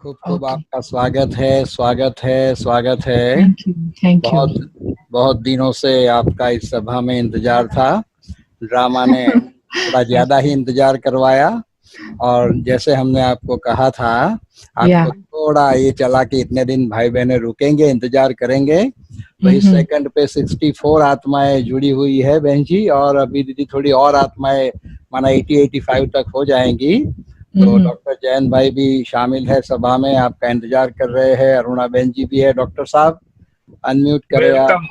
खूब खूब ओके, आपका स्वागत है, स्वागत है, स्वागत है। Thank you. बहुत बहुत दिनों से आपका इस सभा में इंतजार था। ड्रामा ने थोड़ा ज्यादा ही अच्छा, इंतजार करवाया और जैसे हमने आपको कहा था, या आपको थोड़ा ये चला कि इतने दिन भाई बहनें रुकेंगे, इंतजार करेंगे। तो इस सेकंड पे 64 आत्माएं जुड़ी हुई है बहन जी, और अभी दीदी थोड़ी और आत्माएं माना 80-85 तक हो जाएंगी। तो डॉक्टर जैन भाई भी शामिल है सभा में, आपका इंतजार कर रहे हैं। अरुणा बहन जी भी है। डॉक्टर साहब अनम्यूट करें आप। वेलकम।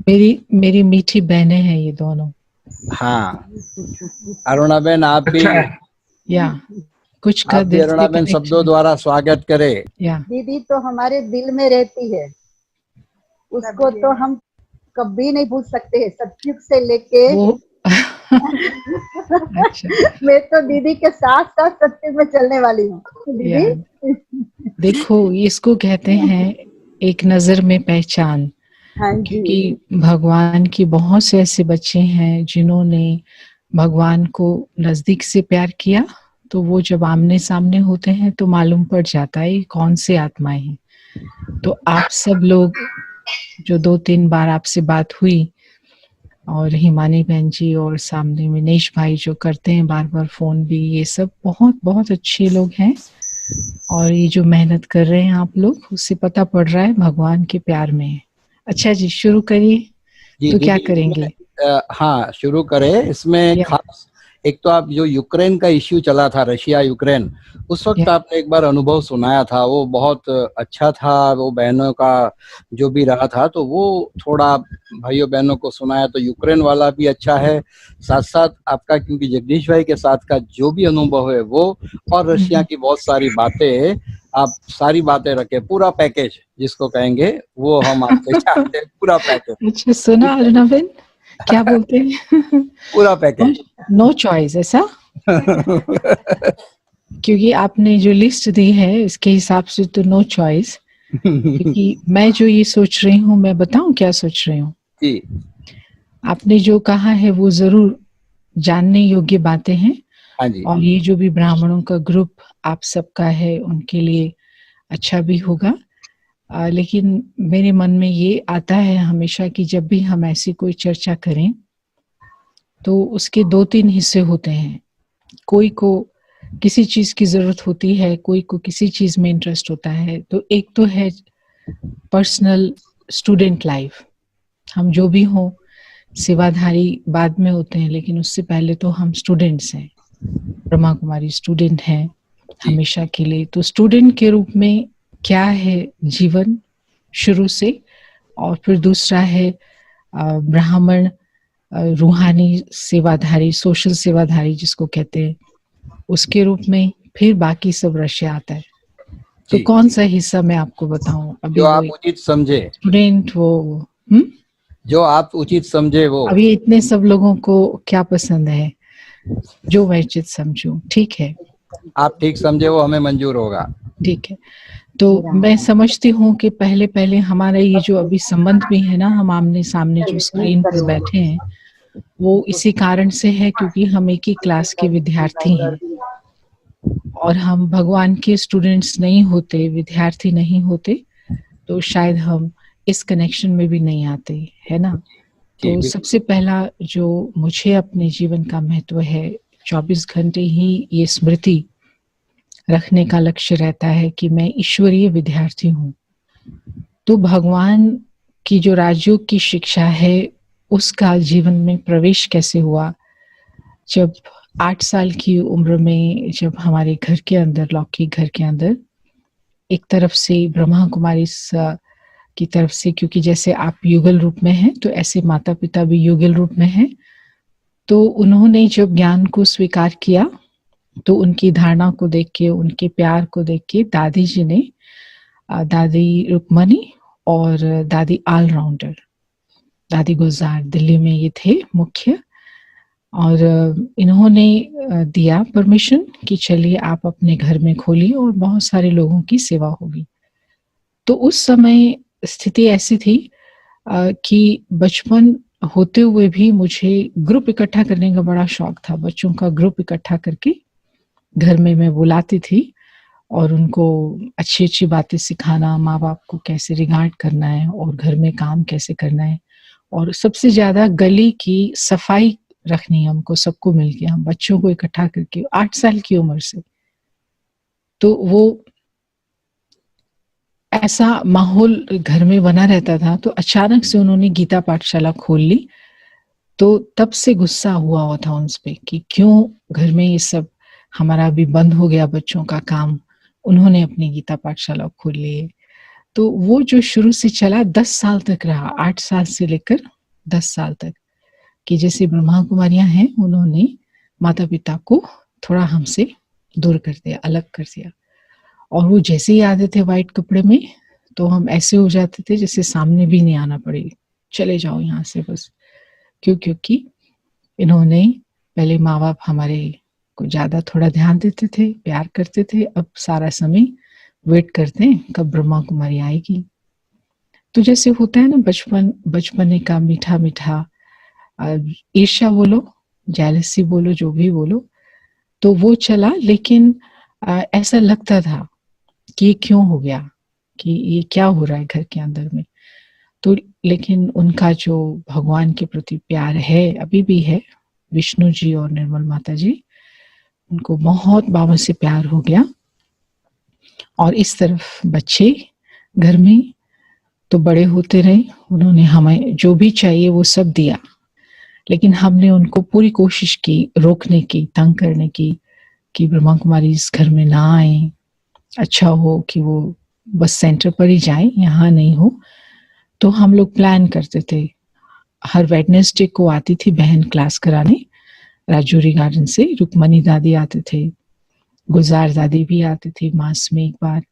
मेरी मेरी मीठी बहनें हैं ये दोनों। हाँ, अरुणा बहन आप भी, अच्छा है। या कुछ का आप भी दिल अरुणा से बहन शब्दों कनेक्शन। द्वारा स्वागत करें। या दीदी तो हमारे दिल में रहती है, उसको तो हम कभी नहीं भूल सकते हैं, सतयुग से लेके वो अच्छा, मैं तो दीदी के साथ साथ सतयुग में चलने वाली हूँ या दीदी। देखो इसको कहते हैं एक नजर में पहचान, हाँ जी, क्योंकि भगवान की बहुत से ऐसे बच्चे हैं जिन्होंने भगवान को नजदीक से प्यार किया, तो वो जब आमने सामने होते हैं तो मालूम पड़ जाता है कौन से आत्माएं हैं। तो आप सब लोग जो 2-3 बार आपसे बात हुई, और हिमानी बहन जी और सामने विनेश भाई जो करते हैं बार बार फोन भी, ये सब बहुत बहुत अच्छे लोग हैं। और ये जो मेहनत कर रहे हैं आप लोग, उससे पता पड़ रहा है भगवान के प्यार में है। अच्छा जी, शुरू करिए। जी तो क्या दीदी, करेंगे? हाँ शुरू करें। इसमें या खास एक तो आप जो यूक्रेन का इश्यू चला था, रशिया यूक्रेन, उस वक्त या आपने एक बार अनुभव सुनाया था, वो बहुत अच्छा था। वो बहनों का जो भी रहा था, तो वो थोड़ा भाइयों बहनों को सुनाया, तो यूक्रेन वाला भी अच्छा है। साथ साथ आपका, क्योंकि जगदीश भाई के साथ का जो भी अनुभव है वो, और रशिया की बहुत सारी बातें, आप सारी बातें रखे, पूरा पैकेज जिसको कहेंगे वो हम आपसे चाहते हैं, पूरा पैकेज। अच्छा, सुना ठीक है, अरुणा बहन क्या बोलते हैं? पूरा पैकेज। नो चॉइस ऐसा, क्योंकि आपने जो लिस्ट दी है इसके हिसाब से तो नो चॉइस। क्योंकि मैं जो ये सोच रही हूँ, मैं बताऊं क्या सोच रही हूँ? जी आपने जो कहा है वो जरूर जानने योग्य बातें हैं, हाँ जी और ये जो भी ब्राह्मणों का ग्रुप आप सबका है उनके लिए अच्छा भी होगा। लेकिन मेरे मन में ये आता है हमेशा कि जब भी हम ऐसी कोई चर्चा करें तो उसके 2-3 हिस्से होते हैं। कोई को किसी चीज की जरूरत होती है, कोई को किसी चीज में इंटरेस्ट होता है। तो एक तो है पर्सनल स्टूडेंट लाइफ, हम जो भी हों, सेवाधारी बाद में होते हैं, लेकिन उससे पहले तो हम स्टूडेंट्स हैं, ब्रह्मा कुमारी स्टूडेंट हैं जी हमेशा के लिए। तो स्टूडेंट के रूप में क्या है जीवन शुरू से, और फिर दूसरा है ब्राह्मण, रूहानी सेवाधारी, सोशल सेवाधारी जिसको कहते हैं, उसके रूप में। फिर बाकी सब रशिया आता है। तो जी, कौन सा हिस्सा मैं आपको बताऊं? जो अभी वो आप उचित समझे, स्टूडेंट, वो जो आप उचित समझे वो। अभी इतने सब लोगों को क्या पसंद है, जो मैं उचित समझूं, ठीक है? आप ठीक समझे वो हमें मंजूर होगा। ठीक है। तो मैं समझती हूँ कि पहले पहले हमारा ये जो अभी संबंध भी है ना, हम आमने सामने जो स्क्रीन पर बैठे हैं, वो इसी कारण से है क्योंकि हम एक ही क्लास के विद्यार्थी हैं। और हम भगवान के स्टूडेंट्स नहीं होते, विद्यार्थी नहीं होते, तो शायद हम इस कनेक्शन में भी नहीं आते, है ना? जी तो बिल्कुल। सबसे पहला जो मुझे अपने जीवन का महत्व है, 24 घंटे ही ये स्मृति रखने का लक्ष्य रहता है कि मैं ईश्वरीय विद्यार्थी हूँ। तो भगवान की जो राजयोग की शिक्षा है, उसका जीवन में प्रवेश कैसे हुआ? जब 8 साल की उम्र में, जब हमारे घर के अंदर, लौकिक घर के अंदर, एक तरफ से ब्रह्मा कुमारी की तरफ से, क्योंकि जैसे आप युगल रूप में हैं तो ऐसे माता पिता भी युगल रूप में हैं, तो उन्होंने जब ज्ञान को स्वीकार किया तो उनकी धारणा को देख के, उनके प्यार को देख के दादी जी ने, दादी रुक्मणी और दादी ऑलराउंडर, दादी गुलजार दिल्ली में ये थे मुख्य, और इन्होंने दिया परमिशन कि चलिए आप अपने घर में खोलिए और बहुत सारे लोगों की सेवा होगी। तो उस समय स्थिति ऐसी थी कि बचपन होते हुए भी मुझे ग्रुप इकट्ठा करने का बड़ा शौक था, बच्चों का ग्रुप इकट्ठा करके घर में मैं बुलाती थी और उनको अच्छी-अच्छी बातें सिखाना, माँ-बाप को कैसे रिगार्ड करना है और घर में काम कैसे करना है और सबसे ज़्यादा गली की सफाई रखनी है हमको, सबको मिलके, हम बच्चों को इकट्ठा करके 8 साल की उम्र से। तो वो ऐसा माहौल घर में बना रहता था, तो अचानक से उन्होंने गीता पाठशाला खोल ली, तो तब से गुस्सा हुआ था उस पे कि क्यों घर में ये सब हमारा अभी बंद हो गया बच्चों का काम, उन्होंने अपनी गीता पाठशाला खोल ली है। तो वो जो शुरू से चला 10 साल तक रहा, 8 साल से लेकर 10 साल तक, कि जैसे ब्रह्मा कुमारियाँ हैं, उन्होंने माता-पिता को थोड़ा हमसे दूर कर दिया, अलग कर दिया। और वो जैसे ही आते थे व्हाइट कपड़े में, तो हम ऐसे हो जाते थे जैसे सामने भी नहीं आना पड़े, चले जाओ यहाँ से बस। क्यों? क्योंकि इन्होंने पहले माँ-बाप हमारे को ज़्यादा थोड़ा ध्यान देते थे, प्यार करते थे, अब सारा समय वेट करते हैं कब ब्रह्मा कुमारी आएगी। तो जैसे होता है ना बचपने का मीठा-मीठा ईर्ष्या बोलो, जेलसी बोलो, जो भी बोलो, तो वो चला, लेकिन ऐसा लगता था कि ये क्यों हो गया? कि ये क्या हो रहा है घर के अंदर में? तो लेकिन उनका जो भगवान के प्रति प्यार है, अभी भी है, विष्णु जी और निर्मल माता जी, उनको बहुत बाबा से प्यार हो गया। और इस तरफ बच्चे घर में तो बड़े होते रहे, उन्होंने हमें जो भी चाहिए वो सब दिया। लेकिन हमने उनको पूरी कोशिश की रोकने की, तंग करने की, कि ब्रह्मा कुमारी इस घर में ना आएँ, अच्छा हो कि वो बस सेंटर पर ही जाएँ, यहाँ नहीं हो। तो हम लोग प्लान करते थे। हर वेडनेसडे को आती थी बहन क्लास कराने, राजौरी गार्डन से, रुक्मणी दादी आते थे, गुलजार दादी भी आती थी मास में एक बार,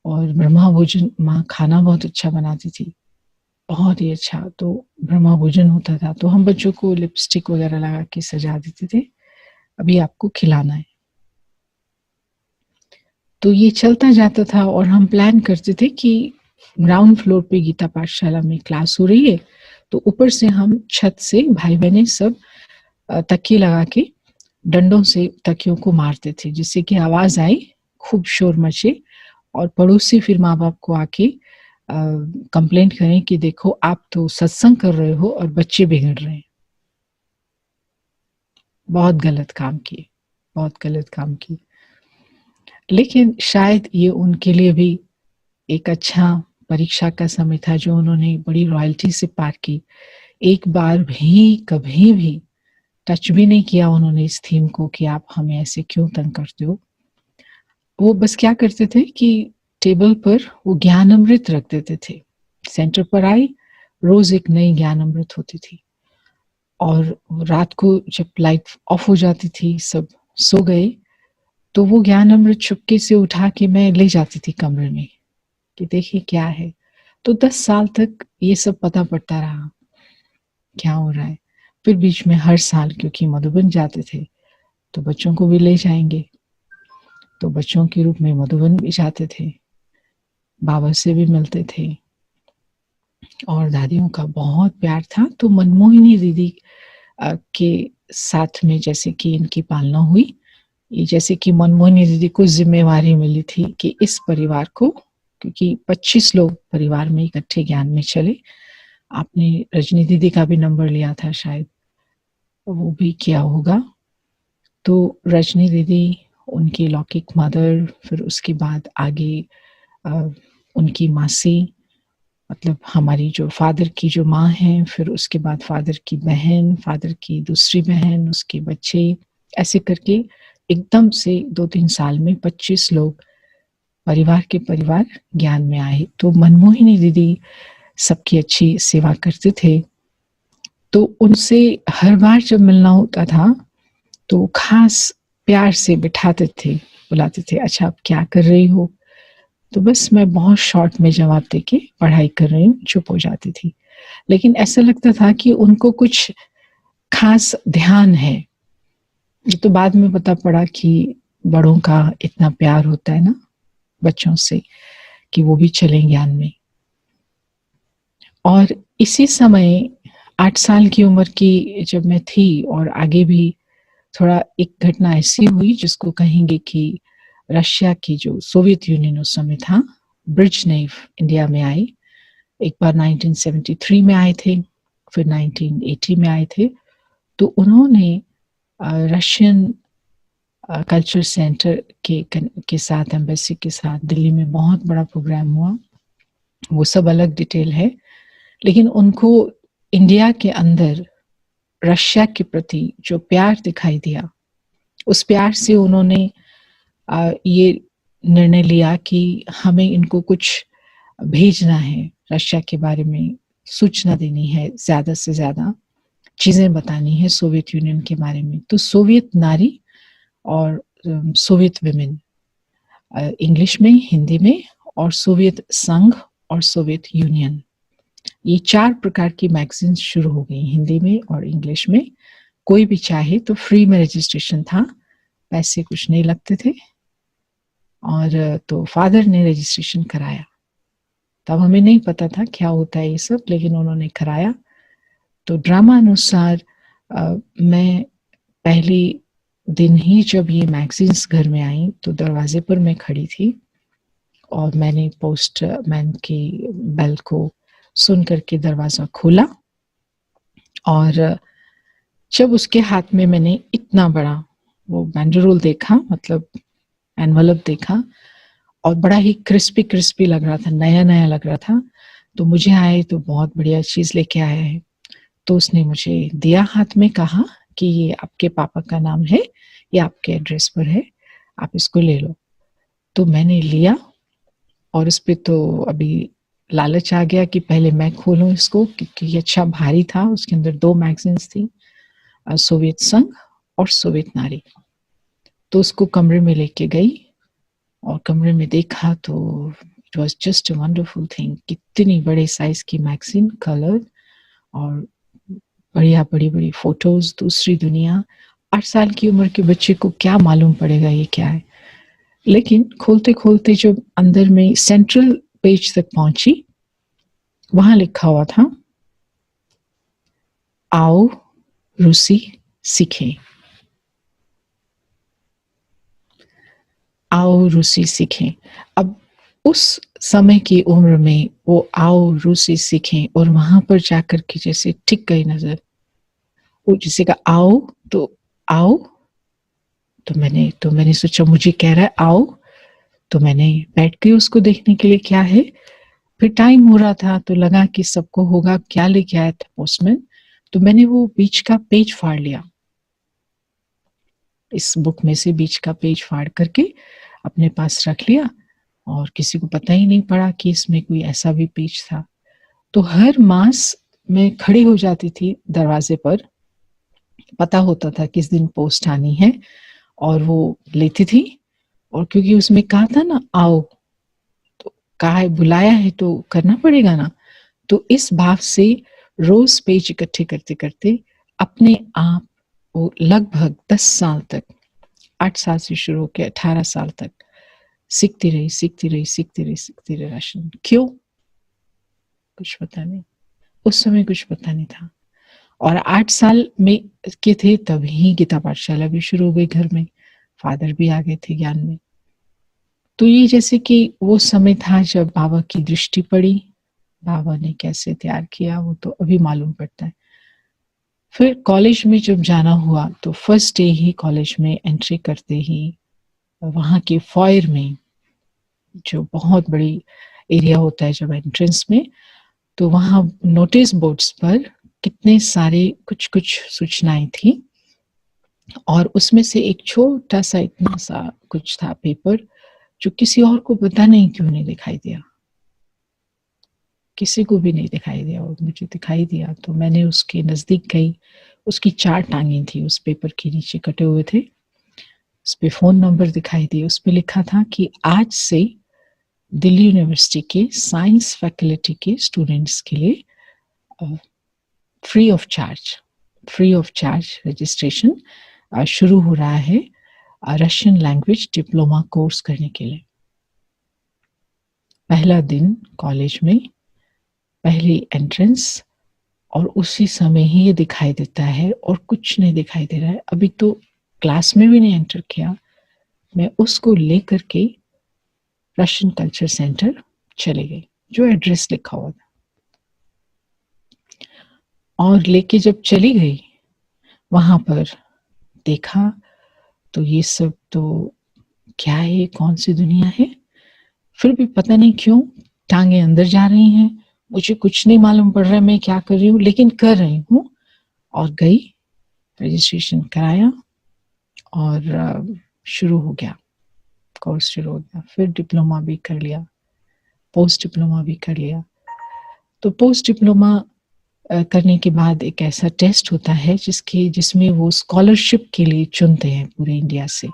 और ब्रह्मा भोजन माँ खाना बहुत अच्छा बनाती थी, बहुत ही अच्छा। तो ब्रह्मा भोजन होता था, तो हम बच्चों को लिपस्टिक वगैरह लगा के सजा देते थे, अभी आपको खिलाना है। तो ये चलता जाता था और हम प्लान करते थे कि ग्राउंड फ्लोर पे गीता पाठशाला में क्लास हो रही है, तो ऊपर से हम छत से भाई-बहनें सब तकिए लगा के डंडों से तकियों को मारते थे, जिससे कि आवाज़ आई, खूब शोर मचे और पड़ोसी फिर माँ-बाप को आके कंप्लेंट करें कि देखो आप तो सत्संग कर रहे हो और बच्चे बिगड़ रहे हैं। बहुत गलत काम किए, बहुत गलत काम किए। लेकिन शायद ये उनके लिए भी एक अच्छा परीक्षा का समय था जो उन्होंने बड़ी रॉयल्टी से पार की। एक बार भी, कभी भी टच भी नहीं किया उन्होंने इस थीम को कि आप हमें ऐसे क्यों तंग करते हो। वो बस क्या करते थे कि टेबल पर वो ज्ञान अमृत रख देते थे। सेंटर पर आई, रोज़ एक नई ज्ञान अमृत होती थी। और रात को जब लाइट ऑफ हो जाती थी, सब सो गए, तो वो ज्ञान अमृत चुपके से उठा के मैं ले जाती थी कमरे में, कि देखिए क्या है। तो 10 साल तक ये सब पता पड़ता रहा, क्या हो रहा है। फिर बीच में हर साल क्योंकि मधुबन जाते थे, तो बच्चों को भी ले जाएँगे। तो बच्चों के रूप में मधुबन भी जाते थे, बाबा से भी मिलते थे और दादियों का बहुत प्यार था। तो मनमोहिनी दीदी के साथ में जैसे कि इनकी पालना हुई, ये जैसे कि मनमोहिनी दीदी को ज़िम्मेवारी मिली थी कि इस परिवार को, क्योंकि 25 लोग परिवार में इकट्ठे ज्ञान में चले। आपने रजनी दीदी का भी नंबर लिया था शायद, वो भी किया होगा। तो रजनी दीदी, उनकी लौकिक मदर, फिर उसके बाद आगे उनकी मासी, मतलब हमारी जो फादर की जो माँ हैं, फिर उसके बाद फादर की बहन, फादर की दूसरी बहन, उसके बच्चे, ऐसे करके एकदम से 2-3 साल में 25 लोग परिवार के परिवार ज्ञान में आए। तो मनमोहिनी दीदी सबकी अच्छी सेवा करते थे। तो उनसे हर बार जब मिलना होता था, तो ख़ास प्यार से बिठाते थे, बुलाते थे, अच्छा आप क्या कर रही हो? तो बस मैं बहुत शॉर्ट में जवाब देके पढ़ाई कर रही हूँ, चुप हो जाती थी। लेकिन ऐसा लगता था कि उनको कुछ ख़ास ध्यान है। ये तो बाद में पता पड़ा कि बड़ों का इतना प्यार होता है ना बच्चों से, कि वो भी चलें ज्ञान में। और इसी समय 8 साल की उम्र की जब मैं थी और आगे भी थोड़ा एक घटना ऐसी हुई जिसको कहेंगे कि रशिया की जो सोवियत यूनियन उस समय था, ब्रेजनेव इंडिया में आए। एक बार 1973 में आए थे, फिर 1980 में आए थे। तो उन्होंने रशियन कल्चर सेंटर के साथ, एम्बेसी के साथ दिल्ली में बहुत बड़ा प्रोग्राम हुआ। वो सब अलग डिटेल है, लेकिन उनको इंडिया के अंदर रशिया के प्रति जो प्यार दिखाई दिया, उस प्यार से उन्होंने ये निर्णय लिया कि हमें इनको कुछ भेजना है, रशिया के बारे में सूचना देनी है, ज़्यादा से ज़्यादा चीज़ें बतानी है सोवियत यूनियन के बारे में। तो सोवियत नारी और सोवियत विमेन, इंग्लिश में, हिंदी में, और सोवियत संघ और सोवियत यूनियन, ये 4 प्रकार की मैगजीन्स शुरू हो गई हिंदी में और इंग्लिश में। कोई भी चाहे तो फ्री में रजिस्ट्रेशन था, पैसे कुछ नहीं लगते थे। और तो फादर ने रजिस्ट्रेशन कराया। तब हमें नहीं पता था क्या होता है ये सब, लेकिन उन्होंने कराया। तो ड्रामा अनुसार मैं पहली दिन ही जब ये मैगजीन्स घर में आई तो दरवाजे पर मैं खड़ी थी और मैंने पोस्टमैन की बेल को सुन करके दरवाज़ा खोला, और जब उसके हाथ में मैंने इतना बड़ा वो बैंडरोल देखा, मतलब एनवलप देखा, और बड़ा ही क्रिस्पी क्रिस्पी लग रहा था, नया नया लग रहा था। तो मुझे आए तो बहुत बढ़िया चीज़ लेके आया है। तो उसने मुझे दिया हाथ में, कहा कि ये आपके पापा का नाम है, ये आपके एड्रेस पर है, आप इसको ले लो। तो मैंने लिया, और इस पे तो अभी लालच आ गया कि पहले मैं खोलूं इसको, क्योंकि ये अच्छा भारी था। उसके अंदर 2 मैगजीन्स थी, सोवियत संघ और सोवियत नारी। तो उसको कमरे में लेके गई और कमरे में देखा तो it was just a wonderful thing. कितनी बड़े साइज की मैगजीन, कलर, और बढ़िया बड़ी बड़ी फोटोज, दूसरी दुनिया। 8 साल की उम्र के बच्चे को क्या मालूम पड़ेगा ये क्या है। लेकिन खोलते खोलते जब अंदर में सेंट्रल पेज तक पहुंची, वहां लिखा हुआ था, आओ रूसी सीखें, आओ रूसी सीखें। अब उस समय की उम्र में वो आओ रूसी सीखें, और वहां पर जाकर के जैसे टिक गई नजर। वो जैसे का आओ, तो आओ, तो मैंने सोचा मुझे कह रहा है आओ, तो मैंने बैठ गई उसको देखने के लिए क्या है। फिर टाइम हो रहा था तो लगा कि सबको होगा, क्या लेके आया था पोस्टमैन। तो मैंने वो बीच का पेज फाड़ लिया, इस बुक में से बीच का पेज फाड़ करके अपने पास रख लिया, और किसी को पता ही नहीं पड़ा कि इसमें कोई ऐसा भी पेज था। तो हर मास मैं खड़ी हो जाती थी दरवाजे पर, पता होता था किस दिन पोस्ट आनी है, और वो लेती थी। और क्योंकि उसमें कहा था ना आओ, तो कहा है बुलाया है तो करना पड़ेगा ना। तो इस भाव से रोज पेज इकट्ठे करते करते अपने आप वो लगभग 10 साल तक, 8 साल से शुरू होकर 18 साल तक सीखती रही राशन। क्यों? कुछ पता नहीं, उस समय कुछ पता नहीं था। और 8 साल में के थे तभी गीता पाठशाला भी शुरू हो गई घर में, फादर भी आ गए थे ज्ञान में। तो ये जैसे कि वो समय था जब बाबा की दृष्टि पड़ी, बाबा ने कैसे तैयार किया वो तो अभी मालूम पड़ता है। फिर कॉलेज में जब जाना हुआ तो फर्स्ट डे ही कॉलेज में एंट्री करते ही वहाँ के फॉयर में, जो बहुत बड़ी एरिया होता है जब एंट्रेंस में, तो वहाँ नोटिस बोर्ड्स पर कितने सारे कुछ कुछ सूचनाएं थी, और उसमें से एक छोटा सा इतना सा कुछ था पेपर, जो किसी और को पता नहीं क्यों नहीं दिखाई दिया, किसी को भी नहीं दिखाई दिया, और मुझे दिखाई दिया। तो मैंने उसके नज़दीक गई, उसकी 4 टांगें थी उस पेपर के नीचे कटे हुए थे, उस पे फ़ोन नंबर दिखाई दिए। उस पे लिखा था कि आज से दिल्ली यूनिवर्सिटी के साइंस फैकल्टी के स्टूडेंट्स के लिए फ्री ऑफ चार्ज रजिस्ट्रेशन शुरू हो रहा है रशियन लैंग्वेज डिप्लोमा कोर्स करने के लिए। पहला दिन कॉलेज में, पहली एंट्रेंस, और उसी समय ही ये दिखाई देता है और कुछ नहीं दिखाई दे रहा है। अभी तो क्लास में भी नहीं एंटर किया, मैं उसको लेकर के रशियन कल्चर सेंटर चले गई, जो एड्रेस लिखा हुआ था। और लेके जब चली गई, वहां पर देखा तो ये सब तो क्या है, कौन सी दुनिया है। फिर भी पता नहीं क्यों टांगे अंदर जा रही हैं, मुझे कुछ नहीं मालूम पड़ रहा है मैं क्या कर रही हूँ, लेकिन कर रही हूँ। और गई, रजिस्ट्रेशन कराया और शुरू हो गया, कोर्स शुरू हो गया। फिर डिप्लोमा भी कर लिया, पोस्ट डिप्लोमा भी कर लिया। तो पोस्ट डिप्लोमा करने के बाद एक ऐसा टेस्ट होता है जिसमें वो स्कॉलरशिप के लिए चुनते हैं पूरे इंडिया से।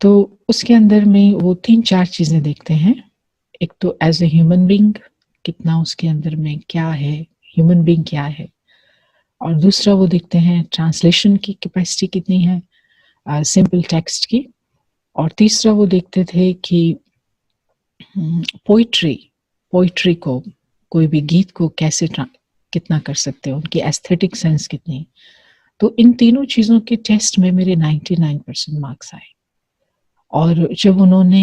तो उसके अंदर में वो 3-4 चीजें देखते हैं। एक तो एज ए ह्यूमन बीइंग, कितना उसके अंदर में क्या है, ह्यूमन बीइंग क्या है। और दूसरा वो देखते हैं ट्रांसलेशन की कैपेसिटी कितनी है, सिंपल टेक्स्ट की। और तीसरा वो देखते थे कि पोइट्री को, कोई भी गीत को कैसे कितना कर सकते हैं, उनकी एस्थेटिक सेंस कितनी। तो इन तीनों चीज़ों के टेस्ट में मेरे 99% मार्क्स आए। और जब उन्होंने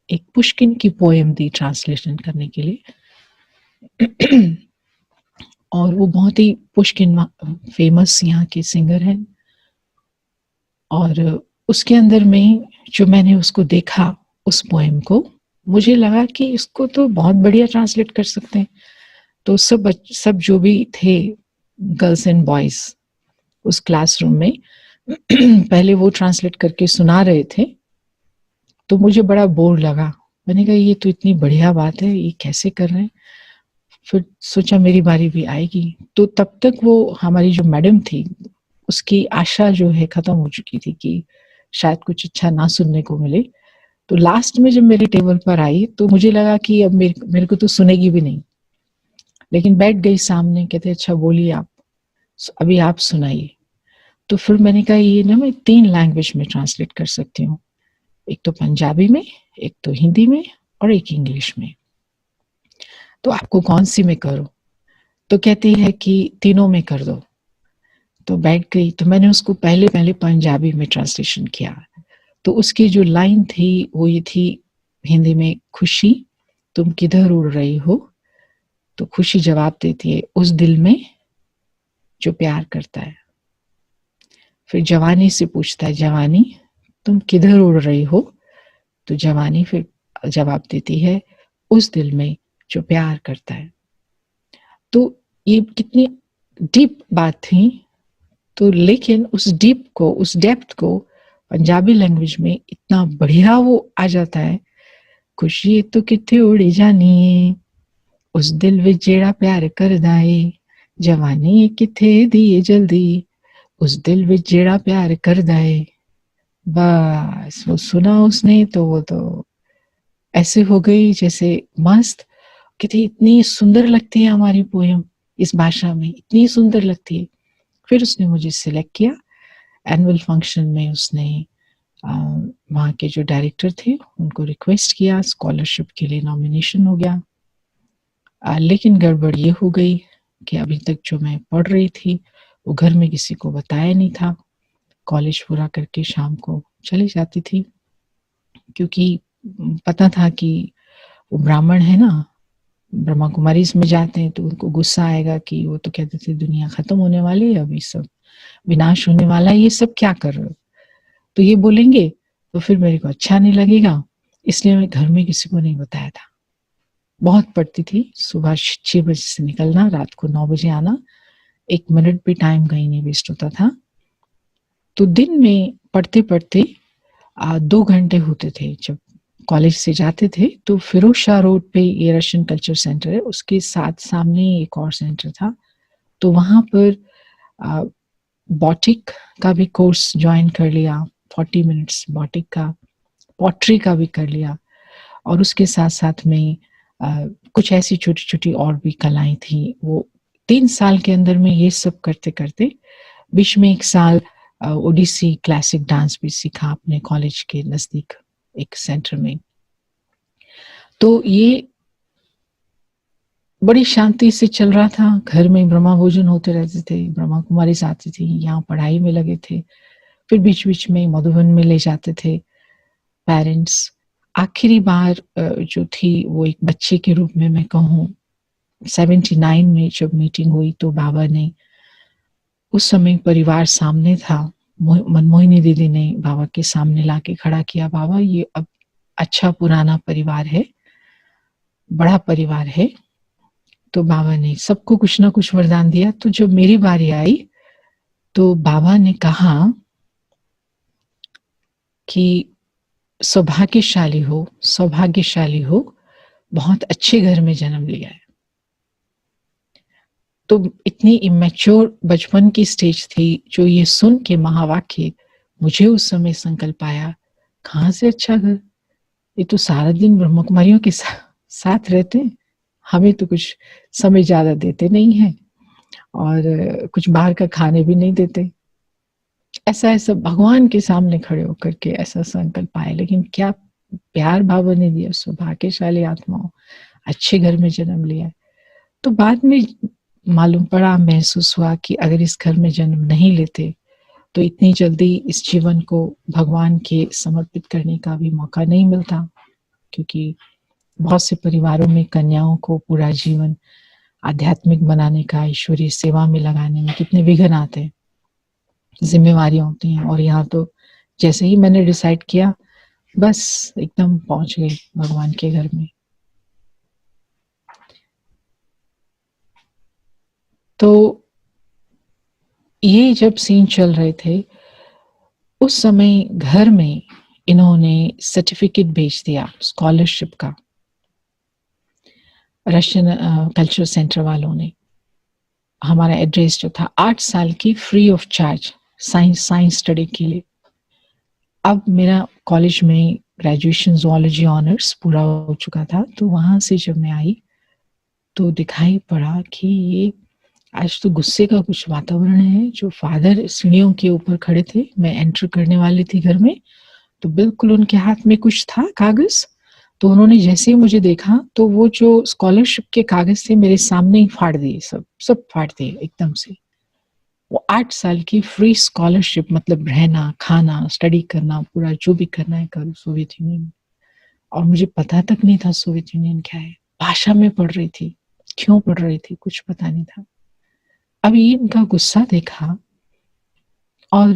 एक पुष्किन की पोएम दी ट्रांसलेशन करने के लिए, और वो बहुत ही पुष्किन फेमस यहाँ के सिंगर हैं, और उसके अंदर में जो मैंने उसको देखा, उस पोएम को, मुझे लगा कि इसको तो बहुत बढ़िया ट्रांसलेट कर सकते हैं। तो सब जो भी थे गर्ल्स एंड बॉयज उस क्लासरूम में पहले वो ट्रांसलेट करके सुना रहे थे, तो मुझे बड़ा बोर लगा। मैंने कहा ये तो इतनी बढ़िया बात है, ये कैसे कर रहे हैं। फिर सोचा मेरी बारी भी आएगी। तो तब तक वो हमारी जो मैडम थी, उसकी आशा जो है खत्म हो चुकी थी कि शायद कुछ अच्छा ना सुनने को मिले। तो लास्ट में जब मेरे टेबल पर आई तो मुझे लगा कि अब मेरे को तो सुनेगी भी नहीं, लेकिन बैठ गई सामने। कहते अच्छा बोलिए आप, अभी आप सुनाइए। तो फिर मैंने कहा ये ना मैं 3 लैंग्वेज में ट्रांसलेट कर सकती हूँ, एक तो पंजाबी में, एक तो हिंदी में, और एक इंग्लिश में। तो आपको कौन सी में करूं? तो कहती है कि तीनों में कर दो। तो बैठ गई, तो मैंने उसको पहले पंजाबी में ट्रांसलेशन किया। तो उसकी जो लाइन थी वो ये थी हिंदी में, खुशी तुम किधर उड़ रही हो। तो खुशी जवाब देती है, उस दिल में जो प्यार करता है। फिर जवानी से पूछता है, जवानी तुम किधर उड़ रही हो। तो जवानी फिर जवाब देती है, उस दिल में जो प्यार करता है। तो ये कितनी डीप बात थी। तो लेकिन उस डीप को, उस डेप्थ को पंजाबी लैंग्वेज में इतना बढ़िया वो आ जाता है। खुशी तो किथे उड़ी जानी, उस दिल विच जेड़ा प्यार करदा है, जवानी किथे दी जल्दी, उस दिल विच जेड़ा प्यार करदा है। बस वो सुना उसने तो वो तो ऐसे हो गई जैसे मस्त। कहती इतनी सुंदर लगती है हमारी पोएम, इस भाषा में इतनी सुंदर लगती है। फिर उसने मुझे सिलेक्ट किया एनुअल फंक्शन में। उसने वहाँ के जो डायरेक्टर थे उनको रिक्वेस्ट किया, स्कॉलरशिप के लिए नॉमिनेशन हो गया। लेकिन गड़बड़ ये हो गई कि अभी तक जो मैं पढ़ रही थी वो घर में किसी को बताया नहीं था। कॉलेज पूरा करके शाम को चली जाती थी, क्योंकि पता था कि वो ब्राह्मण है ना, ब्रह्मा कुमारी में जाते हैं तो उनको गुस्सा आएगा कि वो तो कहते थे दुनिया खत्म होने वाली है, अभी सब विनाश होने वाला है, ये सब क्या कर रहे हो। तो ये बोलेंगे तो फिर मेरे को अच्छा नहीं लगेगा, इसलिए मैं घर में किसी को नहीं बताया था। बहुत पढ़ती थी, सुबह 6 बजे से निकलना, रात को 9 बजे आना, 1 मिनट भी टाइम कहीं नहीं वेस्ट होता था। तो दिन में पढ़ते पढ़ते 2 घंटे होते थे। जब कॉलेज से जाते थे तो फिरोज शाह रोड पे ये रशियन कल्चर सेंटर है, उसके साथ सामने एक और सेंटर था। तो वहाँ पर बॉटिक का भी कोर्स ज्वाइन कर लिया, 40 मिनट्स बॉटिक का, पॉटरी का भी कर लिया। और उसके साथ साथ में कुछ ऐसी छोटी छोटी और भी कलाएं थी। वो 3 साल के अंदर में ये सब करते करते बीच में 1 साल ओडिसी क्लासिक डांस भी सीखा अपने कॉलेज के नजदीक एक सेंटर में। तो ये बड़ी शांति से चल रहा था। घर में ब्रह्मा भोजन होते रहते थे, ब्रह्मा कुमारी आती थी, यहाँ पढ़ाई में लगे थे। फिर बीच-बीच में मधुबन में ले जाते थे पेरेंट्स। आखिरी बार जो थी वो एक बच्चे के रूप में मैं कहूँ 79 में जब मीटिंग हुई तो बाबा ने उस समय परिवार सामने था, मनमोहिनी दीदी ने बाबा के सामने लाके खड़ा किया, बाबा ये अब अच्छा पुराना परिवार है, बड़ा परिवार है। तो बाबा ने सबको कुछ ना कुछ वरदान दिया। तो जब मेरी बारी आई तो बाबा ने कहा कि सौभाग्यशाली हो, बहुत अच्छे घर में जन्म लिया है। तो इतनी इमैच्योर बचपन की स्टेज थी, जो ये सुन के महावाक्य मुझे उस समय संकल्प आया, कहाँ से अच्छा घर, ये तो सारा दिन ब्रह्म कुमारियों के साथ रहते हैं, हमें तो कुछ समय ज़्यादा देते नहीं हैं और कुछ बाहर का खाने भी नहीं देते। ऐसा भगवान के सामने खड़े होकर के ऐसा संकल्प आया, लेकिन क्या प्यार बाबा ने दिया, सौभाग्यशाली आत्माओं, अच्छे घर में जन्म लिया है। तो बाद में मालूम पड़ा, महसूस हुआ कि अगर इस घर में जन्म नहीं लेते तो इतनी जल्दी इस जीवन को भगवान के समर्पित करने का भी मौका नहीं मिलता, क्योंकि बहुत से परिवारों में कन्याओं को पूरा जीवन आध्यात्मिक बनाने का, ईश्वरीय सेवा में लगाने में कितने विघ्न आते हैं, जिम्मेवारियां होती हैं। और यहाँ तो जैसे ही मैंने डिसाइड किया, बस एकदम पहुंच गई भगवान के घर में। तो ये जब सीन चल रहे थे, उस समय घर में इन्होंने सर्टिफिकेट भेज दिया स्कॉलरशिप का, रशियन कल्चर सेंटर वालों ने। हमारा एड्रेस जो था 8 साल की free of charge science study के लिए। अब मेरा कॉलेज में ग्रेजुएशन ज़ूलॉजी ऑनर्स पूरा हो चुका था, तो वहाँ से जब मैं आई तो दिखाई पड़ा कि ये आज तो गुस्से का कुछ वातावरण है। जो फादर सीढ़ियों के ऊपर खड़े थे, मैं एंटर करने वाली थी घर में, तो बिल्कुल उनके हाथ में कुछ था कागज़, तो उन्होंने जैसे ही मुझे देखा तो वो जो स्कॉलरशिप के कागज़ थे मेरे सामने ही फाड़ दिए, सब फाड़ दिए एकदम से। वो 8 साल की फ्री स्कॉलरशिप, मतलब रहना, खाना, स्टडी करना, पूरा जो भी करना है करो सोवियत यूनियन में। और मुझे पता तक नहीं था सोवियत यूनियन क्या है। भाषा में पढ़ रही थी, क्यों पढ़ रही थी कुछ पता नहीं था। अब ये इनका गुस्सा देखा और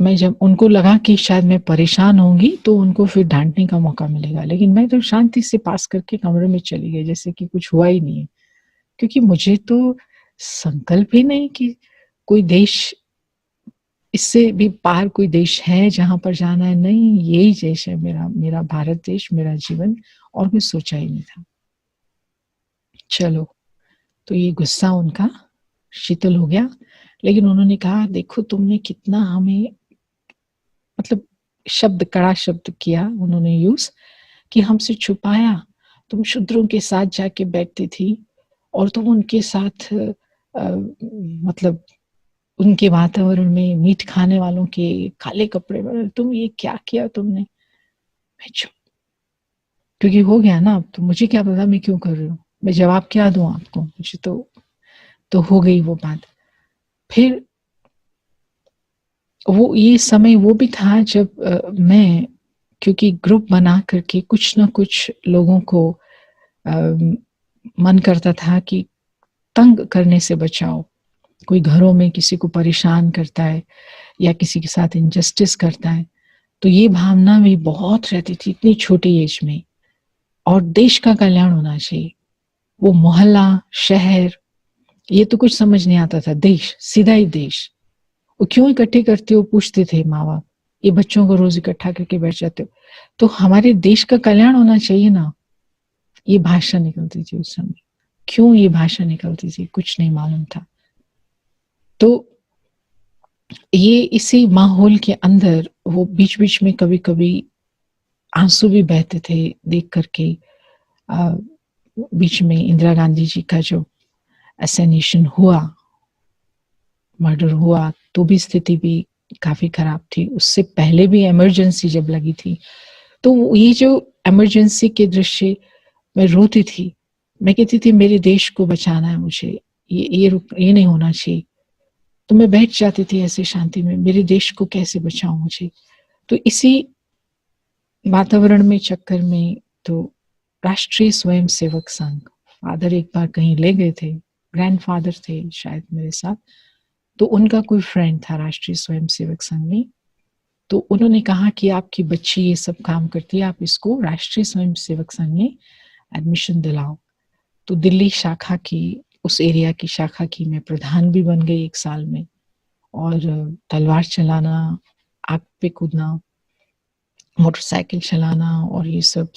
मैं जब उनको लगा कि शायद मैं परेशान होंगी तो उनको फिर डांटने का मौका मिलेगा, लेकिन मैं तो शांति से पास करके कमरे में चली गई, जैसे कि कुछ हुआ ही नहीं है। क्योंकि मुझे तो संकल्प ही नहीं कि कोई देश, इससे भी पार कोई देश है जहाँ पर जाना है, नहीं, यही देश है मेरा भारत देश, मेरा जीवन, और कुछ सोचा ही नहीं था। चलो, तो ये गुस्सा उनका शीतल हो गया, लेकिन उन्होंने कहा, देखो तुमने कितना हमें, मतलब कड़ा शब्द किया उन्होंने यूज, कि हमसे छुपाया। तुम शूद्रों के साथ जाके बैठती थी और तुम उनके साथ मतलब उनके वातावरण में मीट खाने वालों के काले कपड़े में, तुम ये क्या किया तुमने। मैं चुप, क्योंकि हो गया ना, अब तो मुझे क्या पता मैं क्यों कर रही हूँ, मैं जवाब क्या दूं आपको, मुझे तो हो गई वो बात। फिर वो ये समय वो भी था जब मैं, क्योंकि ग्रुप बना करके कुछ ना कुछ लोगों को मन करता था कि तंग करने से बचाओ। कोई घरों में किसी को परेशान करता है या किसी के साथ इनजस्टिस करता है, तो ये भावना भी बहुत रहती थी इतनी छोटी एज में। और देश का कल्याण होना चाहिए, वो मोहल्ला, शहर, ये तो कुछ समझ नहीं आता था। देश, सीधा ही देश। वो क्यों इकट्ठे करते हो, पूछते थे माँ बाप, ये बच्चों को रोज इकट्ठा करके बैठ जाते हो, तो हमारे देश का कल्याण होना चाहिए ना। ये भाषा निकलती थी उस समय, क्यों ये भाषा निकलती थी कुछ नहीं मालूम था। तो ये इसी माहौल के अंदर वो बीच बीच में कभी कभी आंसू भी बहते थे देख करके। बीच में इंदिरा गांधी जी का जो असैसिनेशन हुआ, मर्डर हुआ, तो भी स्थिति भी काफी खराब थी। उससे पहले भी इमरजेंसी जब लगी थी, तो ये जो इमरजेंसी के दृश्य, मैं रोती थी, मैं कहती थी मेरे देश को बचाना है मुझे, ये नहीं होना चाहिए। तो मैं बैठ जाती थी ऐसे शांति में, मेरे देश को कैसे बचाऊं मुझे। तो इसी वातावरण में, चक्कर में, तो राष्ट्रीय स्वयंसेवक संघ, फादर एक बार कहीं ले गए थे, ग्रैंडफादर थे शायद मेरे साथ, तो उनका कोई फ्रेंड था राष्ट्रीय स्वयंसेवक संघ में। तो उन्होंने कहा कि आपकी बच्ची ये सब काम करती है, आप इसको राष्ट्रीय स्वयंसेवक संघ में एडमिशन दिलाओ। तो दिल्ली शाखा की, उस एरिया की शाखा की मैं प्रधान भी बन गई 1 साल में। और तलवार चलाना, आग पे कूदना, मोटरसाइकिल चलाना और ये सब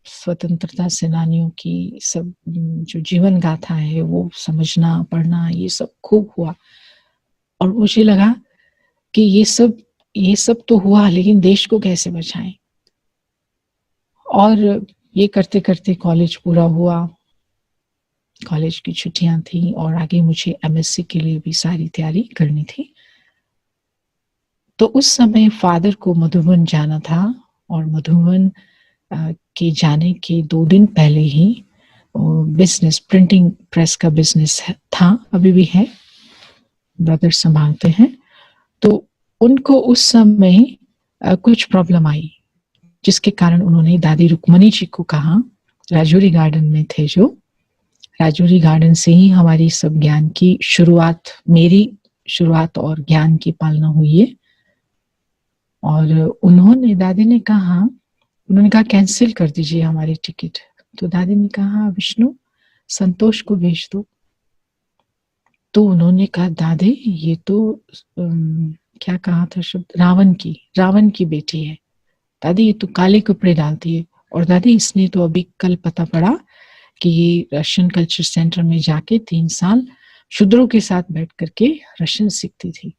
स्वतंत्रता सेनानियों की सब जो जीवन गाथा है वो समझना, पढ़ना, ये सब खूब हुआ। और मुझे लगा कि ये सब तो हुआ, लेकिन देश को कैसे बचाएं। और ये करते करते कॉलेज पूरा हुआ, कॉलेज की छुट्टियां थी और आगे मुझे एमएससी के लिए भी सारी तैयारी करनी थी। तो उस समय फादर को मधुबन जाना था और मधुबन के जाने के 2 दिन पहले ही बिजनेस, प्रिंटिंग प्रेस का बिजनेस था, अभी भी है, ब्रदर संभालते हैं। तो उनको उस समय कुछ प्रॉब्लम आई, जिसके कारण उन्होंने दादी रुक्मणी जी को कहा, राजौरी गार्डन में थे जो, राजौरी गार्डन से ही हमारी सब ज्ञान की शुरुआत, मेरी शुरुआत और ज्ञान की पालना हुई है। और उन्होंने, दादी ने कहा, उन्होंने कहा कैंसिल कर दीजिए हमारी टिकट। तो दादी ने कहा विष्णु संतोष को भेज दो। तो उन्होंने कहा दादी ये तो क्या कहा था शब्द, रावण की बेटी है दादी, ये तो काले कपड़े डालती है। और दादी इसने तो अभी कल पता पड़ा कि ये रशियन कल्चर सेंटर में जाके 3 साल शूद्रों के साथ बैठ करके रशियन सीखती थी।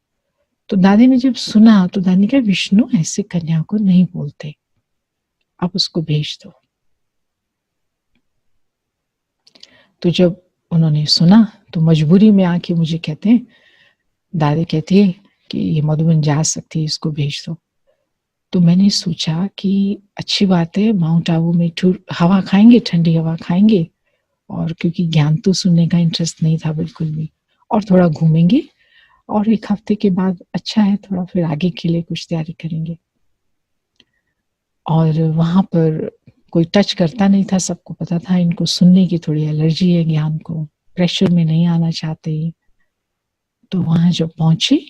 तो दादी ने जब सुना तो दादी ने कहा विष्णु ऐसे कन्या को नहीं बोलते, आप उसको भेज दो। तो जब उन्होंने सुना तो मजबूरी में आके मुझे कहते हैं, दादी कहती है कि ये मधुबन जा सकती है, इसको भेज दो। तो मैंने सोचा कि अच्छी बात है, माउंट आबू में हवा खाएंगे, ठंडी हवा खाएंगे, और क्योंकि ज्ञान तो सुनने का इंटरेस्ट नहीं था बिल्कुल भी, और थोड़ा घूमेंगे, और 1 हफ्ते के बाद अच्छा है थोड़ा फिर आगे के लिए कुछ तैयारी करेंगे। और वहां पर कोई टच करता नहीं था, सबको पता था इनको सुनने की थोड़ी एलर्जी है ज्ञान को, प्रेशर में नहीं आना चाहते। तो वहां जब पहुंचे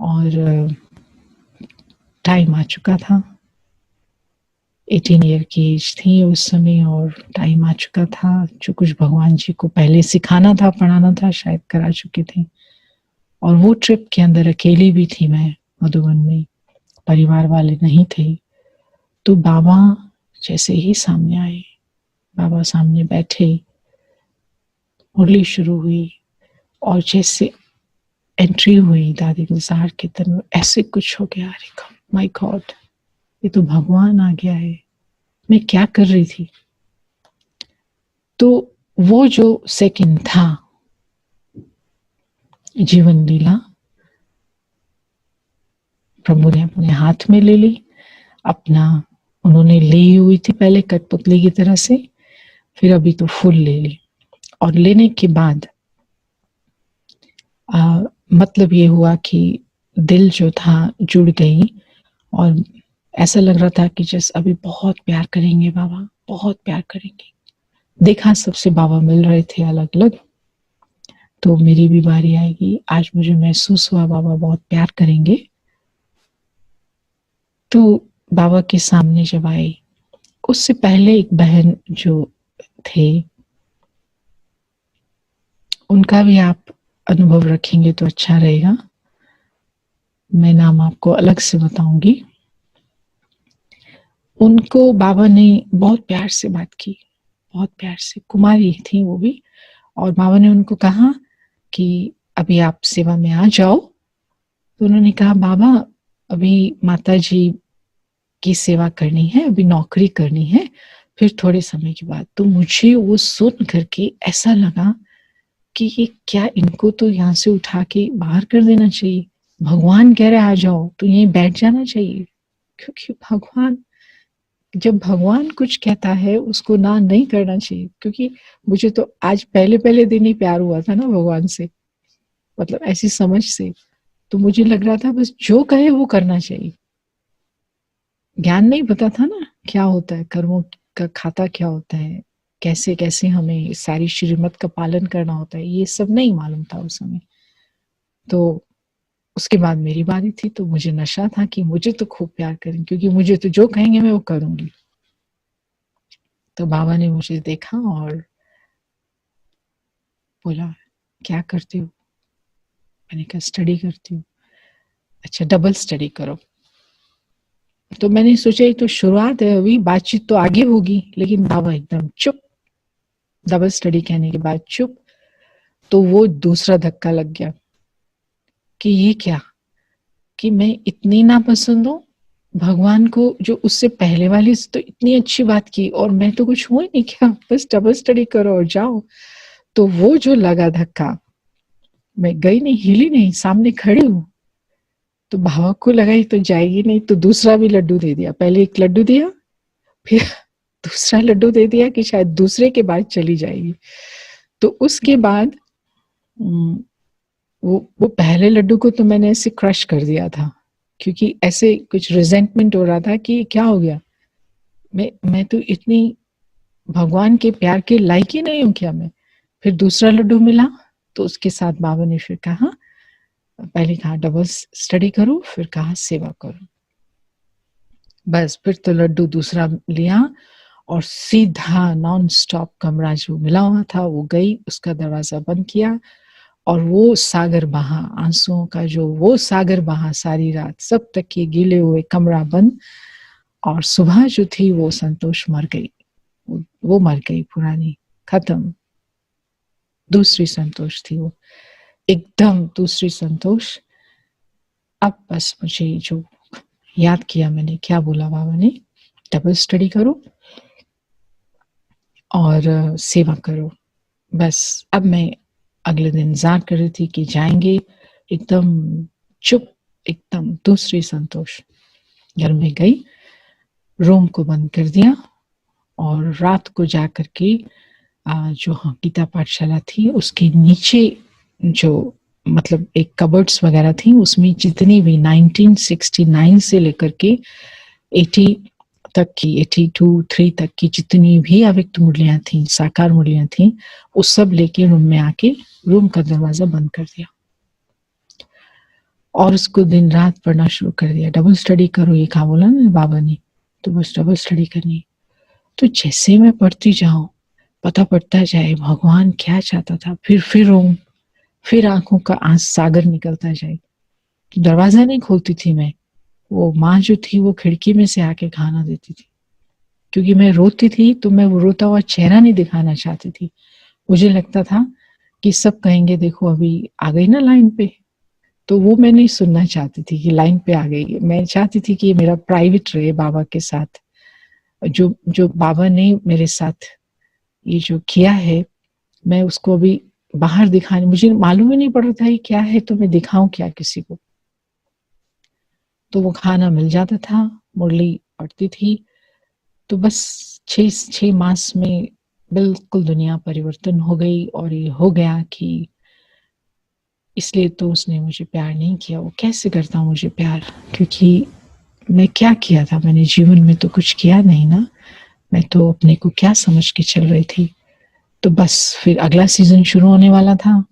और टाइम आ चुका था, 18 ईयर की एज थी उस समय, और टाइम आ चुका था, जो कुछ भगवान जी को पहले सिखाना था, पढ़ाना था, शायद करा चुके थे। और वो ट्रिप के अंदर अकेली भी थी मैं मधुबन में, परिवार वाले नहीं थे। तो बाबा जैसे ही सामने आए, बाबा सामने बैठे, मुरली शुरू हुई, और जैसे एंट्री हुई दादी गुलजार की तरफ, ऐसे कुछ हो गया, अरे माय गॉड, ये तो भगवान आ गया है, मैं क्या कर रही थी। तो वो जो सेकंड था, जीवन लीला प्रभु ने अपने हाथ में ले ली, अपना उन्होंने ली हुई थी पहले कठपुतली की तरह से, फिर अभी तो फुल ले ली। और लेने के बाद मतलब ये हुआ कि दिल जो था जुड़ गई, और ऐसा लग रहा था कि जैसे अभी बहुत प्यार करेंगे बाबा, बहुत प्यार करेंगे। देखा सबसे बाबा मिल रहे थे अलग अलग, तो मेरी भी बारी आएगी। आज मुझे महसूस हुआ बाबा बहुत प्यार करेंगे। तो बाबा के सामने जब आए, उससे पहले एक बहन जो थे, उनका भी आप अनुभव रखेंगे तो अच्छा रहेगा, मैं नाम आपको अलग से बताऊंगी। उनको बाबा ने बहुत प्यार से बात की, बहुत प्यार से, कुमारी थी वो भी, और बाबा ने उनको कहा कि अभी आप सेवा में आ जाओ। तो उन्होंने कहा बाबा अभी माता जी की सेवा करनी है, अभी नौकरी करनी है, फिर थोड़े समय के बाद। तो मुझे वो सुन करके ऐसा लगा कि ये क्या, इनको तो यहाँ से उठा के बाहर कर देना चाहिए, भगवान कह रहे आ जाओ तो यहीं बैठ जाना चाहिए, क्योंकि भगवान जब भगवान कुछ कहता है उसको ना नहीं करना चाहिए, क्योंकि मुझे तो आज पहले पहले दिन ही प्यार हुआ था ना भगवान से, मतलब ऐसी समझ से, तो मुझे लग रहा था बस जो कहे वो करना चाहिए। ज्ञान नहीं पता था ना क्या होता है, कर्मों का खाता क्या होता है, कैसे कैसे हमें सारी श्रीमत का पालन करना होता है, ये सब नहीं मालूम था उस समय। तो उसके बाद मेरी बारी थी, तो मुझे नशा था कि मुझे तो खूब प्यार करें, क्योंकि मुझे तो जो कहेंगे मैं वो करूंगी। तो बाबा ने मुझे देखा और बोला क्या करती हो? मैंने कहा स्टडी करती हूँ। अच्छा, डबल स्टडी करो। तो मैंने सोचा ये तो शुरुआत है, अभी बातचीत तो आगे होगी, लेकिन बाबा एकदम चुप। डबल स्टडी कहने के बाद चुप। तो वो दूसरा धक्का लग गया कि ये क्या, कि मैं इतनी नापसंद हूँ भगवान को, जो उससे पहले वाली से तो इतनी अच्छी बात की, और मैं तो कुछ हुआ नहीं क्या, बस डबल स्टडी करो और जाओ। तो वो जो लगा धक्का, मैं गई नहीं, हिली नहीं, सामने खड़ी हूँ। तो बाबा को लगा ये तो जाएगी नहीं, तो दूसरा भी लड्डू दे दिया। पहले एक लड्डू दिया, फिर दूसरा लड्डू दे दिया कि शायद दूसरे के बाद चली जाएगी। तो उसके बाद वो पहले लड्डू को तो मैंने ऐसे क्रश कर दिया था, क्योंकि ऐसे कुछ रिजेंटमेंट हो रहा था कि क्या हो गया, मैं तो इतनी भगवान के प्यार के लायक ही नहीं हूँ क्या मैं। फिर दूसरा लड्डू मिला, तो उसके साथ बाबा ने फिर कहा, पहले कहा डबल स्टडी करो, फिर कहा सेवा करो। बस फिर तो लड्डू दूसरा लिया और सीधा नॉन स्टॉप कमरा जो मिला हुआ था वो गई, उसका दरवाजा बंद किया, और वो सागर बहा आंसुओं का, जो वो सागर बहा सारी रात, सब तक ये गीले हुए, कमरा बंद। और सुबह जो थी वो संतोष मर गई, वो मर गई, पुरानी खत्म। दूसरी संतोष थी वो, एकदम दूसरी संतोष। अब बस मुझे जो याद किया मैंने, क्या बोला बाबा ने, डबल स्टडी करो और सेवा करो। बस अब मैं अगले दिन इंतजार कर रही थी कि जाएंगे, एकदम चुप, एकदम दूसरी संतोष। घर में गई, रूम को बंद कर दिया, और रात को जाकर के जो गीता पाठशाला थी उसके नीचे जो मतलब एक कबर्ड्स वगैरह थी, उसमें जितनी भी 1969 से लेकर के 80 तक की, 82-3 तक की जितनी भी अव्यक्त मुरलियां थी, साकार मुरलियां थी, वो सब लेके रूम में आके रूम का दरवाजा बंद कर दिया और उसको दिन रात पढ़ना शुरू कर दिया। डबल स्टडी करो, ये कहा बोला ना बाबा ने, तो बस डबल स्टडी करनी। तो जैसे मैं पढ़ती जाऊं, पता पड़ता जाए भगवान क्या चाहता था। फिर रोऊं, फिर आंखों का सागर निकलता जाए। तो दरवाजा नहीं खोलती थी मैं, वो माँ जो थी वो खिड़की में से आके खाना देती थी, क्योंकि मैं रोती थी तो मैं वो रोता हुआ चेहरा नहीं दिखाना चाहती थी। मुझे लगता था कि सब कहेंगे देखो अभी आ गई ना लाइन पे, तो वो मैं नहीं सुनना चाहती थी कि लाइन पे आ गई। मैं चाहती थी कि मेरा प्राइवेट रहे बाबा के साथ, जो बाबा ने मेरे साथ ये जो किया है, मैं उसको अभी बाहर दिखाने, मुझे मालूम ही नहीं पड़ रहा था ये क्या है, तो मैं दिखाऊं क्या किसी को। तो वो खाना मिल जाता था, मुरली पड़ती थी, तो बस 6 मास में बिल्कुल दुनिया परिवर्तन हो गई। और ये हो गया कि इसलिए तो उसने मुझे प्यार नहीं किया। वो कैसे करता मुझे प्यार, क्योंकि मैं क्या किया था, मैंने जीवन में तो कुछ किया नहीं ना, मैं तो अपने को क्या समझ के चल रही थी। तो बस फिर अगला सीजन शुरू होने वाला था,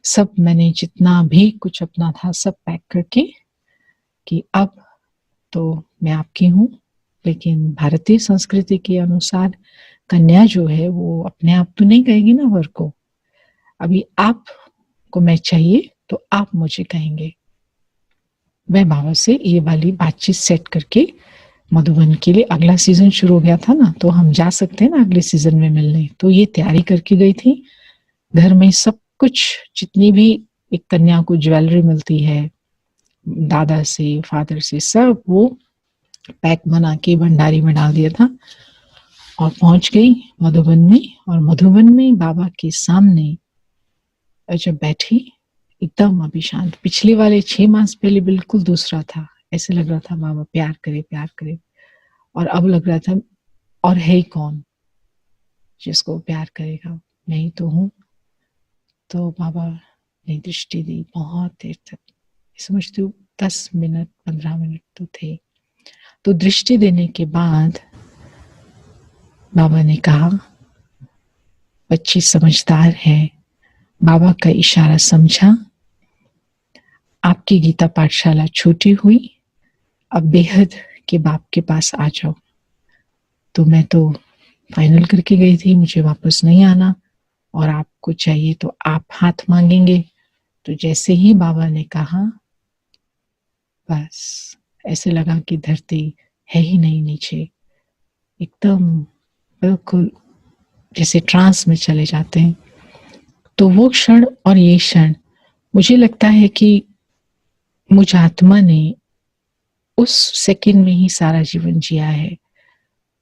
सब मैंने जितना भी कुछ अपना था सब पैक करके कि अब तो मैं आपकी हूँ, लेकिन भारतीय संस्कृति के अनुसार कन्या जो है वो अपने आप तो नहीं कहेगी ना वर को, अभी आपको मैं चाहिए तो आप मुझे कहेंगे। मैं बाबा से ये वाली बातचीत सेट करके मधुबन के लिए, अगला सीजन शुरू हो गया था ना, तो हम जा सकते हैं ना अगले सीजन में मिलने, तो ये तैयारी करके गई थी। घर में सब कुछ, जितनी भी एक कन्या को ज्वेलरी मिलती है दादा से, फादर से, सब वो पैक बना के भंडारी में डाल दिया था और पहुंच गई मधुबन में। और मधुबन में बाबा के सामने जब बैठी, एकदम अभी शांत। पिछले वाले 6 मास पहले बिल्कुल दूसरा था, ऐसे लग रहा था बाबा प्यार करे प्यार करे। और अब लग रहा था और है ही कौन जिसको वो प्यार करेगा, मैं ही तो हूँ। तो बाबा ने दृष्टि दी बहुत देर तक, समझती हूँ 10 मिनट 15 मिनट तो थे। तो दृष्टि देने के बाद बाबा ने कहा, बच्ची समझदार है, बाबा का इशारा समझा, आपकी गीता पाठशाला छूटी हुई, अब बेहद के बाप के पास आ जाओ। तो मैं तो फाइनल करके गई थी, मुझे वापस नहीं आना, और आपको चाहिए तो आप हाथ मांगेंगे। तो जैसे ही बाबा ने कहा, बस ऐसे लगा कि धरती है ही नहीं नीचे, एकदम बिल्कुल जैसे ट्रांस में चले जाते हैं। तो वो क्षण और ये क्षण, मुझे लगता है कि मुझ आत्मा ने उस सेकंड में ही सारा जीवन जिया है।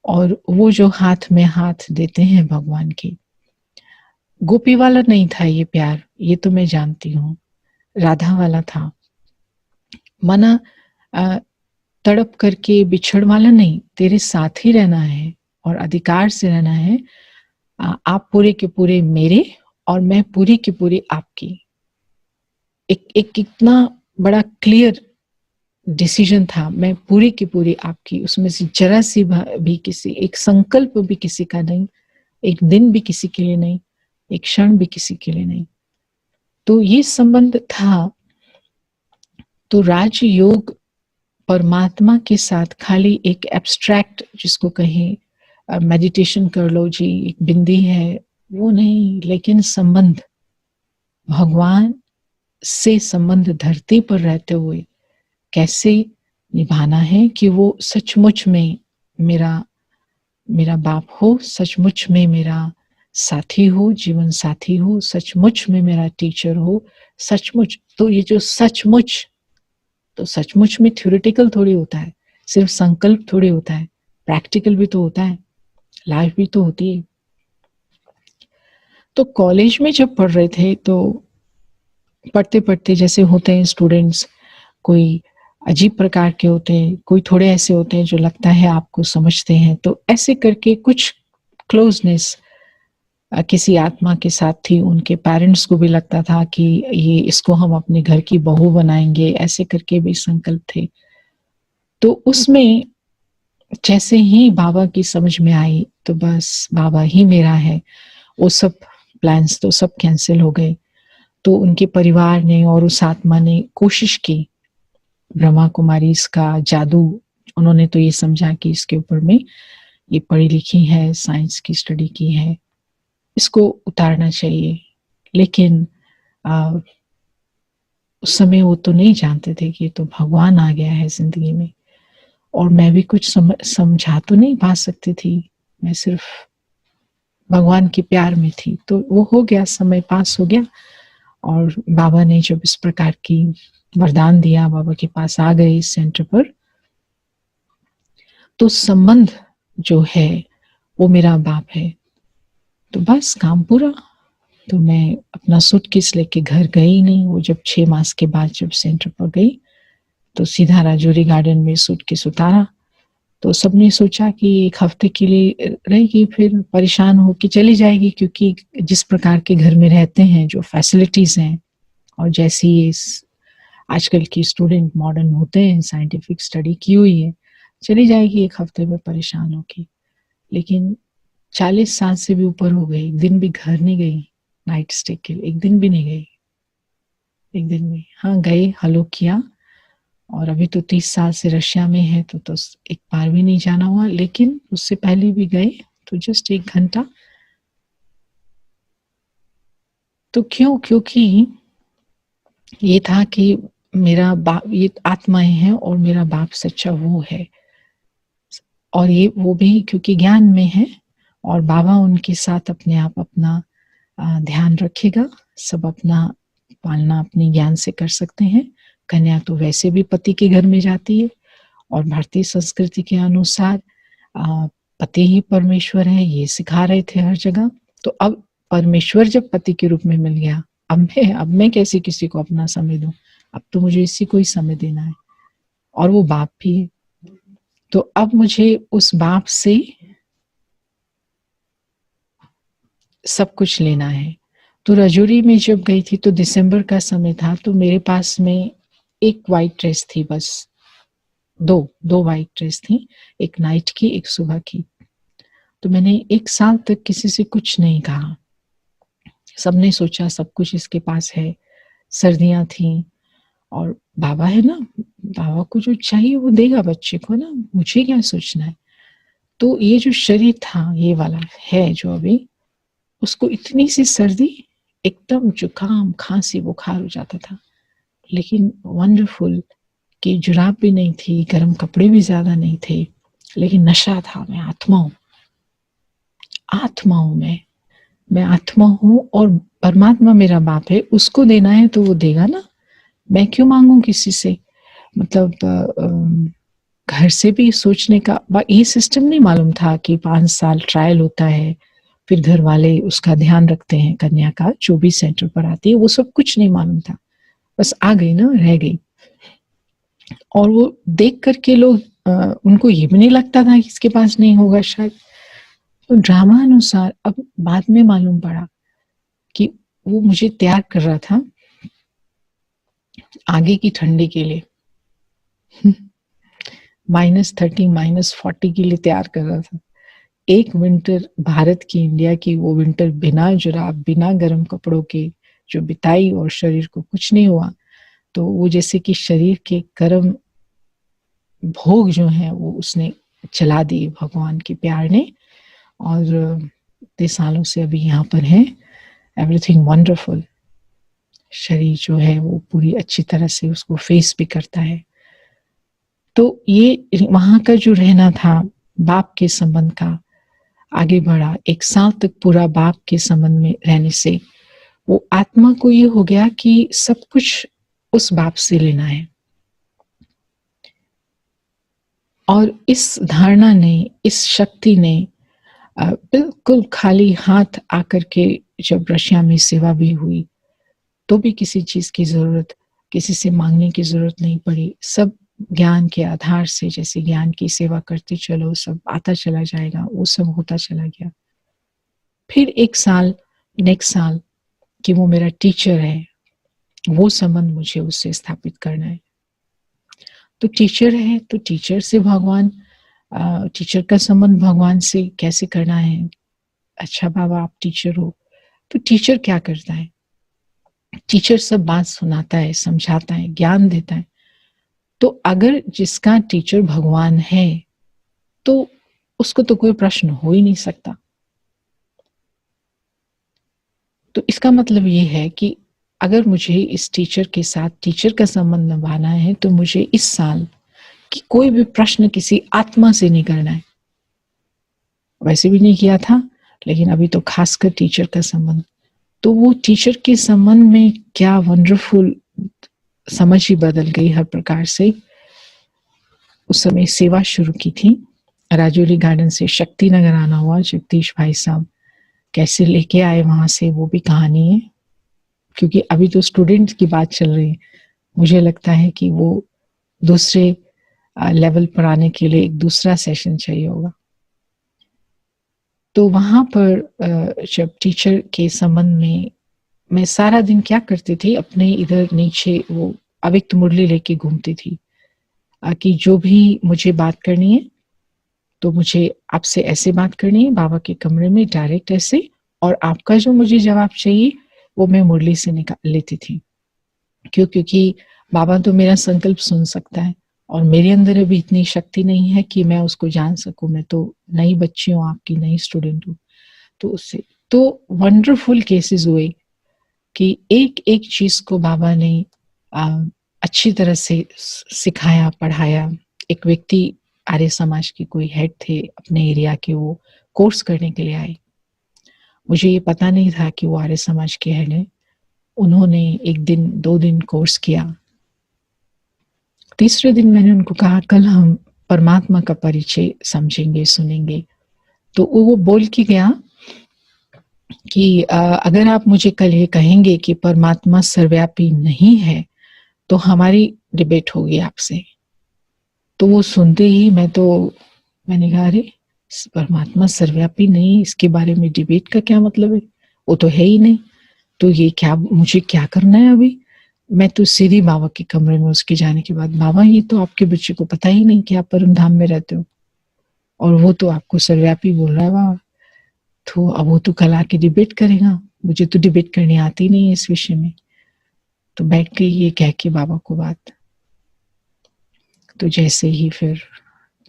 और वो जो हाथ में हाथ देते हैं भगवान के, गोपी वाला नहीं था ये प्यार, ये तो मैं जानती हूँ, राधा वाला था। मना तड़प करके बिछड़ वाला नहीं, तेरे साथ ही रहना है और अधिकार से रहना है। आप पूरे के पूरे मेरे और मैं पूरी की पूरी आपकी। एक इतना बड़ा क्लियर डिसीजन था, मैं पूरी की पूरी आपकी, उसमें से जरा सी भी किसी एक संकल्प भी किसी का नहीं, एक दिन भी किसी के लिए नहीं, एक क्षण भी किसी के लिए नहीं। तो ये संबंध था। तो राजयोग परमात्मा के साथ खाली एक एब्स्ट्रैक्ट, जिसको कहें मेडिटेशन कर लो जी, एक बिंदी है, वो नहीं, लेकिन संबंध भगवान से संबंध धरती पर रहते हुए कैसे निभाना है कि वो सचमुच में मेरा बाप हो, सचमुच में मेरा साथी हो, जीवन साथी हो, सचमुच में मेरा टीचर हो, सचमुच। तो ये जो सचमुच, तो सचमुच में थ्योरेटिकल थोड़ी होता है, सिर्फ संकल्प थोड़ी होता है, प्रैक्टिकल भी तो होता है, लाइफ भी तो होती है। तो कॉलेज में जब पढ़ रहे थे, तो पढ़ते पढ़ते जैसे होते हैं स्टूडेंट्स, कोई अजीब प्रकार के होते हैं, कोई थोड़े ऐसे होते हैं जो लगता है आपको समझते हैं। तो ऐसे करके कुछ क्लोजनेस किसी आत्मा के साथ थी, उनके पेरेंट्स को भी लगता था कि ये इसको हम अपने घर की बहू बनाएंगे, ऐसे करके भी संकल्प थे। तो उसमें जैसे ही बाबा की समझ में आई, तो बस बाबा ही मेरा है, वो सब प्लान्स तो सब कैंसिल हो गए। तो उनके परिवार ने और उस आत्मा ने कोशिश की, ब्रह्मा कुमारी इसका जादू, उन्होंने तो ये समझा कि इसके ऊपर में ये पढ़ी लिखी है, साइंस की स्टडी की है, इसको उतारना चाहिए। लेकिन उस समय वो तो नहीं जानते थे कि ये तो भगवान आ गया है जिंदगी में, और मैं भी कुछ समझा तो नहीं पा सकती थी, मैं सिर्फ भगवान के प्यार में थी। तो वो हो गया, समय पास हो गया, और बाबा ने जब इस प्रकार की वरदान दिया, बाबा के पास आ गए इस सेंटर पर, तो संबंध जो है वो मेरा बाप है। तो बस काम पूरा। तो मैं अपना सूटकेस लेके घर गई नहीं। वो जब 6 मास के बाद जब सेंटर पर गई, तो सीधा राजौरी गार्डन में सूटकेस उतारा। तो सबने सोचा कि 1 हफ्ते के लिए रहेगी, फिर परेशान हो के चली जाएगी, क्योंकि जिस प्रकार के घर में रहते हैं, जो फैसिलिटीज हैं, और जैसी आजकल की स्टूडेंट मॉडर्न होते हैं, साइंटिफिक स्टडी की हुई है, चली जाएगी 1 हफ्ते में परेशान होके। लेकिन 40 साल से भी ऊपर हो गए, एक दिन भी घर नहीं गई नाइट स्टे के लिए, एक दिन भी नहीं गई, एक दिन भी। हाँ गए, हलो किया, और अभी तो 30 साल से रशिया में है, तो एक बार भी नहीं जाना हुआ। लेकिन उससे पहले भी गए, तो जस्ट 1 घंटा। तो क्यों? क्योंकि ये था कि मेरा बाप, ये आत्माएं हैं और मेरा बाप सच्चा वो है, और ये वो भी क्योंकि ज्ञान में है, और बाबा उनके साथ अपने आप अपना ध्यान रखेगा, सब अपना पालना अपने ज्ञान से कर सकते हैं। कन्या तो वैसे भी पति के घर में जाती है, और भारतीय संस्कृति के अनुसार पति ही परमेश्वर है, ये सिखा रहे थे हर जगह। तो अब परमेश्वर जब पति के रूप में मिल गया, अब मैं कैसे किसी को अपना समय दूं? अब तो मुझे इसी को ही समय देना है, और वो बाप भी है। तो अब मुझे उस बाप से सब कुछ लेना है। तो राजौरी में जब गई थी तो दिसंबर का समय था, तो मेरे पास में एक वाइट ड्रेस थी, बस दो वाइट ड्रेस थी, एक नाइट की, एक सुबह की। तो मैंने 1 साल तक किसी से कुछ नहीं कहा। सबने सोचा सब कुछ इसके पास है, सर्दियां थी और बाबा है ना, बाबा को जो चाहिए वो देगा बच्चे को ना, मुझे क्या सोचना है। तो ये जो शरीर था, ये वाला है जो अभी, उसको इतनी सी सर्दी, एकदम जुकाम, खांसी, बुखार हो जाता था। लेकिन वंडरफुल कि जुराब भी नहीं थी, गर्म कपड़े भी ज्यादा नहीं थे, लेकिन नशा था। मैं आत्मा हूँ, आत्मा हूँ मैं आत्मा हूँ और परमात्मा मेरा बाप है, उसको देना है तो वो देगा ना, मैं क्यों मांगू किसी से। मतलब घर से भी सोचने का ये सिस्टम नहीं मालूम था कि 5 साल ट्रायल होता है, फिर घर वाले उसका ध्यान रखते हैं, कन्या का जो भी सेंटर पर आती है, वो सब कुछ नहीं मालूम था। बस आ गई ना, रह गई। और वो देख करके लोग उनको ये भी नहीं लगता था कि इसके पास नहीं होगा शायद। तो ड्रामा अनुसार अब बाद में मालूम पड़ा कि वो मुझे तैयार कर रहा था आगे की ठंडी के लिए, -30, -40 के लिए तैयार कर रहा था। एक विंटर भारत की, इंडिया की वो विंटर बिना जुराब, बिना गर्म कपड़ों के जो बिताई और शरीर को कुछ नहीं हुआ। तो वो जैसे कि शरीर के कर्म भोग जो है वो उसने चला दिए भगवान के प्यार ने, और 30 सालों से अभी यहाँ पर है। Everything wonderful. शरीर जो है वो पूरी अच्छी तरह से उसको फेस भी करता है। तो ये वहां का जो रहना था बाप के संबंध का, आगे बढ़ा। 1 साल तक पूरा बाप के संबंध में रहने से वो आत्मा को ये हो गया कि सब कुछ उस बाप से लेना है। और इस धारणा ने, इस शक्ति ने बिल्कुल खाली हाथ आकर के जब रशिया में सेवा भी हुई, तो भी किसी चीज की जरूरत, किसी से मांगने की जरूरत नहीं पड़ी। सब ज्ञान के आधार से, जैसे ज्ञान की सेवा करते चलो, सब आता चला जाएगा, वो सब होता चला गया। फिर 1 साल, नेक्स्ट साल कि वो मेरा टीचर है, वो संबंध मुझे उससे स्थापित करना है। तो टीचर है तो टीचर से भगवान, टीचर का संबंध भगवान से कैसे करना है। अच्छा बाबा आप टीचर हो, तो टीचर क्या करता है? टीचर सब बात सुनाता है, समझाता है, ज्ञान देता है। तो अगर जिसका टीचर भगवान है तो उसको तो कोई प्रश्न हो ही नहीं सकता। तो इसका मतलब ये है कि अगर मुझे इस टीचर के साथ टीचर का संबंध निभाना है तो मुझे इस साल कि कोई भी प्रश्न किसी आत्मा से नहीं करना है। वैसे भी नहीं किया था, लेकिन अभी तो खासकर टीचर का संबंध। तो वो टीचर के संबंध में क्या वंडरफुल समझ ही बदल गई हर प्रकार से। उस समय सेवा शुरू की थी। राजौरी गार्डन से शक्ति नगर आना हुआ। जगदीश भाई साहब कैसे लेके आए वहां से, वो भी कहानी है, क्योंकि अभी तो स्टूडेंट्स की बात चल रही है। मुझे लगता है कि वो दूसरे लेवल पर आने के लिए एक दूसरा सेशन चाहिए होगा। तो वहां पर जब टीचर के संबंध में मैं सारा दिन क्या करती थी, अपने इधर नीचे वो अव्यक्त मुरली लेके घूमती थी कि जो भी मुझे बात करनी है तो मुझे आपसे ऐसे बात करनी है बाबा के कमरे में डायरेक्ट ऐसे, और आपका जो मुझे जवाब चाहिए वो मैं मुरली से निकाल लेती थी। क्योंकि बाबा तो मेरा संकल्प सुन सकता है और मेरे अंदर अभी इतनी शक्ति नहीं है कि मैं उसको जान सकूं। मैं तो नई बच्ची हूँ, आपकी नई स्टूडेंट हूँ। तो उससे तो वंडरफुल केसेस हुए कि एक एक चीज को बाबा ने अच्छी तरह से सिखाया, पढ़ाया। एक व्यक्ति आर्य समाज के कोई हेड थे अपने एरिया के, वो कोर्स करने के लिए आए। मुझे ये पता नहीं था कि वो आर्य समाज के हेड है। उन्होंने 1 दिन 2 दिन कोर्स किया। तीसरे दिन मैंने उनको कहा कल हम परमात्मा का परिचय समझेंगे, सुनेंगे। तो वो बोल के गया कि अगर आप मुझे कल ये कहेंगे कि परमात्मा सर्वव्यापी नहीं है तो हमारी डिबेट होगी आपसे। तो वो सुनते ही मैंने कहा, अरे परमात्मा सर्वव्यापी नहीं, इसके बारे में डिबेट का क्या मतलब है, वो तो है ही नहीं, तो ये क्या, मुझे क्या करना है अभी। मैं तो सीधी बाबा के कमरे में उसके जाने के बाद, बाबा ये तो आपके बच्चे को पता ही नहीं कि आप परम धाम में रहते हो, और वो तो आपको सर्वव्यापी बोल रहा है बाबा, तो अब वो तो कल आके डिबेट करेगा, मुझे तो डिबेट करनी आती नहीं है इस विषय में। तो बैठ गई ये कह के बाबा को बात। तो जैसे ही फिर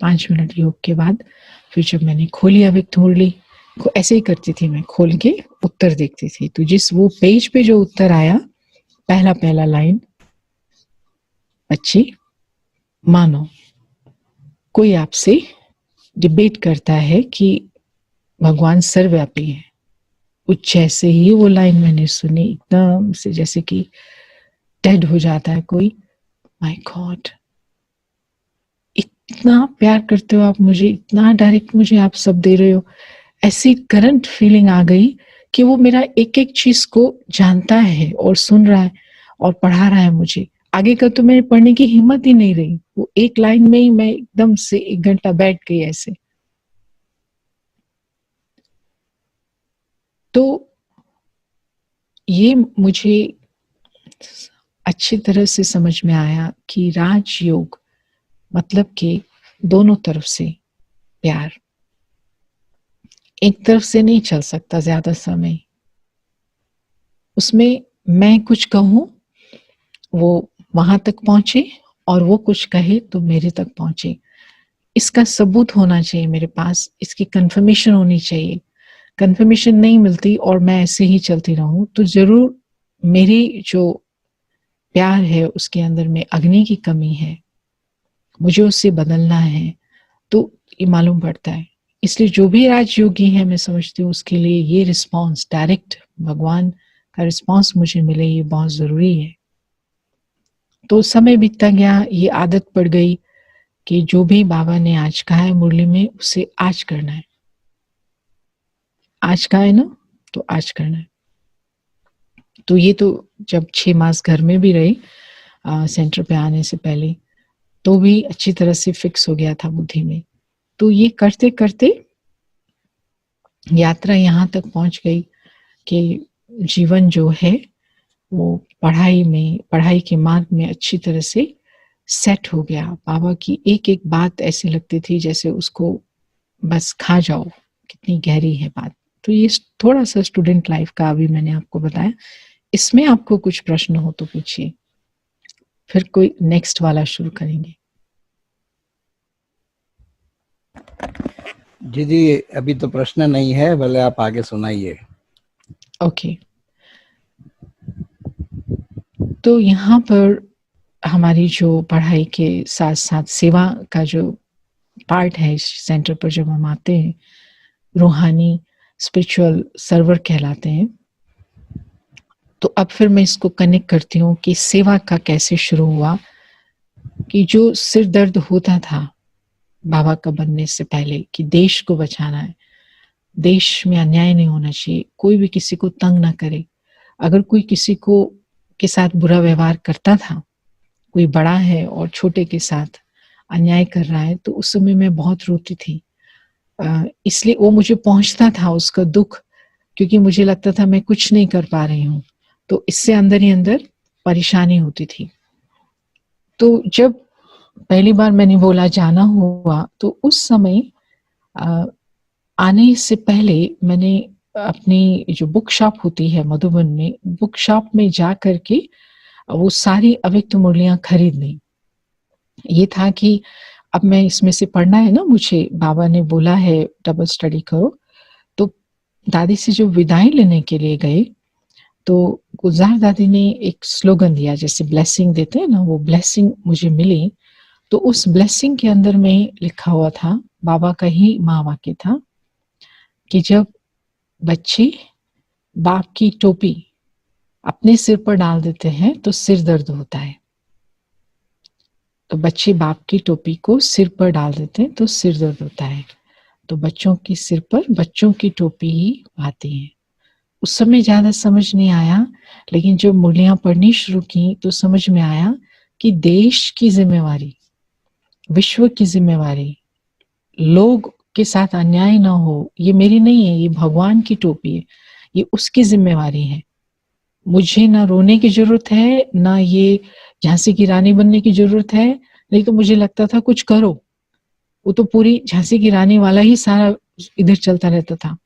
5 मिनट योग के बाद फिर जब मैंने खोली अव्यक्त मुरली, ऐसे ही करती थी मैं, खोल के उत्तर देखती थी, तो जिस वो पेज पे जो उत्तर आया, पहला लाइन, बच्ची मानो कोई आपसे डिबेट करता है कि भगवान सर्वव्यापी है। कुछ जैसे ही वो लाइन मैंने सुनी, एकदम से जैसे कि डेड हो जाता है कोई, माय गॉड, इतना प्यार करते हो आप मुझे, इतना डायरेक्ट मुझे आप सब दे रहे हो। ऐसी करंट फीलिंग आ गई कि वो मेरा एक एक चीज को जानता है और सुन रहा है और पढ़ा रहा है मुझे। आगे का तो मेरे पढ़ने की हिम्मत ही नहीं रही, वो एक लाइन में ही मैं एकदम से 1 घंटा बैठ गई ऐसे। तो ये मुझे अच्छी तरह से समझ में आया कि राजयोग मतलब कि दोनों तरफ से प्यार, एक तरफ से नहीं चल सकता ज्यादा समय। उसमें मैं कुछ कहूं वो वहां तक पहुंचे और वो कुछ कहे तो मेरे तक पहुंचे, इसका सबूत होना चाहिए मेरे पास, इसकी कंफर्मेशन होनी चाहिए। कंफर्मेशन नहीं मिलती और मैं ऐसे ही चलती रहूं तो जरूर मेरी जो प्यार है उसके अंदर में अग्नि की कमी है, मुझे उससे बदलना है, तो ये मालूम पड़ता है। इसलिए जो भी राजयोगी है मैं समझती हूँ उसके लिए ये रिस्पांस, डायरेक्ट भगवान का रिस्पांस मुझे मिले, ये बहुत जरूरी है। तो समय बीतता गया, ये आदत पड़ गई कि जो भी बाबा ने आज कहा है मुरली में उसे आज करना है, आज कहा है ना तो आज करना है। तो ये तो जब 6 मास घर में भी रही सेंटर पे आने से पहले, तो भी अच्छी तरह से फिक्स हो गया था बुद्धि में। तो ये करते करते यात्रा यहाँ तक पहुंच गई कि जीवन जो है वो पढ़ाई के मार्ग में अच्छी तरह से सेट हो गया। बाबा की एक एक बात ऐसी लगती थी जैसे उसको बस खा जाओ, कितनी गहरी है बात। तो ये थोड़ा सा स्टूडेंट लाइफ का अभी मैंने आपको बताया। इसमें आपको कुछ प्रश्न हो तो पूछिए, फिर कोई नेक्स्ट वाला शुरू करेंगे। जी अभी तो प्रश्न नहीं है, भले आप आगे सुनाइए। ओके, तो यहाँ पर हमारी जो पढ़ाई के साथ साथ सेवा का जो पार्ट है इस सेंटर पर जब हम आते हैं, रूहानी स्पिरिचुअल सर्वर कहलाते हैं। तो अब फिर मैं इसको कनेक्ट करती हूँ कि सेवा का कैसे शुरू हुआ, कि जो सिर दर्द होता था बाबा का बनने से पहले कि देश को बचाना है, देश में अन्याय नहीं होना चाहिए, कोई भी किसी को तंग ना करे। अगर कोई किसी को के साथ बुरा व्यवहार करता था, कोई बड़ा है और छोटे के साथ अन्याय कर रहा है, तो उस समय मैं बहुत रोती थी। इसलिए वो मुझे पहुंचता था उसका दुख, क्योंकि मुझे लगता था मैं कुछ नहीं कर पा रही हूँ, तो इससे अंदर ही अंदर परेशानी होती थी। तो जब पहली बार मैंने बोला जाना हुआ, तो उस समय आने से पहले मैंने अपनी जो बुक शॉप होती है मधुबन में, बुक शॉप में जा करके वो सारी अव्यक्त मुरलियां खरीद ली। ये था कि अब मैं इसमें से पढ़ना है ना, मुझे बाबा ने बोला है डबल स्टडी करो। तो दादी से जो विदाई लेने के लिए गए, तो गुलजार दादी ने एक स्लोगन दिया, जैसे ब्लेसिंग देते हैं ना, वो ब्लेसिंग मुझे मिली। तो उस ब्लेसिंग के अंदर में लिखा हुआ था, बाबा का ही महावाक्य था कि जब बच्चे बाप की टोपी अपने सिर पर डाल देते हैं तो सिर दर्द होता है। तो बच्चे बाप की टोपी को सिर पर डाल देते हैं तो सिर दर्द होता है। तो बच्चों के सिर पर बच्चों की टोपी ही आती है। उस समय ज्यादा समझ नहीं आया, लेकिन जब मुरलियां पढ़नी शुरू की तो समझ में आया कि देश की जिम्मेवारी, विश्व की जिम्मेवारी, लोग के साथ अन्याय ना हो, ये मेरी नहीं है, ये भगवान की टोपी है, ये उसकी जिम्मेवारी है। मुझे ना रोने की जरूरत है, ना ये झांसी की रानी बनने की जरूरत है। नहीं तो मुझे लगता था कुछ करो, वो तो पूरी झांसी की रानी वाला ही सारा इधर चलता रहता था।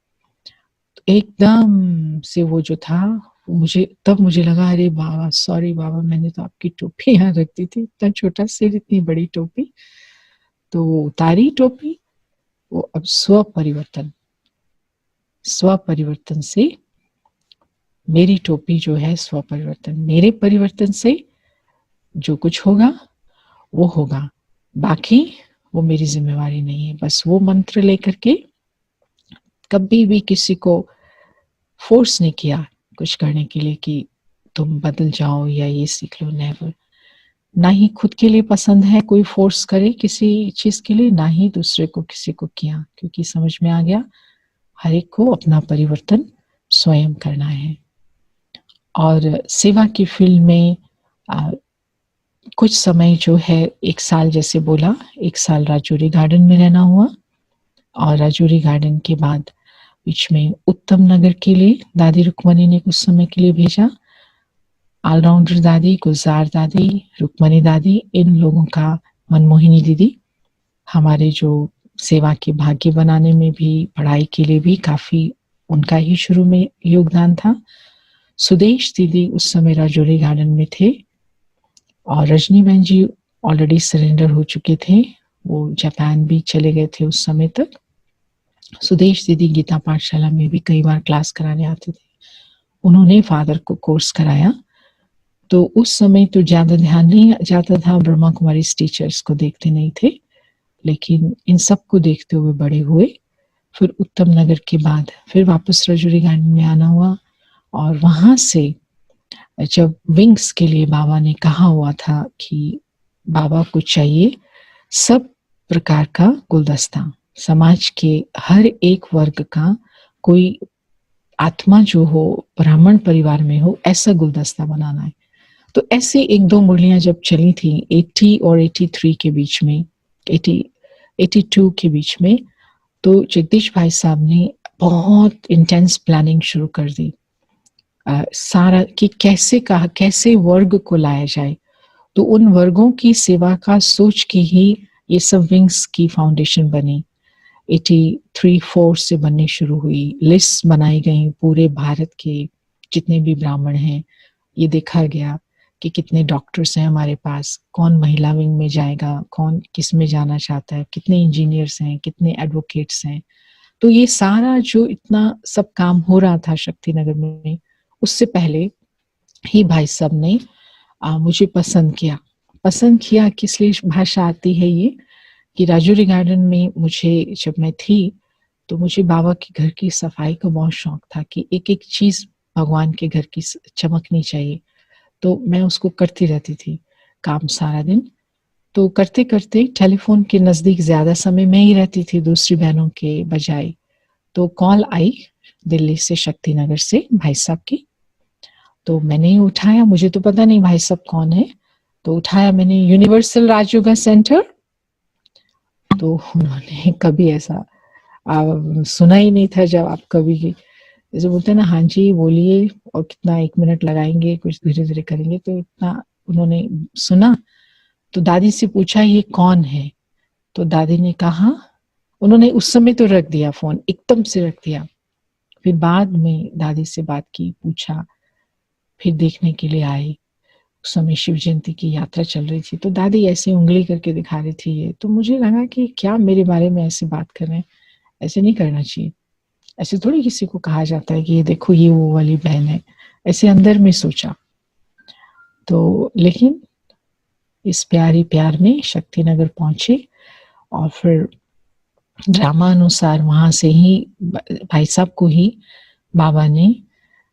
तो एकदम से वो जो था, मुझे लगा, अरे बाबा, सॉरी बाबा, मैंने तो आपकी टोपी यहाँ रख दी थी, इतना छोटा सिर, इतनी बड़ी टोपी। तो वो उतारी टोपी, वो अब स्व परिवर्तन से मेरी टोपी जो है स्व परिवर्तन, मेरे परिवर्तन से जो कुछ होगा वो होगा, बाकी वो मेरी जिम्मेवारी नहीं है। बस वो मंत्र लेकर के कभी भी किसी को फोर्स नहीं किया कुछ करने के लिए कि तुम बदल जाओ या ये सीख लो, नेवर। ना ही खुद के लिए पसंद है कोई फोर्स करे किसी चीज के लिए, ना ही दूसरे को किसी को किया, क्योंकि समझ में आ गया हर एक को अपना परिवर्तन स्वयं करना है। और सेवा की फील्ड में कुछ समय जो है, 1 साल जैसे बोला, 1 साल राजौरी गार्डन में रहना हुआ, और राजौरी गार्डन के बाद बीच में उत्तम नगर के लिए दादी रुक्मणी ने कुछ समय के लिए भेजा। ऑलराउंडर दादी, गुलजार दादी, रुक्मणी दादी, इन लोगों का, मनमोहिनी दीदी, हमारे जो सेवा के भाग्य बनाने में भी, पढ़ाई के लिए भी काफी उनका ही शुरू में योगदान था। सुदेश दीदी उस समय राजौरी गार्डन में थे, और रजनी बहन जी ऑलरेडी सरेंडर हो चुके थे, वो जापान भी चले गए थे उस समय तक। सुदेश दीदी गीता पाठशाला में भी कई बार क्लास कराने आते थे, उन्होंने फादर को कोर्स कराया। तो उस समय तो ज्यादा ध्यान नहीं जाता था, ब्रह्मा कुमारी टीचर्स को देखते नहीं थे, लेकिन इन सबको देखते हुए बड़े हुए। फिर उत्तम नगर के बाद फिर वापस राजौरी गार्डन में आना हुआ, और वहां से जब विंग्स के लिए बाबा ने कहा हुआ था कि बाबा को चाहिए सब प्रकार का गुलदस्ता, समाज के हर एक वर्ग का कोई आत्मा जो हो, ब्राह्मण परिवार में हो, ऐसा गुलदस्ता बनाना है। तो ऐसे 1-2 मुरलियां जब चली थी 80 और 83 के बीच में, 82 के बीच में, तो जगदीश भाई साहब ने बहुत इंटेंस प्लानिंग शुरू कर दी, सारा कि कैसे वर्ग को लाया जाए। तो उन वर्गों की सेवा का सोच के ही ये सब विंग्स की फाउंडेशन बनी। 83-4 से बननी शुरू हुई, लिस्ट बनाई गई पूरे भारत के जितने भी ब्राह्मण हैं, ये देखा गया कि कितने डॉक्टर्स हैं हमारे पास, कौन महिला विंग में जाएगा, कौन किस में जाना चाहता है, कितने इंजीनियर्स हैं, कितने एडवोकेट्स हैं। तो ये सारा जो इतना सब काम हो रहा था शक्तिनगर में, उससे पहले ही भाई साहब ने मुझे पसंद किया किस लिए भाषा आती है ये, कि राजौरी गार्डन में मुझे जब मैं थी तो मुझे बाबा के घर की सफाई का बहुत शौक था कि एक एक चीज भगवान के घर की चमकनी चाहिए। तो मैं उसको करती रहती थी काम सारा दिन। तो करते करते टेलीफोन के नजदीक ज्यादा समय मैं ही रहती थी दूसरी बहनों के बजाय। तो कॉल आई दिल्ली से, शक्तिनगर से, भाई साहब की। तो मैंने उठाया, मुझे तो पता नहीं भाई साहब कौन है, तो उठाया मैंने, यूनिवर्सल राजयोगा सेंटर। तो उन्होंने कभी ऐसा सुना ही नहीं था, जब आप कभी जैसे बोलते हैं ना, हाँ जी बोलिए, और कितना 1 मिनट लगाएंगे, कुछ धीरे धीरे करेंगे, तो इतना उन्होंने सुना। तो दादी से पूछा ये कौन है, तो दादी ने कहा, उन्होंने उस समय तो रख दिया फोन, एकदम से रख दिया। फिर बाद में दादी से बात की, पूछा, फिर देखने के लिए आए। उस समय शिव जयंती की यात्रा चल रही थी, तो दादी ऐसे उंगली करके दिखा रही थी ये, तो मुझे लगा कि क्या मेरे बारे में ऐसे बात कर रहे हैं, ऐसे नहीं करना चाहिए, ऐसे थोड़ी किसी को कहा जाता है कि ये देखो ये वो वाली बहन है, ऐसे अंदर में सोचा। तो लेकिन इस प्यार में शक्तिनगर पहुंचे, और फिर ड्रामा अनुसार वहां से ही भाई साहब को ही बाबा ने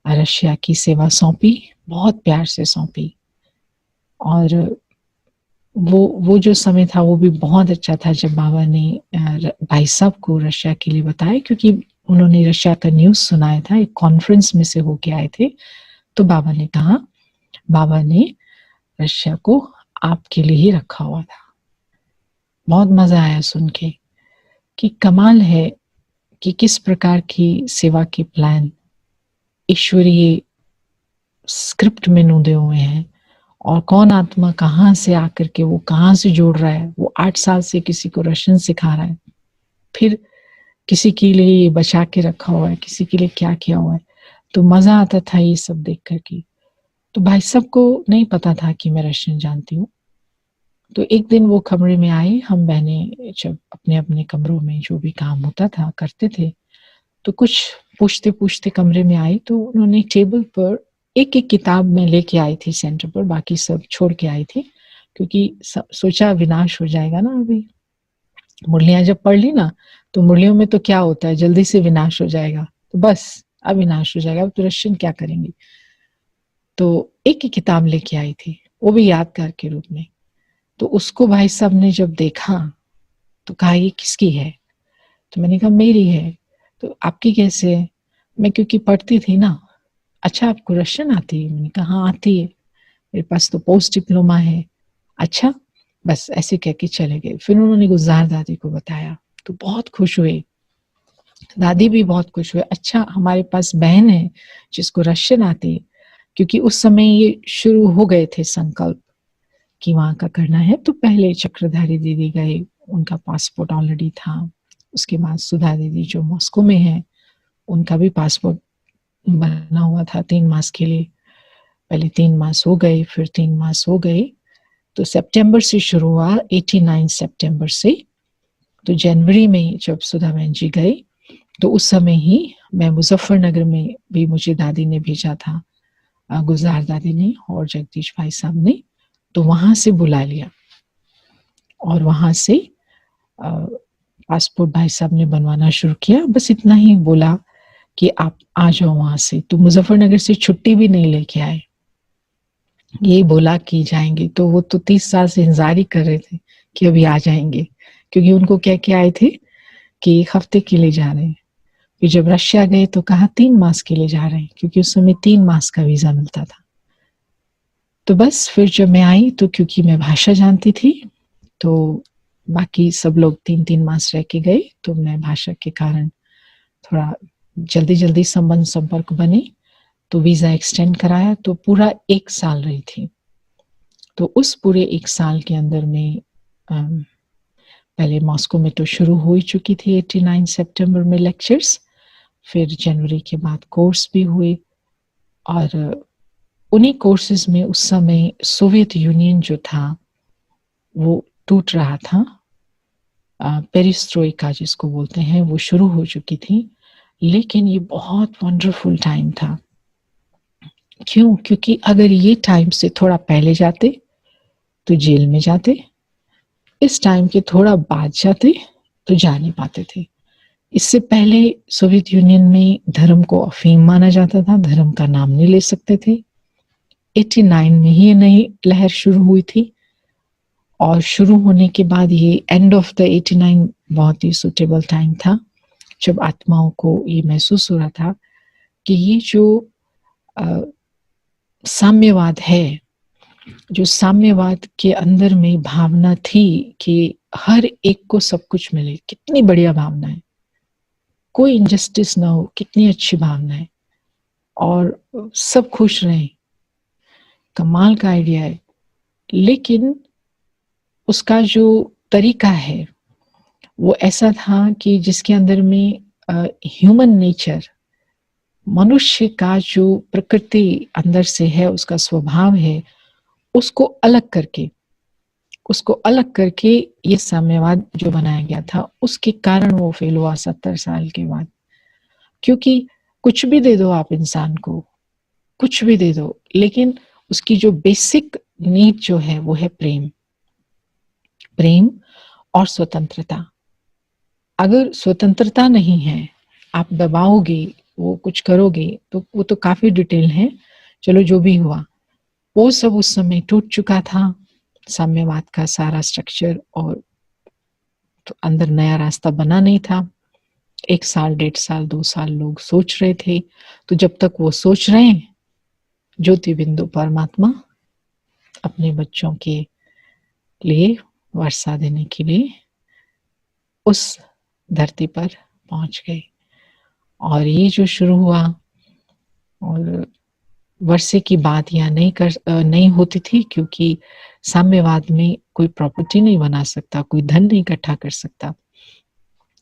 रशिया की सेवा सौंपी, बहुत प्यार से सौंपी। और वो जो समय था वो भी बहुत अच्छा था जब बाबा ने भाई साहब को रशिया के लिए बताया, क्योंकि उन्होंने रशिया का न्यूज़ सुनाया था, एक कॉन्फ्रेंस में से होके आए थे। तो बाबा ने कहा, बाबा ने रशिया को आपके लिए ही रखा हुआ था। बहुत मजा आया सुन के कि कमाल है कि किस प्रकार की सेवा के प्लान ईश्वरीय स्क्रिप्ट में नूदे हुए हैं और कौन आत्मा कहाँ से आकर के वो कहाँ से जोड़ रहा है। वो 8 साल से किसी को रशियन सिखा रहा है, फिर किसी के लिए बचा के रखा हुआ है, किसी के लिए क्या किया हुआ है। तो मजा आता था ये सब देख करके। तो भाई साहब को नहीं पता था कि मैं रशियन जानती हूँ। तो एक दिन वो कमरे में आए, हम बहनें जब अपने अपने कमरों में जो भी काम होता था करते थे, तो कुछ पूछते पूछते कमरे में आई तो उन्होंने टेबल पर एक एक किताब में लेके आई थी सेंटर पर, बाकी सब छोड़ के आई थी क्योंकि सोचा विनाश हो जाएगा ना। अभी मुरलियां जब पढ़ ली ना तो मुरलियों में तो क्या होता है, जल्दी से विनाश हो जाएगा, तो बस अब विनाश हो जाएगा, अब तो रशियन क्या करेंगे। तो एक ही किताब लेके आई थी, वो भी यादगार के रूप में। तो उसको भाई साहब ने जब देखा तो कहा ये किसकी है। तो मैंने कहा मेरी है। तो आपकी कैसे है। मैं क्योंकि पढ़ती थी ना। अच्छा आपको रशियन आती है। मैंने कहा हाँ आती है, मेरे पास तो पोस्ट डिप्लोमा है। अच्छा, बस ऐसे कह के चले गए। फिर उन्होंने गुलजार दादी को बताया तो बहुत खुश हुए, दादी भी बहुत खुश हुए। अच्छा हमारे पास बहन है जिसको रशियन आती है, क्योंकि उस समय ये शुरू हो गए थे संकल्प कि वहां का करना है। तो पहले चक्रधारी दीदी गए, उनका पासपोर्ट ऑलरेडी था। उसके बाद सुधा दीदी जो मॉस्को में है, उनका भी पासपोर्ट बना हुआ था 3 मास के लिए। पहले 3 मास हो गए, फिर 3 मास हो गए। तो सितंबर से शुरू हुआ, 89 सितंबर से। तो जनवरी में जब सुधा बहन जी गए तो उस समय ही मैं मुजफ्फरनगर में भी मुझे दादी ने भेजा था, गुलजार दादी ने और जगदीश भाई साहब ने। तो वहां से बुला लिया और वहां से पासपोर्ट भाई साहब ने बनवाना शुरू किया। बस इतना ही बोला कि आप आ जाओ वहां से। तो मुजफ्फरनगर से छुट्टी भी नहीं लेके आए, यही बोला कि जाएंगे। तो वो तो 30 साल से इंतजार ही कर रहे थे कि अभी आ जाएंगे, क्योंकि उनको कह के आए थे कि 1 हफ्ते के लिए जा रहे हैं। फिर जब रशिया गए तो कहा 3 मास के लिए जा रहे हैं, क्योंकि उस समय 3 मास का वीजा मिलता था। तो बस फिर जब मैं आई तो क्योंकि मैं भाषा जानती थी तो बाकी सब लोग 3-3 मास रह के गए। तो मैं भाषा के कारण थोड़ा जल्दी जल्दी संबंध संपर्क बने तो वीजा एक्सटेंड कराया। तो पूरा 1 साल रही थी। तो उस पूरे 1 साल के अंदर में पहले मॉस्को में तो शुरू हो ही चुकी थी 89 सितंबर में लेक्चर्स, फिर जनवरी के बाद कोर्स भी हुए। और उन्हीं कोर्सेज में उस समय सोवियत यूनियन जो था वो टूट रहा था, पेरिस्ट्रोइका जिसको बोलते हैं, वो शुरू हो चुकी थी। लेकिन ये बहुत वंडरफुल टाइम था। क्यों? क्योंकि अगर ये टाइम से थोड़ा पहले जाते तो जेल में जाते, इस टाइम के थोड़ा बाद जाते तो जा नहीं पाते थे। इससे पहले सोवियत यूनियन में धर्म को अफीम माना जाता था, धर्म का नाम नहीं ले सकते थे। 89 में ही ये नई लहर शुरू हुई थी और शुरू होने के बाद ये एंड ऑफ द 89 बहुत ही सुटेबल टाइम था, जब आत्माओं को ये महसूस हो रहा था कि ये जो साम्यवाद है, जो साम्यवाद के अंदर में भावना थी कि हर एक को सब कुछ मिले, कितनी बढ़िया भावना है, कोई इनजस्टिस ना हो, कितनी अच्छी भावना है और सब खुश रहें, कमाल का आइडिया है। लेकिन उसका जो तरीका है वो ऐसा था कि जिसके अंदर में ह्यूमन नेचर, मनुष्य का जो प्रकृति अंदर से है, उसका स्वभाव है, उसको अलग करके ये साम्यवाद जो बनाया गया था, उसके कारण वो फेल हुआ 70 साल के बाद। क्योंकि कुछ भी दे दो आप इंसान को, कुछ भी दे दो, लेकिन उसकी जो बेसिक नीड जो है वो है प्रेम, प्रेम और स्वतंत्रता। अगर स्वतंत्रता नहीं है, आप दबाओगे, वो कुछ करोगे, तो वो तो काफी डिटेल है। चलो जो भी हुआ वो सब उस समय टूट चुका था, साम्यवाद का सारा स्ट्रक्चर, और तो अंदर नया रास्ता बना नहीं था। 1 साल, 1.5 साल, 2 साल लोग सोच रहे थे। तो जब तक वो सोच रहे हैं, ज्योति बिंदु परमात्मा अपने बच्चों के लिए वर्षा देने के लिए उस धरती पर पहुंच गए। और ये जो शुरू हुआ, और वर्षे की बात यहाँ नहीं होती थी, क्योंकि साम्यवाद में कोई प्रॉपर्टी नहीं बना सकता, कोई धन नहीं इकट्ठा कर सकता,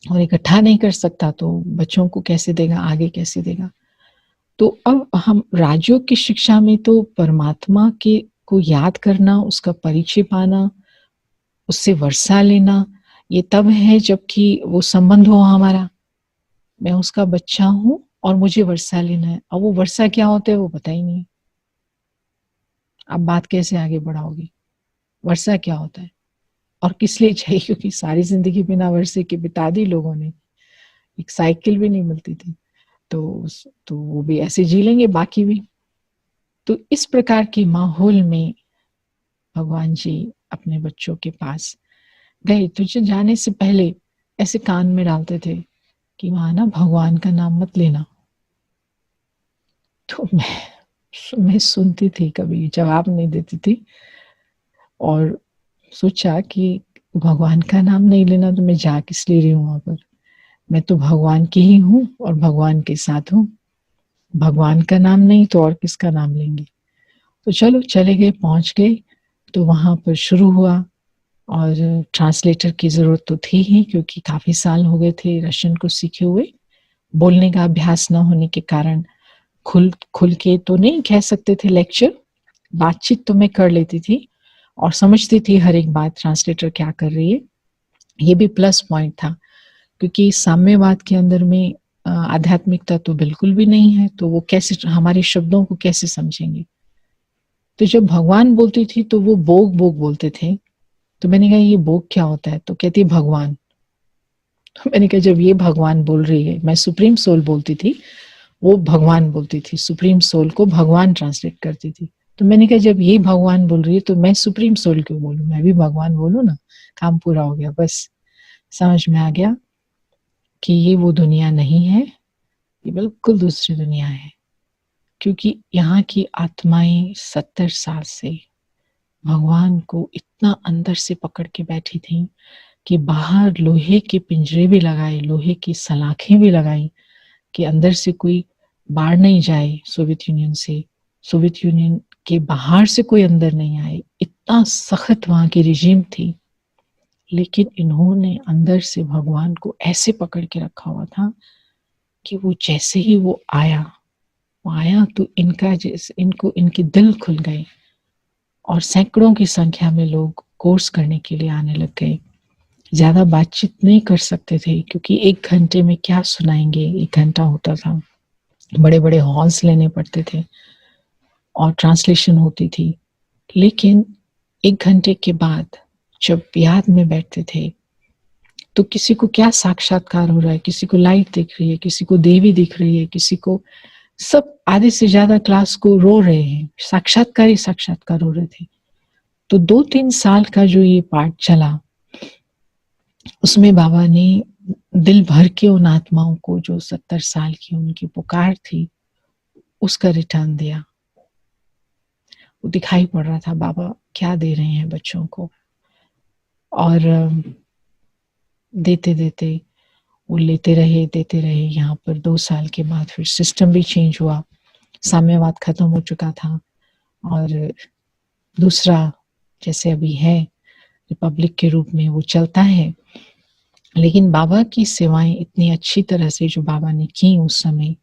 और इकट्ठा नहीं कर सकता तो बच्चों को कैसे देगा, आगे कैसे देगा। तो अब हम राजयोग की शिक्षा में तो परमात्मा के को याद करना, उसका परिचय पाना, उससे वर्षा लेना, ये तब है जबकि वो संबंध हो हमारा, मैं उसका बच्चा हूं और मुझे वर्षा लेना है। अब वो वर्षा क्या होता है वो पता ही नहीं। अब बात कैसे आगे बढ़ाओगी, वर्षा क्या होता है और किस लिए चाहिए, क्योंकि सारी जिंदगी बिना वर्षे के बिता दी लोगों ने, एक साइकिल भी नहीं मिलती थी, तो वो भी ऐसे जी लेंगे बाकी भी। तो इस प्रकार के माहौल में भगवान जी अपने बच्चों के पास गए। तो जाने से पहले ऐसे कान में डालते थे कि वहां ना भगवान का नाम मत लेना। तो मैं सुनती थी, कभी जवाब नहीं देती थी, और सोचा कि भगवान का नाम नहीं लेना तो मैं जा किस लिए रही हूँ वहां पर, मैं तो भगवान की ही हूँ और भगवान के साथ हूँ, भगवान का नाम नहीं तो और किसका नाम लेंगे। तो चलो चले गए, पहुंच गए। तो वहां पर शुरू हुआ, और ट्रांसलेटर की जरूरत तो थी ही, क्योंकि काफी साल हो गए थे रशियन को सीखे हुए। बोलने का अभ्यास न होने के कारण खुल के तो नहीं कह सकते थे लेक्चर, बातचीत तो मैं कर लेती थी और समझती थी हर एक बात ट्रांसलेटर क्या कर रही है। ये भी प्लस पॉइंट था, क्योंकि साम्यवाद के अंदर में आध्यात्मिकता तो बिल्कुल भी नहीं है, तो वो कैसे हमारे शब्दों को कैसे समझेंगे। तो जब भगवान बोलती थी तो वो बोग बोग बोलते थे। तो मैंने कहा ये बोग क्या होता है, तो कहती भगवान। तो मैंने कहा जब ये भगवान बोल रही है, मैं सुप्रीम सोल बोलती थी, वो भगवान बोलती थी, सुप्रीम सोल को भगवान ट्रांसलेट करती थी। तो मैंने कहा जब ये भगवान बोल रही है तो मैं सुप्रीम सोल क्यों बोलूं, मैं भी भगवान बोलूं ना, काम पूरा हो गया। बस समझ में आ गया कि ये वो दुनिया नहीं है, ये बिल्कुल दूसरी दुनिया है। क्योंकि यहाँ की आत्माएं 70 साल से भगवान को इतना अंदर से पकड़ के बैठी थी कि बाहर लोहे के पिंजरे भी लगाए, लोहे की सलाखें भी लगाई कि अंदर से कोई बाहर नहीं जाए, सोवियत यूनियन से, सोवियत यूनियन के बाहर से कोई अंदर नहीं आए। इतना सख्त वहां की रिजीम थी, लेकिन इन्होंने अंदर से भगवान को ऐसे पकड़ के रखा हुआ था कि वो जैसे ही वो आया तो इनका जैसे इनके दिल खुल गए, और सैकड़ों की संख्या में लोग कोर्स करने के लिए आने लग गए। ज्यादा बातचीत नहीं कर सकते थे, क्योंकि 1 घंटे में क्या सुनाएंगे, 1 घंटा होता था, बड़े बड़े हॉल्स लेने पड़ते थे और ट्रांसलेशन होती थी। लेकिन 1 घंटे के बाद जब याद में बैठते थे तो किसी को क्या साक्षात्कार हो रहा है, किसी को लाइट दिख रही है, किसी को देवी दिख रही है, किसी को, सब आधे से ज्यादा क्लास को रो रहे हैं, साक्षात्कार ही साक्षात्कार हो रहे थे। तो 2-3 साल का जो ये पाठ चला, उसमें बाबा ने दिल भर के उन आत्माओं को, जो 70 साल की उनकी पुकार थी, उसका रिटर्न दिया। वो दिखाई पड़ रहा था बाबा क्या दे रहे हैं बच्चों को, और देते देते वो लेते रहे। यहाँ पर 2 साल के बाद फिर सिस्टम भी चेंज हुआ, साम्यवाद खत्म हो चुका था और दूसरा जैसे अभी है रिपब्लिक के रूप में वो चलता है। लेकिन बाबा की सेवाएं इतनी अच्छी तरह से जो बाबा ने की उस समय,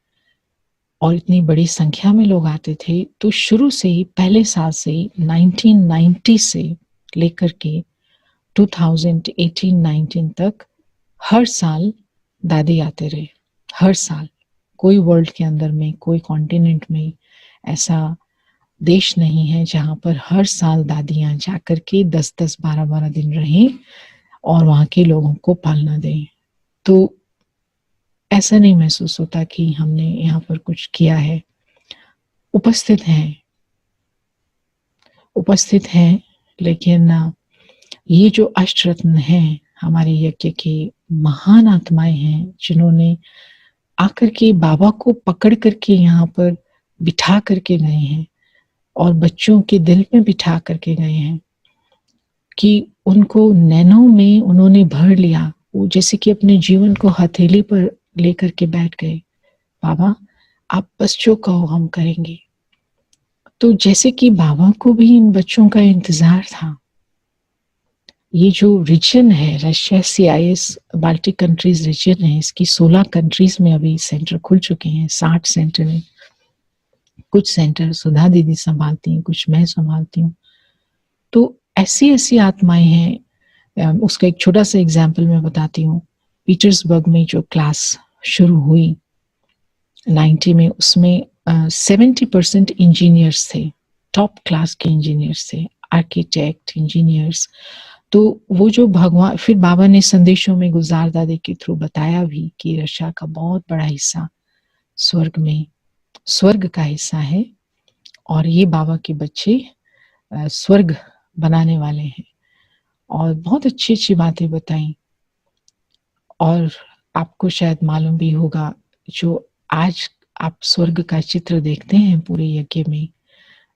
और इतनी बड़ी संख्या में लोग आते थे, तो शुरू से ही पहले साल से ही 1990 से लेकर के 2018-19 तक हर साल दादी आते रहे। हर साल, कोई वर्ल्ड के अंदर में, कोई कॉन्टिनेंट में ऐसा देश नहीं है जहाँ पर हर साल दादियां जाकर के 10-10, 12-12 दिन रहें और वहाँ के लोगों को पालना दें। तो ऐसा नहीं महसूस होता कि हमने यहाँ पर कुछ किया है। उपस्थित हैं, लेकिन ये जो अष्टरत्न हैं, हमारे यज्ञ के महान आत्माएं हैं, जिन्होंने आकर के बाबा को पकड़ करके यहाँ पर बिठा करके गए हैं और बच्चों के दिल में बिठा करके गए हैं। कि उनको नैनों में उन्होंने भर लिया, वो जैसे कि अपने जीवन को हथेली पर लेकर के बैठ गए, बाबा आप बस जो कहो हम करेंगे। तो जैसे कि बाबा को भी इन बच्चों का इंतजार था। ये जो रीजन है Russia CIS Baltic countries region है, इसकी 16 कंट्रीज में अभी सेंटर खुल चुके हैं, 60 सेंटर है। कुछ सेंटर सुधा दीदी संभालती हैं, कुछ मैं संभालती हूँ। तो ऐसी ऐसी आत्माएं हैं। उसका एक छोटा सा एग्जाम्पल मैं बताती हूँ। पीटर्सबर्ग में जो क्लास शुरू हुई 90 में, उसमें 70% इंजीनियर्स थे, टॉप क्लास के इंजीनियर्स थे, आर्किटेक्ट, इंजीनियर्स। तो वो जो भगवान, फिर बाबा ने संदेशों में गुजार दादी के थ्रू बताया भी कि रशिया का बहुत बड़ा हिस्सा स्वर्ग का हिस्सा है और ये बाबा के बच्चे स्वर्ग बनाने वाले हैं। और बहुत अच्छी अच्छी बातें बताई। और आपको शायद मालूम भी होगा, जो आज आप स्वर्ग का चित्र देखते हैं पूरे यज्ञ में,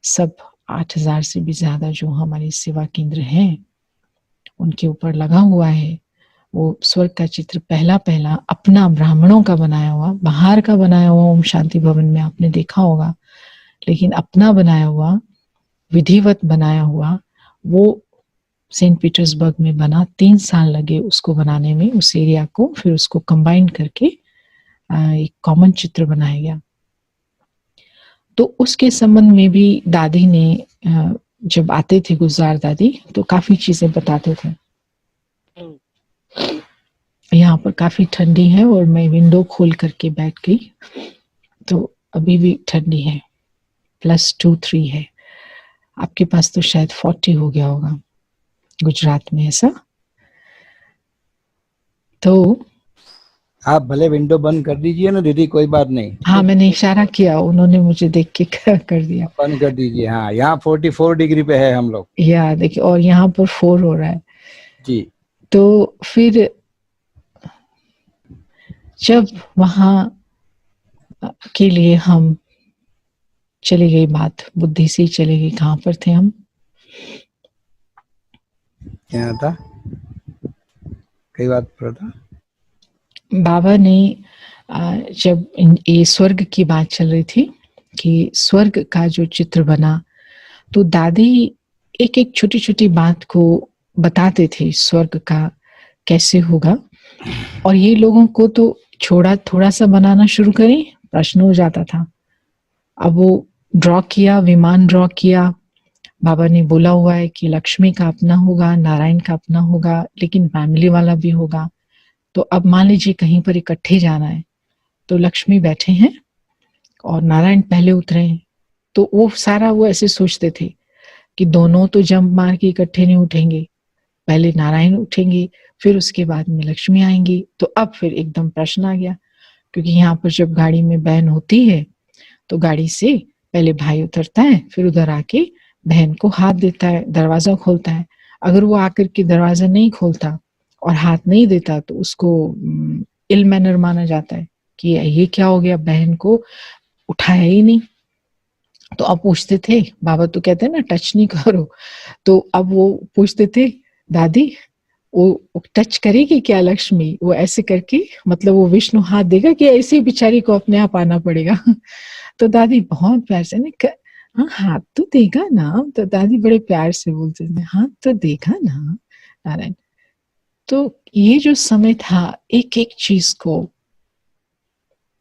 सब 8000 से भी ज्यादा जो हमारे सेवा केंद्र हैं उनके ऊपर लगा हुआ है। वो स्वर्ग का चित्र पहला अपना ब्राह्मणों का बनाया हुआ, बाहर का बनाया हुआ ओम शांति भवन में आपने देखा होगा, लेकिन अपना बनाया हुआ, विधिवत बनाया हुआ, वो सेंट पीटर्सबर्ग में बना। 3 साल लगे उसको बनाने में, उस एरिया को, फिर उसको कंबाइन करके एक कॉमन चित्र बनाया गया। तो उसके संबंध में भी दादी ने, जब आते थे गुजार दादी, तो काफी चीजें बताते थे। यहाँ पर काफी ठंडी है और मैं विंडो खोल करके बैठ गई, तो अभी भी ठंडी है, +2-3 है। आपके पास तो शायद 40 हो गया होगा गुजरात में, ऐसा। तो आप भले विंडो बंद कर दीजिए ना दीदी, कोई बात नहीं। हाँ, मैंने इशारा किया, उन्होंने मुझे देख के कर दिया। बंद कर दीजिए। हाँ, यहाँ 44 डिग्री पे है हम लोग। या देखिए, और यहाँ पर 4 हो रहा है जी। तो फिर जब वहां के लिए हम चली गई, बात बुद्धि से ही चली गई। कहाँ पर थे हम? क्या था, कई बात पर था। बाबा ने जब ये स्वर्ग की बात चल रही थी कि स्वर्ग का जो चित्र बना, तो दादी एक एक छोटी छोटी बात को बताते थे, स्वर्ग का कैसे होगा। और ये लोगों को तो छोड़ा, थोड़ा सा बनाना शुरू करें, प्रश्न हो जाता था। अब वो ड्रॉ किया, विमान ड्रॉ किया। बाबा ने बोला हुआ है कि लक्ष्मी का अपना होगा, नारायण का अपना होगा, लेकिन फैमिली वाला भी होगा। तो अब मान लीजिए कहीं पर इकट्ठे जाना है, तो लक्ष्मी बैठे हैं और नारायण पहले उतरे हैं, तो वो सारा वो ऐसे सोचते थे कि दोनों तो जंप मार के इकट्ठे नहीं उठेंगे, पहले नारायण उठेंगे, फिर उसके बाद में लक्ष्मी आएंगी। तो अब फिर एकदम प्रश्न आ गया, क्योंकि यहाँ पर जब गाड़ी में बहन होती है तो गाड़ी से पहले भाई उतरता है, फिर उधर आके बहन को हाथ देता है, दरवाजा खोलता है। अगर वो आकर के दरवाजा नहीं खोलता और हाथ नहीं देता तो उसको इल मैनर माना जाता है कि ये क्या हो गया, बहन को उठाया ही नहीं। तो अब पूछते थे, बाबा तो कहते हैं ना टच नहीं करो, तो अब वो पूछते थे, दादी वो टच करेगी क्या लक्ष्मी? वो ऐसे करके, मतलब वो विष्णु हाथ देगा कि ऐसे बेचारी को अपने आप आना पड़ेगा। तो दादी बहुत प्यार से, हाँ हाथ तो देगा ना, तो दादी बड़े प्यार से बोलते थे, हाथ तो देगा ना नारायण। तो ये जो समय था, एक एक चीज को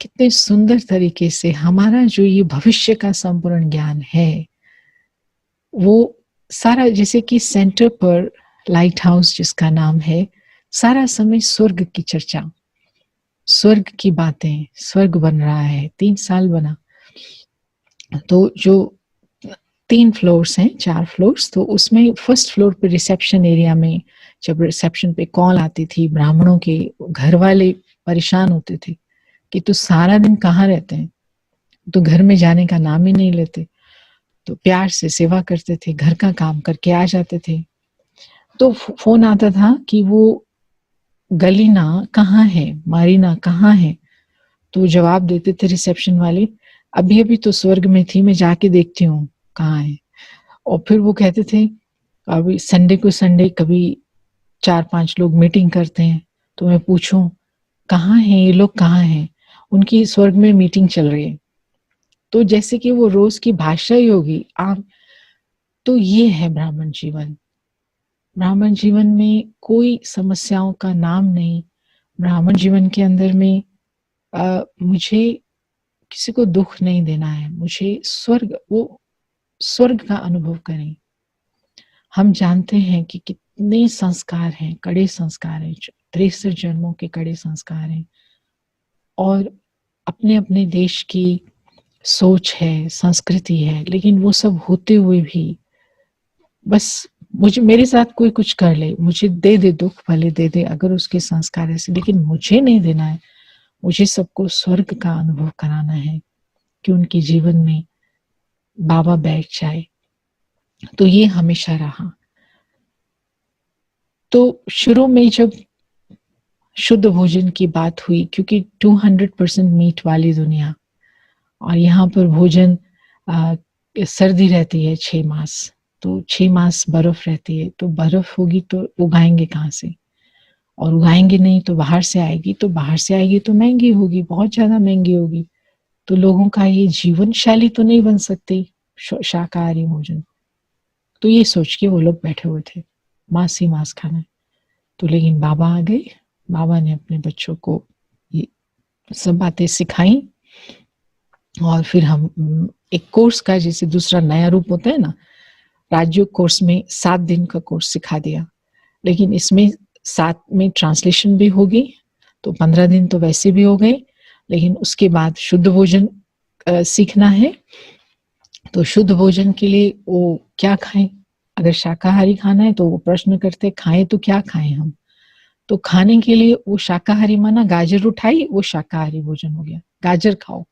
कितने सुंदर तरीके से, हमारा जो ये भविष्य का संपूर्ण ज्ञान है, वो सारा, जैसे कि सेंटर पर लाइट हाउस जिसका नाम है, सारा समय स्वर्ग की चर्चा, स्वर्ग की बातें, स्वर्ग बन रहा है। 3 साल बना, तो जो 3 फ्लोर्स हैं, 4 फ्लोर्स, तो उसमें फर्स्ट फ्लोर पे रिसेप्शन एरिया में जब रिसेप्शन पे कॉल आती थी, ब्राह्मणों के घर वाले परेशान होते थे कि तू सारा दिन कहाँ रहते हैं, तो घर में जाने का नाम ही नहीं लेते। तो प्यार से सेवा करते थे, घर का काम करके आ जाते थे। तो फोन आता था कि वो गलीना कहाँ है, मारीना कहाँ है, तो जवाब देते थे रिसेप्शन वाले, अभी अभी तो स्वर्ग में थी, मैं जाके देखती हूँ कहाँ है। और फिर वो कहते थे अभी संडे को संडे कभी 4-5 लोग मीटिंग करते हैं, तो मैं पूछूं कहाँ हैं ये लोग, कहाँ हैं? उनकी स्वर्ग में मीटिंग चल रही है। तो जैसे कि वो रोज की भाषा ही होगी आप, तो ये है ब्राह्मण जीवन। ब्राह्मण जीवन में कोई समस्याओं का नाम नहीं। ब्राह्मण जीवन के अंदर में मुझे किसी को दुख नहीं देना है, मुझे स्वर्ग का अनुभव करें। हम जानते हैं कि कितने संस्कार हैं, कड़े संस्कार हैं, 63 जन्मों के कड़े संस्कार हैं, और अपने अपने देश की सोच है, संस्कृति है, लेकिन वो सब होते हुए भी बस मेरे साथ कोई कुछ कर ले, मुझे दे दे दुख, भले दे दे, अगर उसके संस्कार ऐसे, लेकिन मुझे नहीं देना है। मुझे सबको स्वर्ग का अनुभव कराना है कि उनके जीवन में बाबा बैठ जाए। तो ये हमेशा रहा। तो शुरू में जब शुद्ध भोजन की बात हुई, क्योंकि 200% मीट वाली दुनिया, और यहाँ पर भोजन सर्दी रहती है 6 मास, तो 6 मास बर्फ रहती है, तो बर्फ होगी तो उगाएंगे कहाँ से? और उगाएंगे नहीं तो बाहर से आएगी, तो बाहर से आएगी तो महंगी होगी, बहुत ज्यादा महंगी होगी। तो लोगों का ये जीवन शैली तो नहीं बन सकती शाकाहारी भोजन। तो ये सोच के वो लोग बैठे हुए थे, मांस ही मांस खाना है। तो लेकिन बाबा आ गए, बाबा ने अपने बच्चों को ये सब बातें सिखाई, और फिर हम एक कोर्स का, जैसे दूसरा नया रूप होता है ना, राजयोग कोर्स में 7 दिन का कोर्स सिखा दिया, लेकिन इसमें 7 में ट्रांसलेशन भी होगी, तो 15 दिन तो वैसे भी हो गए। लेकिन उसके बाद शुद्ध भोजन सीखना है। तो शुद्ध भोजन के लिए वो क्या खाएं? अगर शाकाहारी खाना है तो वो प्रश्न करते खाएं तो क्या खाएं हम? तो खाने के लिए वो शाकाहारी माना, गाजर उठाई, वो शाकाहारी भोजन हो गया, गाजर खाओ।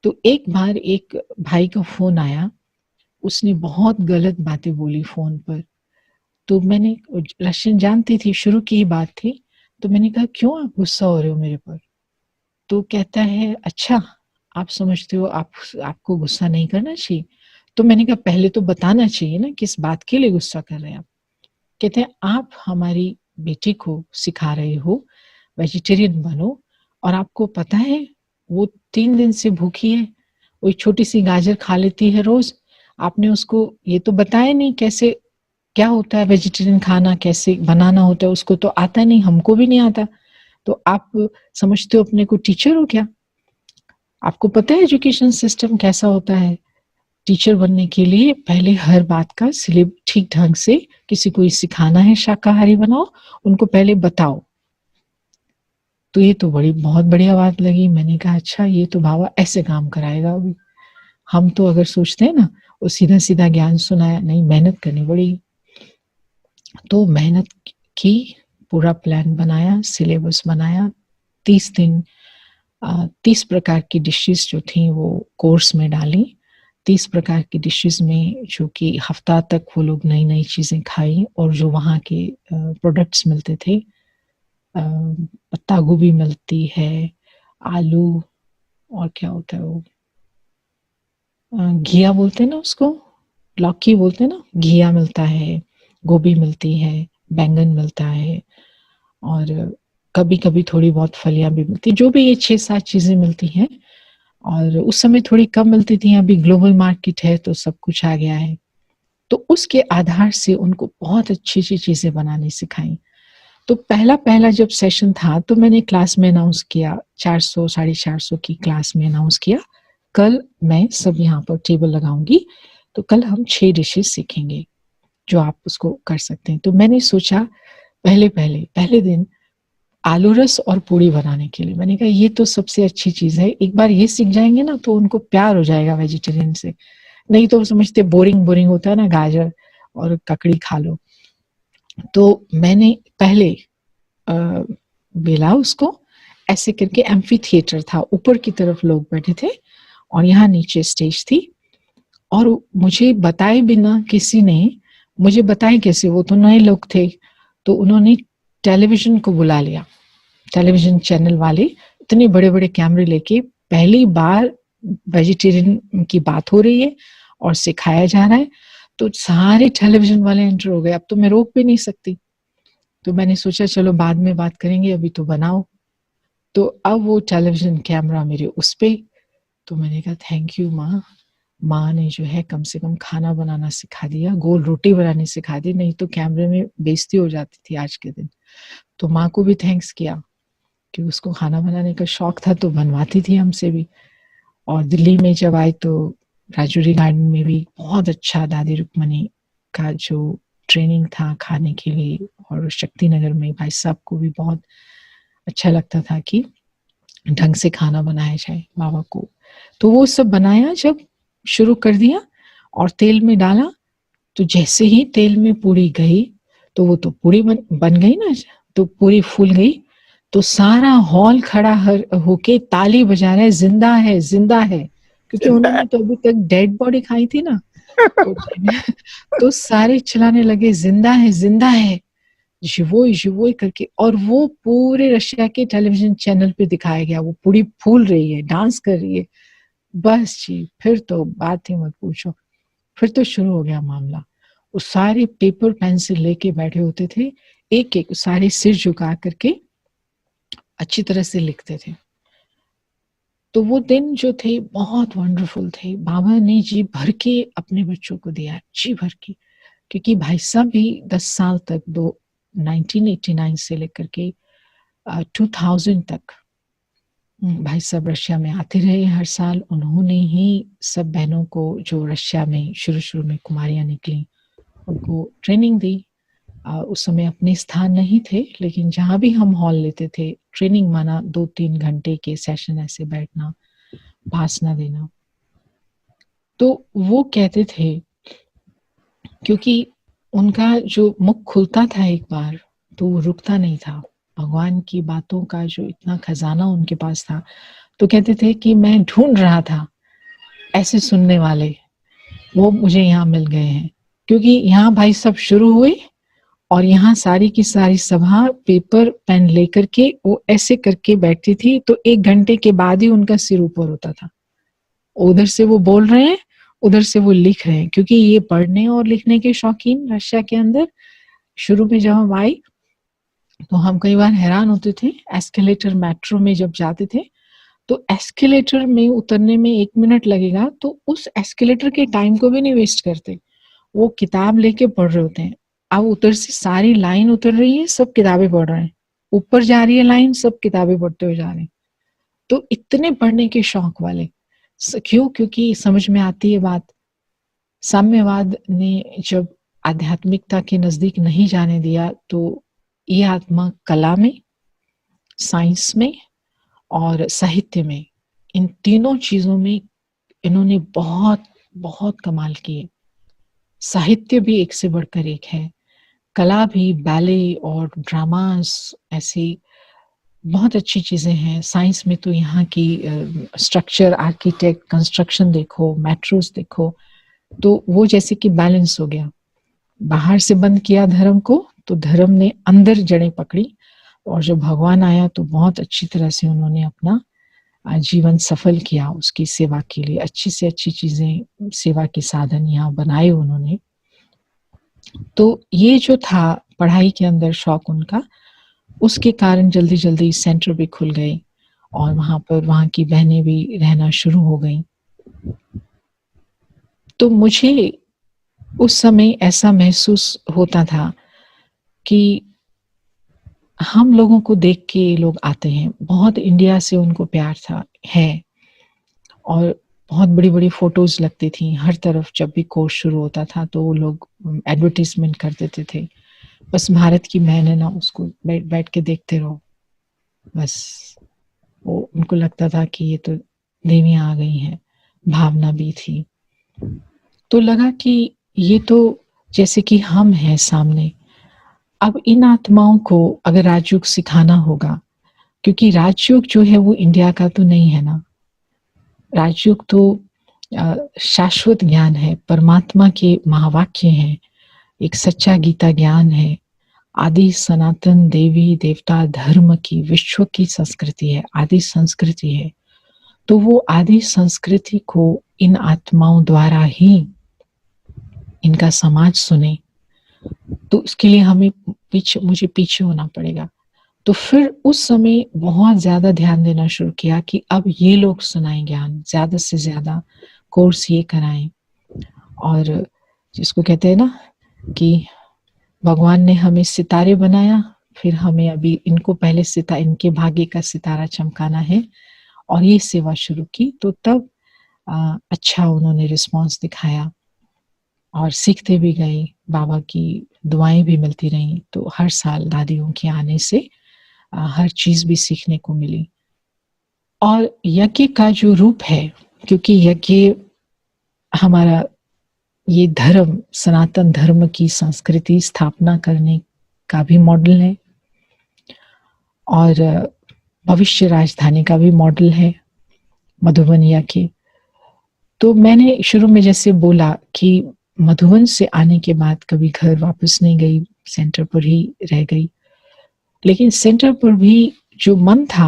तो एक बार एक भाई का फोन आया, उसने बहुत गलत बातें बोली फोन पर। तो मैंने, रशियन जानती थी, शुरू की ही बात थी, तो मैंने कहा क्यों आप गुस्सा हो रहे हो मेरे पर? तो कहता है अच्छा आप समझते हो आपको गुस्सा नहीं करना चाहिए। तो मैंने कहा पहले तो बताना चाहिए ना किस बात के लिए गुस्सा कर रहे हैं आप। कहते हैं आप हमारी बेटी को सिखा रहे हो वेजिटेरियन बनो, और आपको पता है वो 3 दिन से भूखी है, वो छोटी सी गाजर खा लेती है रोज, आपने उसको ये तो बताया नहीं कैसे क्या होता है वेजिटेरियन खाना, कैसे बनाना होता है, उसको तो आता नहीं, हमको भी नहीं आता। तो आप समझते हो अपने को टीचर हो क्या? आपको पता है एजुकेशन सिस्टम कैसा होता है? टीचर बनने के लिए पहले हर बात का सिलेबस ठीक ढंग से, किसी को सिखाना है शाकाहारी बनाओ, उनको पहले बताओ। तो ये तो बहुत बढ़िया बात लगी। मैंने कहा अच्छा ये तो बाबा ऐसे काम कराएगा। अभी हम तो अगर सोचते हैं ना वो सीधा सीधा ज्ञान सुनाया, नहीं, मेहनत करनी पड़ेगी। तो मेहनत की, पूरा प्लान बनाया, सिलेबस बनाया, 30 दिन 30 प्रकार की डिशेस जो थी वो कोर्स में डाली। 30 प्रकार की डिशेस में जो कि हफ्ता तक वो लोग नई नई चीजें खाई, और जो वहाँ के प्रोडक्ट्स मिलते थे, पत्ता गोभी मिलती है, आलू, और क्या होता है वो घिया बोलते हैं ना उसको, लौकी बोलते हैं ना, घिया मिलता है, गोभी मिलती है, बैंगन मिलता है, और कभी कभी थोड़ी बहुत फलियां भी मिलती, जो भी ये 6-7 चीजें मिलती हैं। और उस समय थोड़ी कम मिलती थी, अभी ग्लोबल मार्केट है तो सब कुछ आ गया है। तो उसके आधार से उनको बहुत अच्छी अच्छी चीजें बनानी सिखाई। तो पहला जब सेशन था तो मैंने क्लास में अनाउंस किया, 400 450 की क्लास में अनाउंस किया, कल मैं सब यहाँ पर टेबल लगाऊंगी, तो कल हम 6 डिशेस सीखेंगे जो आप उसको कर सकते हैं। तो मैंने सोचा पहले दिन आलू रस और पूड़ी बनाने के लिए, मैंने कहा ये तो सबसे अच्छी चीज है, एक बार ये सीख जाएंगे ना तो उनको प्यार हो जाएगा वेजिटेरियन से। नहीं तो समझते बोरिंग होता है ना, गाजर और ककड़ी खा लो। तो मैंने पहले बेला उसको ऐसे करके, एम्फी थिएटर था, ऊपर की तरफ लोग बैठे थे और यहाँ नीचे स्टेज थी, और मुझे बताए बिना किसी ने, मुझे बताए कैसे, वो तो नए लोग थे, तो उन्होंने टेलीविजन को बुला लिया, टेलीविजन चैनल वाले इतने बड़े बड़े कैमरे लेके, पहली बार वेजिटेरियन की बात हो रही है और सिखाया जा रहा है, तो सारे टेलीविजन वाले एंटर हो गए, अब तो मैं रोक भी नहीं सकती। तो मैंने सोचा चलो बाद में बात करेंगे, अभी तो बनाओ। तो अब वो टेलीविजन कैमरा मेरे उस पे, तो मैंने कहा थैंक यू माँ, माँ ने जो है कम से कम खाना बनाना सिखा दिया, गोल रोटी बनानी सिखा दी, नहीं तो कैमरे में बेइज्जती हो जाती थी आज के दिन। तो माँ को भी थैंक्स किया कि उसको खाना बनाने का शौक था तो बनवाती थी हमसे भी। और दिल्ली में जब आई तो राजौरी गार्डन में भी बहुत अच्छा दादी रुक्मणी का जो ट्रेनिंग था खाने के लिए, और शक्ति नगर में भाई साहब को भी बहुत अच्छा लगता था कि ढंग से खाना बनाया जाए बाबा को। तो वो सब बनाया, जब शुरू कर दिया और तेल में डाला, तो जैसे ही तेल में पूरी गई तो वो तो पूरी बन गई ना, तो पूरी फूल गई। तो सारा हॉल खड़ा होके ताली बजा रहा है, जिंदा है जिंदा है, क्योंकि उन्होंने तो अभी तक डेड बॉडी खाई थी ना। तो सारे चिल्लाने लगे जिंदा है, जीवोई करके। और वो पूरे रशिया के टेलीविजन चैनल पे दिखाया गया, वो पूरी फूल रही है, डांस कर रही है। बस जी, फिर तो बात ही मत पूछो, फिर तो शुरू हो गया मामला। वो सारे पेपर पेंसिल लेके बैठे होते थे, एक एक सारे सिर झुका करके अच्छी तरह से लिखते थे। तो वो दिन जो थे बहुत वंडरफुल थे। बाबा ने जी भर के अपने बच्चों को दिया, जी भर के, क्योंकि भाई साहब भी 10 साल तक, 1989 से लेकर के 2000 तक भाई साहब रशिया में आते रहे हर साल। उन्होंने ही सब बहनों को जो रशिया में शुरू में कुमारियां निकली उनको ट्रेनिंग दी। उस समय अपने स्थान नहीं थे, लेकिन जहाँ भी हम हॉल लेते थे, ट्रेनिंग माना 2-3 घंटे के सेशन, ऐसे बैठना, भाषण देना। तो वो कहते थे, क्योंकि उनका जो मुख खुलता था एक बार तो वो रुकता नहीं था, भगवान की बातों का जो इतना खजाना उनके पास था। तो कहते थे कि मैं ढूंढ रहा था ऐसे सुनने वाले, वो मुझे यहाँ मिल गए हैं। क्योंकि यहाँ भाई सब शुरू हुए और यहाँ सारी की सारी सभा पेपर पेन लेकर के वो ऐसे करके बैठती थी, तो 1 घंटे के बाद ही उनका सिर ऊपर होता था। उधर से वो बोल रहे हैं, उधर से वो लिख रहे हैं, क्योंकि ये पढ़ने और लिखने के शौकीन रशिया के अंदर। शुरू में जब हम आए तो हम कई बार हैरान होते थे, एस्केलेटर मेट्रो में जब जाते थे तो एस्केलेटर में उतरने में 1 मिनट लगेगा, तो उस एस्केलेटर के टाइम को भी नहीं वेस्ट करते, वो किताब लेके पढ़ रहे होते हैं। अब उधर से सारी लाइन उतर रही है, सब किताबें पढ़ रहे हैं, ऊपर जा रही है लाइन, सब किताबें पढ़ते हुए जा रहे हैं। तो इतने पढ़ने के शौक वाले, क्यों? क्योंकि समझ में आती है बात। साम्यवाद ने जब आध्यात्मिकता के नजदीक नहीं जाने दिया, तो ये आत्मा कला में, साइंस में और साहित्य में, इन तीनों चीजों में इन्होंने बहुत बहुत कमाल किए। साहित्य भी एक से बढ़कर एक है, कला भी, बैले और ड्रामास, ऐसी बहुत अच्छी चीजें हैं। साइंस में तो यहाँ की स्ट्रक्चर, आर्किटेक्ट, कंस्ट्रक्शन देखो, मेट्रोस देखो, तो वो जैसे कि बैलेंस हो गया। बाहर से बंद किया धर्म को, तो धर्म ने अंदर जड़ें पकड़ी, और जब भगवान आया तो बहुत अच्छी तरह से उन्होंने अपना जीवन सफल किया उसकी सेवा के लिए। अच्छी से अच्छी चीजें, सेवा के साधन यहाँ बनाए उन्होंने। तो ये जो था पढ़ाई के अंदर शौक उनका, उसके कारण जल्दी जल्दी सेंटर भी खुल गए और वहां पर वहां की बहनें भी रहना शुरू हो गई। तो मुझे उस समय ऐसा महसूस होता था कि हम लोगों को देख के लोग आते हैं, बहुत इंडिया से उनको प्यार था है, और बहुत बड़ी बड़ी फोटोज लगती थी हर तरफ। जब भी कोर्स शुरू होता था तो वो लोग एडवर्टीजमेंट कर देते थे, बस भारत की बहन है ना, उसको बैठ बैठ के देखते रहो बस। वो उनको लगता था कि ये तो देवियां आ गई हैं, भावना भी थी। तो लगा कि ये तो जैसे कि हम हैं सामने। अब इन आत्माओं को अगर राजयोग सिखाना होगा, क्योंकि राजयोग जो है वो इंडिया का तो नहीं है ना, राजयोग तो शाश्वत ज्ञान है, परमात्मा के महावाक्य हैं, एक सच्चा गीता ज्ञान है, आदि सनातन देवी देवता धर्म की, विश्व की संस्कृति है, आदि संस्कृति है। तो वो आदि संस्कृति को इन आत्माओं द्वारा ही इनका समाज सुने, तो इसके लिए हमें मुझे पीछे होना पड़ेगा। तो फिर उस समय बहुत ज़्यादा ध्यान देना शुरू किया कि अब ये लोग सुनाएं ज्ञान, ज़्यादा से ज़्यादा कोर्स ये कराएं। और जिसको कहते हैं ना कि भगवान ने हमें सितारे बनाया, फिर हमें अभी इनको पहले इनके भाग्य का सितारा चमकाना है, और ये सेवा शुरू की। तो तब अच्छा उन्होंने रिस्पॉन्स दिखाया और सीखते भी गए, बाबा की दुआएं भी मिलती रहीं। तो हर साल दादियों के आने से हर चीज़ भी सीखने को मिली। और यज्ञ का जो रूप है, क्योंकि यज्ञ हमारा ये धर्म, सनातन धर्म की संस्कृति स्थापना करने का भी मॉडल है, और भविष्य राजधानी का भी मॉडल है मधुबन यज्ञ। तो मैंने शुरू में जैसे बोला कि मधुबन से आने के बाद कभी घर वापस नहीं गई, सेंटर पर ही रह गई। लेकिन सेंटर पर भी जो मन था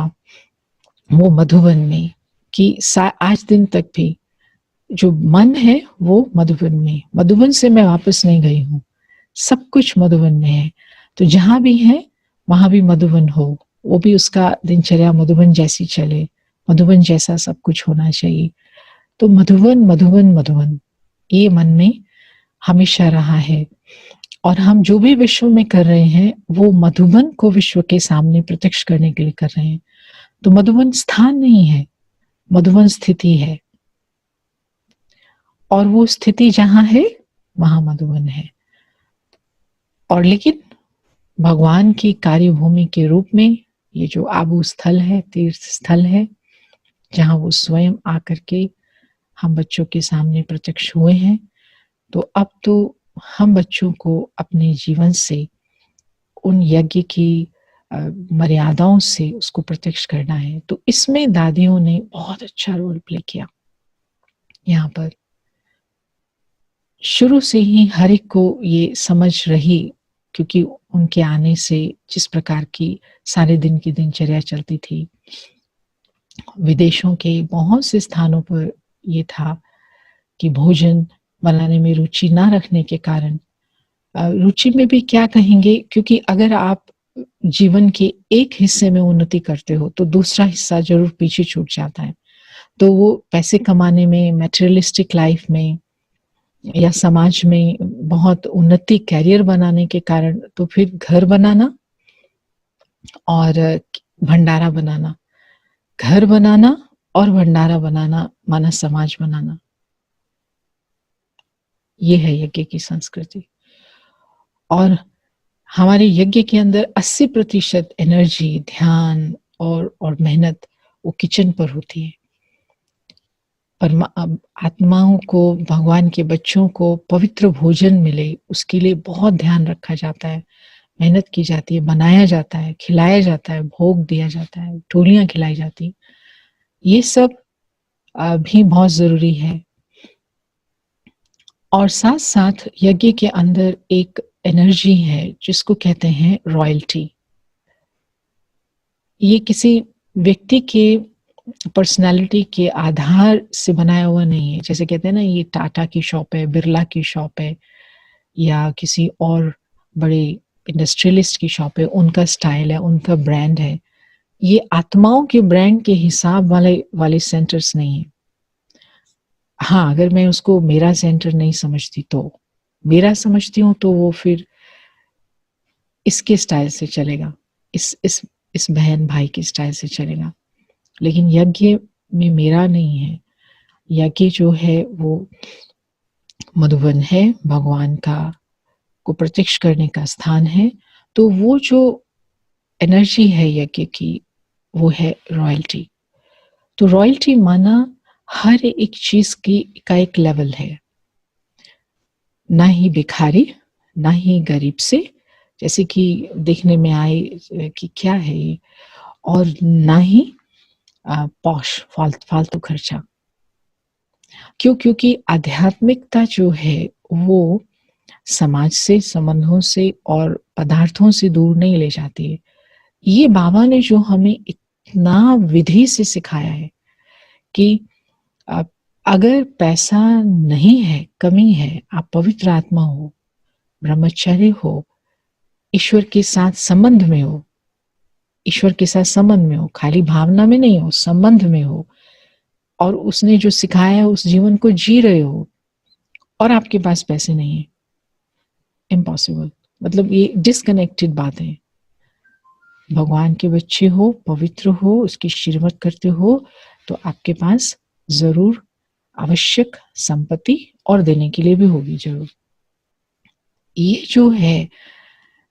वो मधुबन में, कि आज दिन तक भी जो मन है वो मधुबन में। मधुबन से मैं वापस नहीं गई हूँ, सब कुछ मधुबन में है। तो जहाँ भी है वहां भी मधुबन हो, वो भी उसका दिनचर्या मधुबन जैसी चले, मधुबन जैसा सब कुछ होना चाहिए। तो मधुबन मधुबन मधुबन ये मन में हमेशा रहा है। और हम जो भी विश्व में कर रहे हैं वो मधुबन को विश्व के सामने प्रत्यक्ष करने के लिए कर रहे हैं। तो मधुबन स्थान नहीं है, मधुबन स्थिति है, और वो स्थिति जहां है वहां मधुबन है। और लेकिन भगवान की कार्यभूमि के रूप में ये जो आबू स्थल है, तीर्थ स्थल है, जहां वो स्वयं आकर के हम बच्चों के सामने प्रत्यक्ष हुए हैं। तो अब तो हम बच्चों को अपने जीवन से उन यज्ञ की मर्यादाओं से उसको प्रत्यक्ष करना है। तो इसमें दादियों ने बहुत अच्छा रोल प्ले किया। यहाँ पर शुरू से ही हर एक को ये समझ रही, क्योंकि उनके आने से जिस प्रकार की सारे दिन की दिनचर्या चलती थी, विदेशों के बहुत से स्थानों पर ये था कि भोजन बनाने में रुचि ना रखने के कारण, रुचि में भी क्या कहेंगे, क्योंकि अगर आप जीवन के एक हिस्से में उन्नति करते हो तो दूसरा हिस्सा जरूर पीछे छूट जाता है। तो वो पैसे कमाने में, मटेरियलिस्टिक लाइफ में या समाज में बहुत उन्नति, कैरियर बनाने के कारण, तो फिर घर बनाना और भंडारा बनाना, घर बनाना और भंडारा बनाना माना समाज बनाना, ये है यज्ञ की संस्कृति। और हमारे यज्ञ के अंदर 80% एनर्जी, ध्यान और मेहनत वो किचन पर होती है। आत्माओं को, भगवान के बच्चों को पवित्र भोजन मिले, उसके लिए बहुत ध्यान रखा जाता है, मेहनत की जाती है, बनाया जाता है, खिलाया जाता है, भोग दिया जाता है, टोलियां खिलाई जाती, ये सब भी बहुत जरूरी है। और साथ साथ यज्ञ के अंदर एक एनर्जी है जिसको कहते हैं रॉयल्टी। ये किसी व्यक्ति के पर्सनालिटी के आधार से बनाया हुआ नहीं है। जैसे कहते हैं ना, ये टाटा की शॉप है, बिरला की शॉप है, या किसी और बड़े इंडस्ट्रियलिस्ट की शॉप है, उनका स्टाइल है, उनका ब्रांड है। ये आत्माओं के ब्रांड के हिसाब वाले सेंटर्स नहीं है। हाँ, अगर मैं उसको मेरा सेंटर नहीं समझती, तो मेरा समझती हूँ तो वो फिर इसके स्टाइल से चलेगा, इस बहन भाई के स्टाइल से चलेगा। लेकिन यज्ञ में मेरा नहीं है। यज्ञ जो है वो मधुबन है, भगवान का को प्रत्यक्ष करने का स्थान है। तो वो जो एनर्जी है यज्ञ की, वो है रॉयल्टी। तो रॉयल्टी माना हर एक चीज का एक लेवल है, ना ही भिखारी, ना ही गरीब से, जैसे कि देखने में आए कि क्या है ये, और ना ही पॉश, फालतू खर्चा। क्योंकि आध्यात्मिकता जो है वो समाज से, संबंधों से और पदार्थों से दूर नहीं ले जाती है। ये बाबा ने जो हमें इतना विधि से सिखाया है कि अगर पैसा नहीं है, कमी है, आप पवित्र आत्मा हो, ब्रह्मचारी हो, ईश्वर के साथ संबंध में हो, ईश्वर के साथ संबंध में हो, खाली भावना में नहीं हो, संबंध में हो, और उसने जो सिखाया है उस जीवन को जी रहे हो, और आपके पास पैसे नहीं है, इम्पॉसिबल। मतलब ये डिस्कनेक्टेड बात है। भगवान के बच्चे हो, पवित्र हो, उसकी श्रीमत करते हो, तो आपके पास जरूर आवश्यक संपत्ति और देने के लिए भी होगी जरूर। ये जो है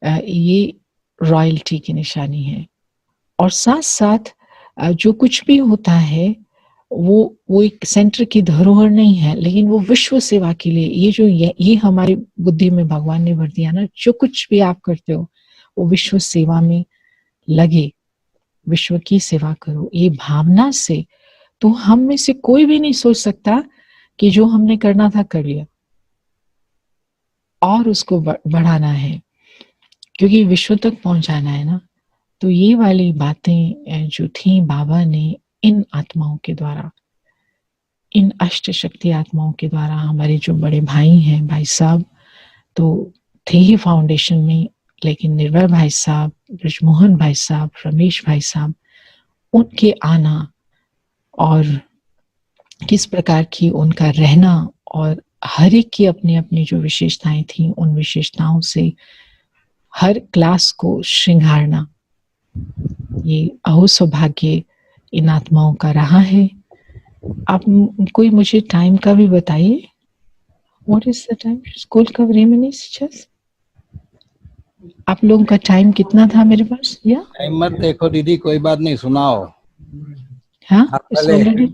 ये रॉयल्टी की निशानी है। और साथ साथ जो कुछ भी होता है वो एक सेंटर की धरोहर नहीं है, लेकिन वो विश्व सेवा के लिए, ये हमारी बुद्धि में भगवान ने भर दिया ना, जो कुछ भी आप करते हो वो विश्व सेवा में लगे, विश्व की सेवा करो, ये भावना से। तो हम में से कोई भी नहीं सोच सकता कि जो हमने करना था कर लिया और उसको बढ़ाना है, क्योंकि विश्व तक पहुंचाना है ना। तो ये वाली बातें जो थी बाबा ने इन आत्माओं के द्वारा, इन अष्ट शक्ति आत्माओं के द्वारा, हमारे जो बड़े भाई हैं, भाई साहब तो थे ही फाउंडेशन में, लेकिन निर्भय भाई साहब, ब्रजमोहन भाई साहब, रमेश भाई साहब, उनके आना और किस प्रकार की उनका रहना, और हर एक की अपनी अपनी जो विशेषताएं थी, उन विशेषताओं से हर क्लास को श्रृंगारना, ये अहो सौभाग्य इन आत्माओं का रहा है। आप कोई मुझे टाइम का भी बताइए, what is the time? School का रेमिनिस्चेंस, आप लोगों का टाइम कितना था मेरे पास? या टाइम मत देखो दीदी, कोई बात नहीं, सुनाओ। हाँ, ऑलरेडी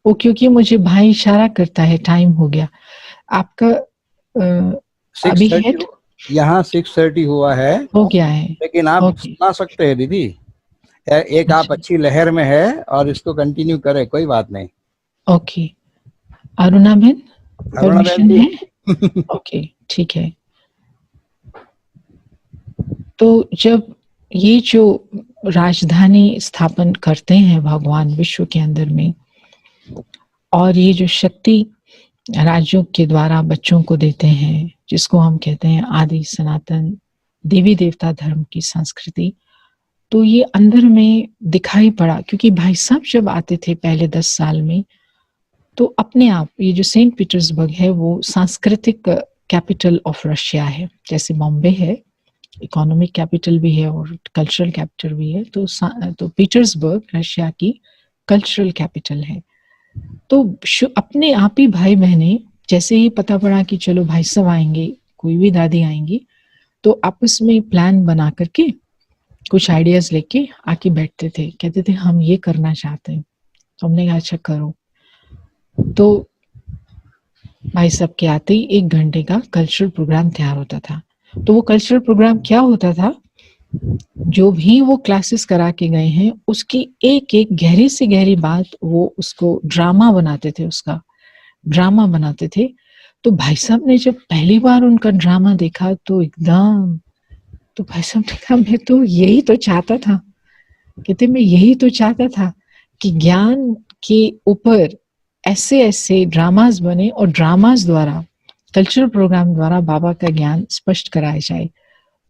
वो, क्योंकि मुझे भाई इशारा करता है टाइम हो गया। आपका अभी है? यहाँ 6:30 हुआ है, हो गया है, लेकिन आप सुना सकते हैं दीदी। एक आप अच्छी लहर में है और इसको कंटिन्यू करें, कोई बात नहीं। ओके, अरुणा बहन परमिशन है? है? ओके, ठीक है। तो जब ये जो राजधानी स्थापन करते हैं भगवान विश्व के अंदर में, और ये जो शक्ति राज्यों के द्वारा बच्चों को देते हैं, जिसको हम कहते हैं आदि सनातन देवी देवता धर्म की संस्कृति, तो ये अंदर में दिखाई पड़ा। क्योंकि भाई साहब जब आते थे पहले 10 साल में, तो अपने आप ये जो सेंट पीटर्सबर्ग है वो सांस्कृतिक कैपिटल ऑफ रशिया है, जैसे बॉम्बे है, इकोनॉमिक कैपिटल भी है और कल्चरल कैपिटल भी है, तो पीटर्सबर्ग रशिया की कल्चरल कैपिटल है। तो अपने आप ही भाई बहने, जैसे ही पता पड़ा कि चलो भाई साहब आएंगे, कोई भी दादी आएंगी, तो आपस में प्लान बना करके कुछ आइडियाज लेके आके बैठते थे, कहते थे हम ये करना चाहते हैं। तो हमने कहा अच्छा करो। तो भाई साहब के आते ही 1 घंटे का कल्चरल प्रोग्राम तैयार होता था। तो वो कल्चरल प्रोग्राम क्या होता था, जो भी वो क्लासेस करा के गए हैं उसकी एक एक गहरी से गहरी बात, वो उसको ड्रामा बनाते थे, उसका ड्रामा बनाते थे। तो भाई साहब ने जब पहली बार उनका ड्रामा देखा तो एकदम, तो भाई साहब ने कहा मैं तो यही तो चाहता था, कहते मैं यही तो चाहता था कि ज्ञान के ऊपर ऐसे ऐसे ड्रामास बने, और ड्रामास द्वारा, कल्चरल प्रोग्राम द्वारा बाबा का ज्ञान स्पष्ट कराया जाए।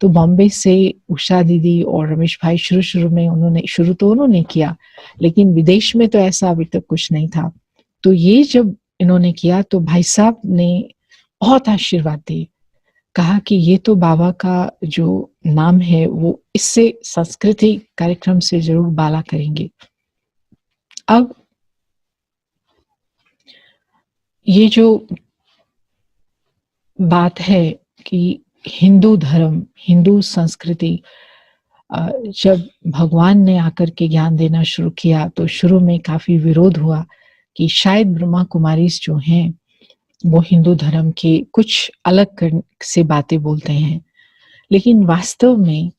तो बॉम्बे से उषा दीदी और रमेश भाई शुरू में उन्होंने किया, लेकिन विदेश में तो ऐसा अभी तक कुछ नहीं था। तो ये जब इन्होंने किया तो भाई साहब ने बहुत आशीर्वाद दिए, कहा कि ये तो बाबा का जो नाम है वो इससे संस्कृति कार्यक्रम से जरूर बाला करेंगे। अब ये जो बात है कि हिंदू धर्म, हिंदू संस्कृति, जब भगवान ने आकर के ज्ञान देना शुरू किया तो शुरू में काफी विरोध हुआ कि शायद ब्रह्मा कुमारीज जो हैं वो हिंदू धर्म के कुछ अलग से बातें बोलते हैं। लेकिन वास्तव में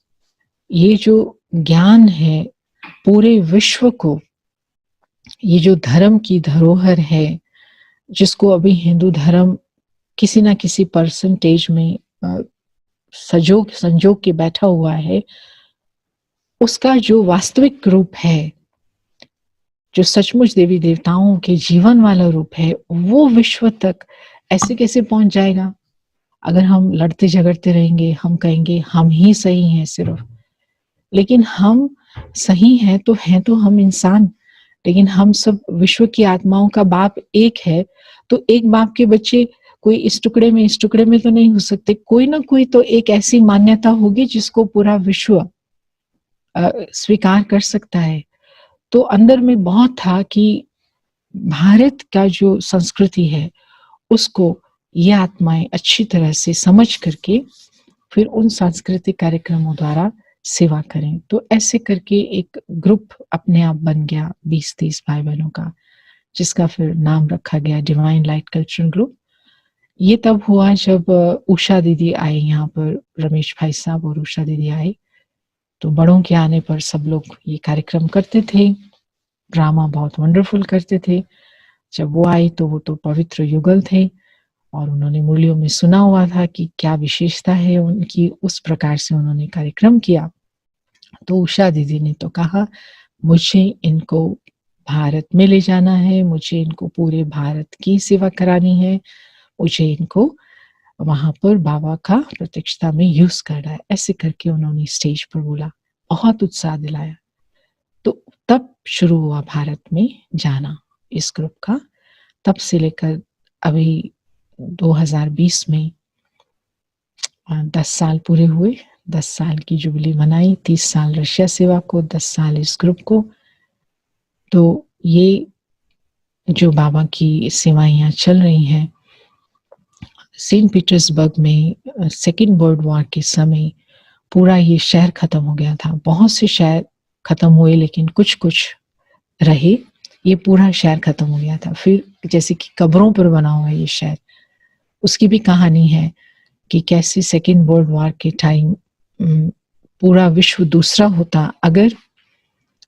ये जो ज्ञान है पूरे विश्व को, ये जो धर्म की धरोहर है, जिसको अभी हिंदू धर्म किसी ना किसी परसेंटेज में संजोग के बैठा हुआ है, उसका जो वास्तविक रूप है जो सचमुच देवी देवताओं के जीवन वाला रूप है, वो विश्व तक ऐसे कैसे पहुंच जाएगा? अगर हम लड़ते झगड़ते रहेंगे, हम कहेंगे हम ही सही हैं सिर्फ, लेकिन हम सही हैं तो हम इंसान, लेकिन हम सब विश्व की आत्माओं का बाप एक है, तो एक बाप के बच्चे कोई इस टुकड़े में तो नहीं हो सकते। कोई ना कोई तो एक ऐसी मान्यता होगी जिसको पूरा विश्व स्वीकार कर सकता है। तो अंदर में बहुत था कि भारत का जो संस्कृति है उसको ये आत्माएं अच्छी तरह से समझ करके फिर उन सांस्कृतिक कार्यक्रमों द्वारा सेवा करें। तो ऐसे करके एक ग्रुप अपने आप बन गया 20-30 भाई बहनों का, जिसका फिर नाम रखा गया डिवाइन लाइट कल्चरल ग्रुप। ये तब हुआ जब उषा दीदी आई यहाँ पर, रमेश भाई साहब और उषा दीदी आई, तो बड़ों के आने पर सब लोग ये कार्यक्रम करते थे, ड्रामा बहुत वंडरफुल करते थे। जब वो आई तो वो तो पवित्र युगल थे और उन्होंने मुरलियों में सुना हुआ था कि क्या विशेषता है उनकी, उस प्रकार से उन्होंने कार्यक्रम किया। तो उषा दीदी ने तो कहा मुझे इनको भारत में ले जाना है, मुझे इनको पूरे भारत की सेवा करानी है, मुझे इनको वहां पर बाबा का प्रत्यक्षता में यूज करना है। ऐसे करके उन्होंने स्टेज पर बोला, बहुत उत्साह दिलाया। तो तब शुरू हुआ भारत में जाना इस ग्रुप का। तब से लेकर अभी 2020 में 10 साल पूरे हुए, 10 साल की जुबली मनाई, 30 साल रशिया सेवा को, 10 साल इस ग्रुप को। तो ये जो बाबा की सेवाएं यहाँ चल रही हैं, सेंट पीटर्सबर्ग में सेकेंड वर्ल्ड वॉर के समय पूरा ये शहर खत्म हो गया था। बहुत से शहर खत्म हुए लेकिन कुछ कुछ रहे, ये पूरा शहर खत्म हो गया था। फिर जैसे कि कब्रों पर बना हुआ ये शहर, उसकी भी कहानी है कि कैसे सेकेंड वर्ल्ड वॉर के टाइम पूरा विश्व दूसरा होता अगर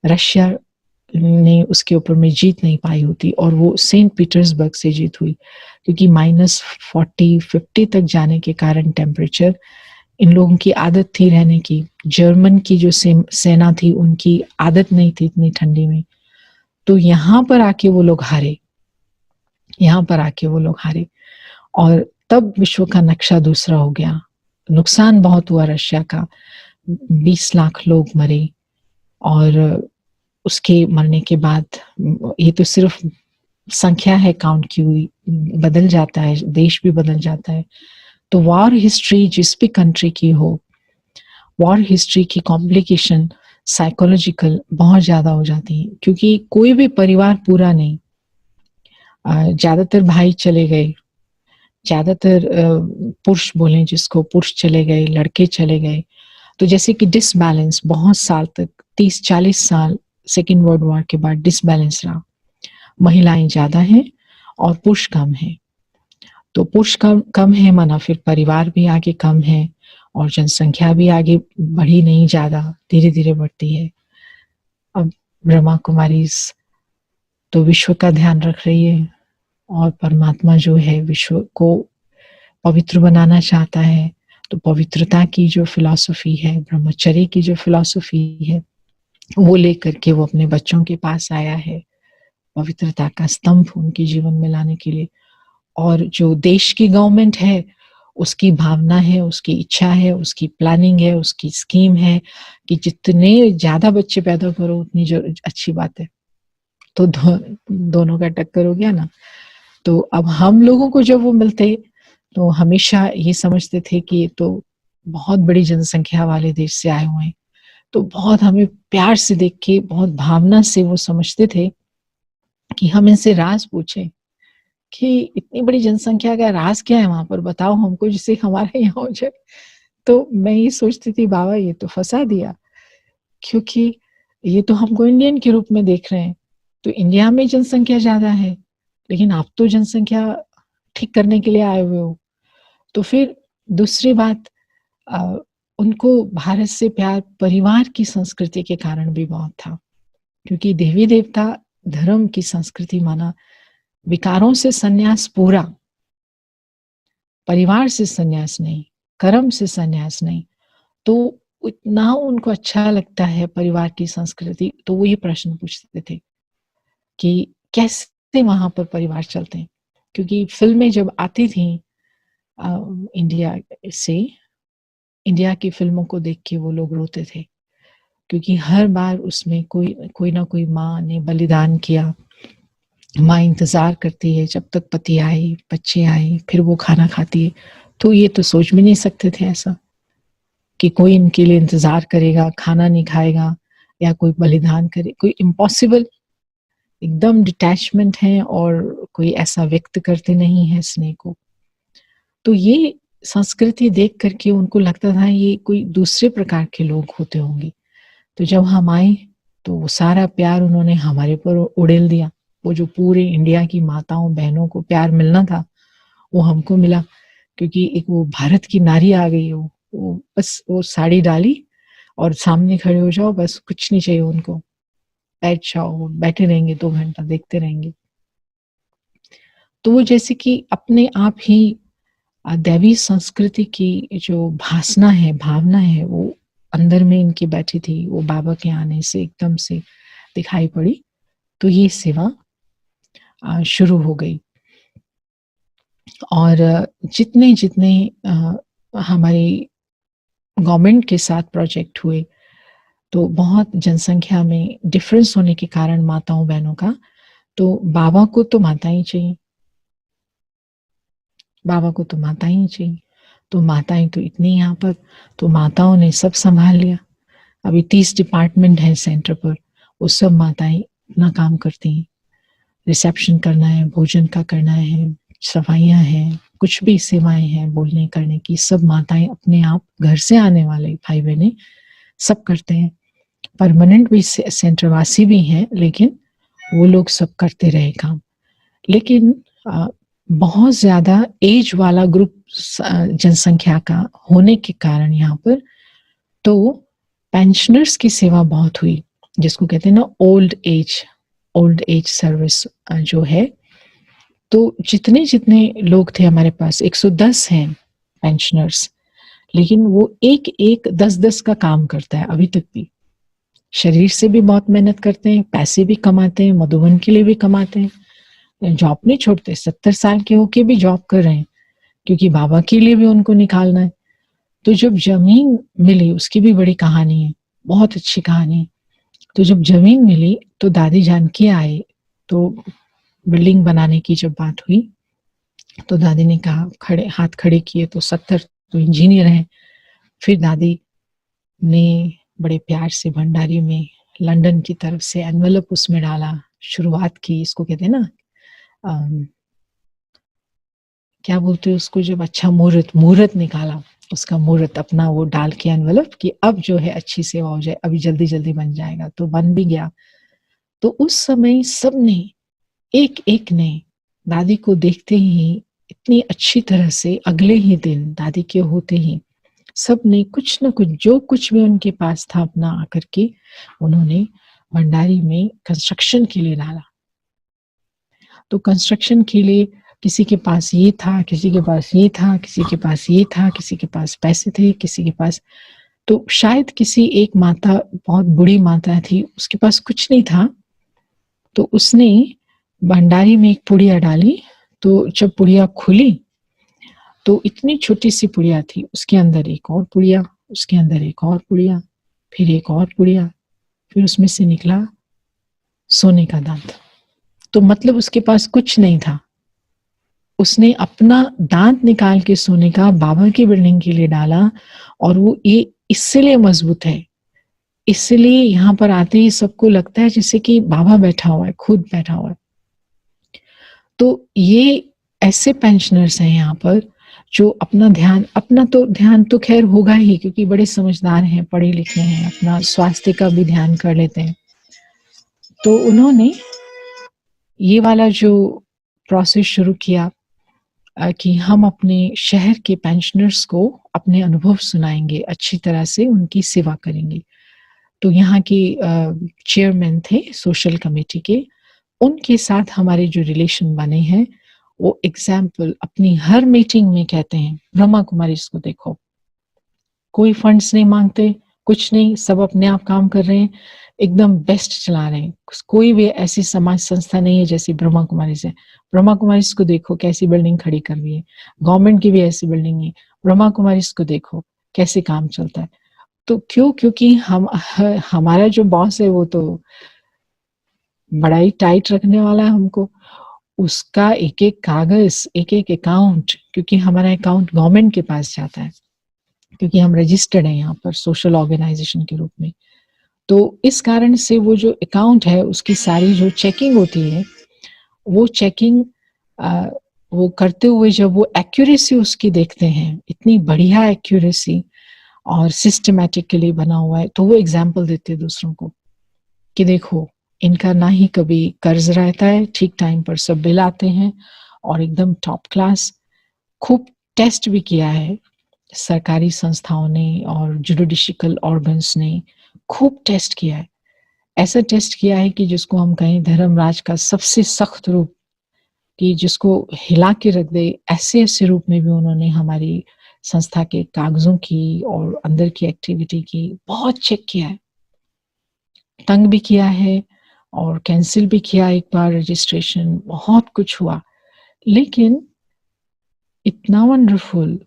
रशिया ने उसके ऊपर में जीत नहीं पाई होती, और वो सेंट पीटर्सबर्ग से जीत हुई, क्योंकि -40-50 तक जाने के कारण टेम्परेचर, इन लोगों की आदत थी रहने की। जर्मन की जो सेना थी उनकी आदत नहीं थी इतनी ठंडी में, तो यहाँ पर आके वो लोग हारे, यहाँ पर आके वो लोग हारे, और तब विश्व का नक्शा दूसरा हो गया। नुकसान बहुत हुआ रशिया का, 20 लाख लोग मरे, और उसके मरने के बाद, ये तो सिर्फ संख्या है काउंट की हुई, बदल जाता है, देश भी बदल जाता है। तो वॉर हिस्ट्री जिस भी कंट्री की हो, वॉर हिस्ट्री की कॉम्प्लिकेशन साइकोलॉजिकल बहुत ज्यादा हो जाती है, क्योंकि कोई भी परिवार पूरा नहीं, ज्यादातर भाई चले गए, ज्यादातर पुरुष बोले जिसको, पुरुष चले गए, लड़के चले गए। तो जैसे कि डिसबैलेंस बहुत साल तक, 30-40 साल सेकेंड वर्ल्ड वॉर के बाद डिसबैलेंस रहा। महिलाएं ज्यादा हैं और पुरुष कम हैं, तो पुरुष कम है माना फिर परिवार भी आगे कम है, और जनसंख्या भी आगे बढ़ी नहीं, ज्यादा धीरे धीरे बढ़ती है। अब ब्रह्मा कुमारी तो विश्व का ध्यान रख रही है, और परमात्मा जो है विश्व को पवित्र बनाना चाहता है। तो पवित्रता की जो फिलॉसफी है, ब्रह्मचर्य की जो फिलॉसफी है, वो लेकर के वो अपने बच्चों के पास आया है, पवित्रता का स्तंभ उनके जीवन में लाने के लिए। और जो देश की गवर्नमेंट है, उसकी भावना है, उसकी इच्छा है, उसकी प्लानिंग है, उसकी स्कीम है कि जितने ज्यादा बच्चे पैदा करो उतनी जो अच्छी बात है। तो दोनों का टक्कर हो गया ना। तो अब हम लोगों को जब वो मिलते तो हमेशा ये समझते थे कि ये तो बहुत बड़ी जनसंख्या वाले देश से आए हुए हैं, तो बहुत हमें प्यार से देख के, बहुत भावना से वो समझते थे कि हम इनसे राज पूछें कि इतनी बड़ी जनसंख्या का राज क्या है वहां पर, बताओ हमको, जिससे हमारे यहाँ हो जाए। तो मैं ये सोचती थी बाबा ये तो फंसा दिया, क्योंकि ये तो हमको इंडियन के रूप में देख रहे हैं, तो इंडिया में जनसंख्या ज्यादा है, लेकिन आप तो जनसंख्या ठीक करने के लिए आए हुए हो। तो फिर दूसरी बात, उनको भारत से प्यार परिवार की संस्कृति के कारण भी बहुत था, क्योंकि देवी देवता धर्म की संस्कृति माना विकारों से संन्यास पूरा, परिवार से संन्यास नहीं, कर्म से संन्यास नहीं। तो इतना उनको अच्छा लगता है परिवार की संस्कृति, तो वो ये प्रश्न पूछते थे कि कैसे वहाँ पर परिवार चलते हैं। क्योंकि फ़िल्में जब आती थी इंडिया से, इंडिया की फ़िल्मों को देख के वो लोग रोते थे, क्योंकि हर बार उसमें कोई ना कोई माँ ने बलिदान किया। माँ इंतज़ार करती है जब तक पति आए, बच्चे आए, फिर वो खाना खाती है। तो ये तो सोच भी नहीं सकते थे ऐसा, कि कोई इनके लिए इंतज़ार करेगा, खाना नहीं खाएगा या कोई बलिदान करे, कोई इम्पॉसिबल। एकदम डिटैचमेंट है और कोई ऐसा व्यक्त करते नहीं हैं स्नेह को। तो ये संस्कृति देख कर के उनको लगता था ये कोई दूसरे प्रकार के लोग होते होंगे। तो जब हम आए तो वो सारा प्यार उन्होंने हमारे ऊपर उड़ेल दिया। वो जो पूरे इंडिया की माताओं बहनों को प्यार मिलना था वो हमको मिला, क्योंकि एक वो भारत की नारी आ गई। वो बस वो साड़ी डाली और सामने खड़े हो जाओ, बस कुछ नहीं चाहिए उनको। बैठ जाओ, बैठे रहेंगे 2 घंटा देखते रहेंगे। तो वो जैसे कि अपने आप ही दैवी संस्कृति की जो भासना है, भावना है, वो अंदर में इनकी बैठी थी। वो बाबा के आने से एकदम से दिखाई पड़ी। तो ये सेवा शुरू हो गई। और जितने हमारी गवर्नमेंट के साथ प्रोजेक्ट हुए, तो बहुत जनसंख्या में डिफरेंस होने के कारण माताओं बहनों का, तो बाबा को तो माता ही चाहिए, बाबा को तो माता ही चाहिए। तो माताएं तो इतनी यहाँ पर, तो माताओं ने सब संभाल लिया। अभी 30 डिपार्टमेंट है सेंटर पर, वो सब माताएं अपना काम करती हैं। रिसेप्शन करना है, भोजन का करना है, सफाइयाँ हैं, कुछ भी सेवाएं हैं बोलने करने की, सब माताएं अपने आप घर से आने वाले भाई बहनें सब करते हैं। परमानेंट भी सेंटरवासी भी हैं, लेकिन वो लोग सब करते रहे काम। लेकिन बहुत ज़्यादा एज वाला ग्रुप जनसंख्या का होने के कारण यहाँ पर, तो पेंशनर्स की सेवा बहुत हुई, जिसको कहते हैं ना ओल्ड एज सर्विस जो है। तो जितने लोग थे हमारे पास 110 हैं पेंशनर्स, लेकिन वो एक 10-10 का काम करता है अभी तक भी। शरीर से भी बहुत मेहनत करते हैं, पैसे भी कमाते हैं, मधुबन के लिए भी कमाते हैं, जॉब नहीं छोड़ते। 70 साल के होके भी जॉब कर रहे हैं, क्योंकि बाबा के लिए भी उनको निकालना है। तो जब जमीन मिली, उसकी भी बड़ी कहानी है, बहुत अच्छी कहानी है। तो जब जमीन मिली तो दादी जानकी आए, तो बिल्डिंग बनाने की जब बात हुई तो दादी ने कहा, हाथ खड़े किए, तो 70 तो इंजीनियर हैं। फिर दादी ने बड़े प्यार से भंडारी में लंदन की तरफ से एनवेलप उसमें डाला, शुरुआत की। इसको कहते हैं ना क्या बोलते हैं उसको, जब अच्छा मुहूर्त निकाला, उसका मुहूर्त अपना वो डाल के एनवेलप कि अब जो है अच्छी सेवा हो जाए, अभी जल्दी बन जाएगा। तो बन भी गया। तो उस समय सबने एक ने दादी को देखते ही इतनी अच्छी तरह से, अगले ही दिन दादी के होते ही सब ने कुछ न कुछ, जो कुछ भी उनके पास था अपना आकर के उन्होंने भंडारी में कंस्ट्रक्शन के लिए डाला। तो कंस्ट्रक्शन के लिए किसी के पास ये था, किसी के पास ये था, किसी के पास ये था, किसी के पास पैसे थे, किसी के पास, तो शायद किसी एक माता, बहुत बूढ़ी माता थी, उसके पास कुछ नहीं था। तो उसने भंडारी में एक पुड़िया डाली। तो जब पुड़िया खुली तो इतनी छोटी सी पुड़िया थी, उसके अंदर एक और पुड़िया, उसके अंदर एक और पुड़िया, फिर एक और पुड़िया, फिर उसमें से निकला सोने का दांत। तो मतलब उसके पास कुछ नहीं था, उसने अपना दांत निकाल के सोने का बाबा की बिल्डिंग के लिए डाला। और वो ये इसलिए मजबूत है, इसलिए यहाँ पर आते ही सबको लगता है जैसे कि बाबा बैठा हुआ है, खुद बैठा हुआ है। तो ये ऐसे पेंशनर्स हैं यहाँ पर जो अपना ध्यान तो खैर होगा ही, क्योंकि बड़े समझदार हैं, पढ़े लिखे हैं, अपना स्वास्थ्य का भी ध्यान कर लेते हैं। तो उन्होंने ये वाला जो प्रोसेस शुरू किया कि हम अपने शहर के पेंशनर्स को अपने अनुभव सुनाएंगे, अच्छी तरह से उनकी सेवा करेंगे। तो यहाँ के चेयरमैन थे सोशल कमेटी के, उनके साथ हमारे जो रिलेशन बने हैं, वो एग्जाम्पल अपनी हर मीटिंग में कहते हैं, ब्रह्मा कुमारी इसको देखो, कोई फंड्स नहीं मांगते, कुछ नहीं, सब अपने आप काम कर रहे हैं, एकदम बेस्ट चला रहे हैं। कोई भी ऐसी समाज संस्था नहीं है जैसी ब्रह्मा कुमारीज़ है। ब्रह्मा कुमारीज़ को देखो कैसी बिल्डिंग खड़ी कर दी है, गवर्नमेंट की भी ऐसी बिल्डिंग है, ब्रह्मा कुमारीज़ को देखो कैसे काम चलता है। तो क्यों? क्योंकि हमारा जो बॉस है वो तो बड़ा ही टाइट रखने वाला है हमको। उसका एक-एक कागज़, एक-एक अकाउंट, क्योंकि हमारा अकाउंट गवर्नमेंट के पास जाता है, क्योंकि हम रजिस्टर्ड हैं यहाँ पर सोशल ऑर्गेनाइज़ेशन के रूप में। तो इस कारण से वो जो अकाउंट है उसकी सारी जो चेकिंग होती है, वो चेकिंग वो करते हुए जब वो एक्यूरेसी उसकी देखते हैं, इतनी बढ़िया एक्यूरेसी और सिस्टमैटिकली बना हुआ है, तो वो एग्ज़ाम्पल देते हैं दूसरों को कि देखो इनका ना ही कभी कर्ज रहता है, ठीक टाइम पर सब बिल आते हैं और एकदम टॉप क्लास। खूब टेस्ट भी किया है सरकारी संस्थाओं ने और जुडिशियल ऑर्गन्स ने खूब टेस्ट किया है। ऐसा टेस्ट किया है कि जिसको हम कहें धर्मराज का सबसे सख्त रूप, कि जिसको हिला के रख दे, ऐसे-ऐसे रूप में भी उन्होंने हमारी संस्था के कागज़ों की और अंदर की एक्टिविटी की बहुत चेक किया है। तंग भी किया है और कैंसल भी किया एक बार रजिस्ट्रेशन, बहुत कुछ हुआ। लेकिन इतना वंडरफुल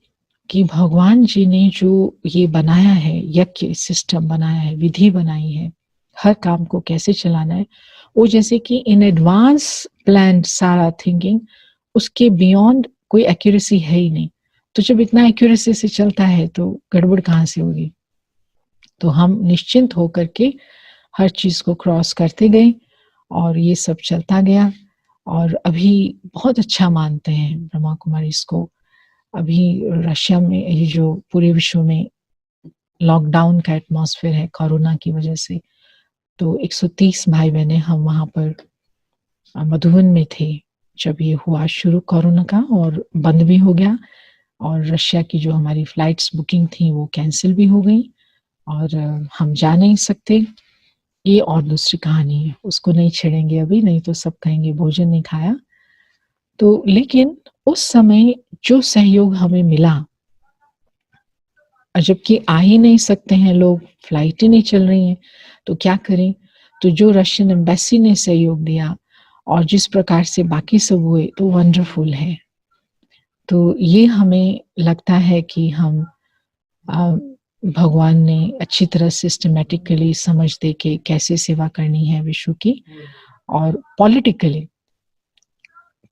कि भगवान जी ने जो ये बनाया है, यज्ञ सिस्टम बनाया है, विधि बनाई है, हर काम को कैसे चलाना है, वो जैसे कि इन एडवांस प्लान्ड सारा थिंकिंग, उसके बियॉन्ड कोई एक्यूरेसी है ही नहीं। तो जब इतना एक्यूरेसी से चलता है तो गड़बड़ कहाँ से होगी? तो हम निश्चिंत होकर के हर चीज़ को क्रॉस करते गए और ये सब चलता गया और अभी बहुत अच्छा मानते हैं ब्रह्मा कुमारी इसको। अभी रशिया में ये जो पूरे विश्व में लॉकडाउन का एटमॉस्फेयर है कोरोना की वजह से, तो 130 भाई-बहनें हम वहाँ पर मधुबन में थे जब ये हुआ शुरू कोरोना का, और बंद भी हो गया और रशिया की जो हमारी फ्लाइट्स बुकिंग थी वो कैंसल भी हो गई और हम जा नहीं सकते। ये और दूसरी कहानी है, उसको नहीं छेड़ेंगे अभी, नहीं तो सब कहेंगे भोजन नहीं खाया। तो लेकिन उस समय जो सहयोग हमें मिला, जबकि आ ही नहीं सकते हैं लोग, फ्लाइट ही नहीं चल रही हैं, तो क्या करें? तो जो रशियन एम्बेसी ने सहयोग दिया और जिस प्रकार से बाकी सब हुए, तो वंडरफुल है। तो ये हमें लगता है कि हम भगवान ने अच्छी तरह सिस्टमैटिकली समझ दे के कैसे सेवा करनी है विश्व की, और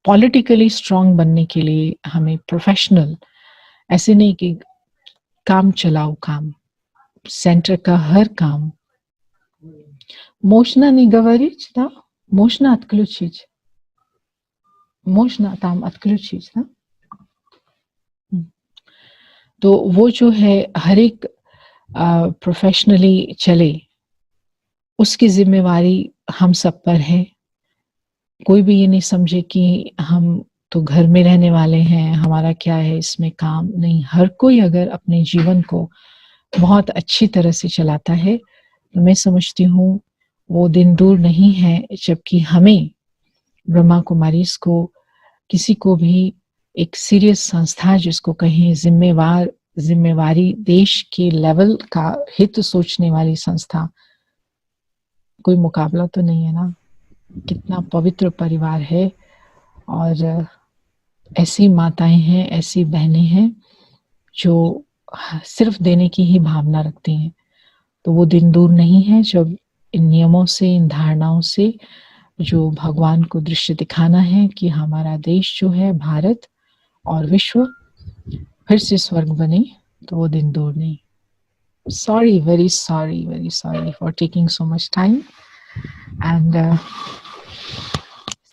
पॉलिटिकली स्ट्रॉन्ग बनने के लिए हमें प्रोफेशनल, ऐसे नहीं कि काम चलाओ काम, सेंटर का हर काम можно не говорить, да? Можно отключить. Можно там отключить, да? तो वो जो है हर एक प्रोफेशनली चले, उसकी ज़िम्मेवारी हम सब पर है। कोई भी ये नहीं समझे कि हम तो घर में रहने वाले हैं, हमारा क्या है इसमें काम, नहीं, हर कोई अगर अपने जीवन को बहुत अच्छी तरह से चलाता है, तो मैं समझती हूँ वो दिन दूर नहीं है जबकि हमें ब्रह्मा कुमारीज़ को, किसी को भी एक सीरियस संस्था जिसको कहें ज़िम्मेवारी देश के लेवल का हित सोचने वाली संस्था, कोई मुकाबला तो नहीं है ना। कितना पवित्र परिवार है और ऐसी माताएँ हैं, ऐसी बहनें हैं जो सिर्फ़ देने की ही भावना रखती हैं। तो वो दिन दूर नहीं है जब इन नियमों से, इन धारणाओं से जो भगवान को दृश्य दिखाना है कि हमारा देश जो है भारत और विश्व फिर से स्वर्ग बने, तो वो दिन दूर नहीं। Sorry, very sorry for taking so much time and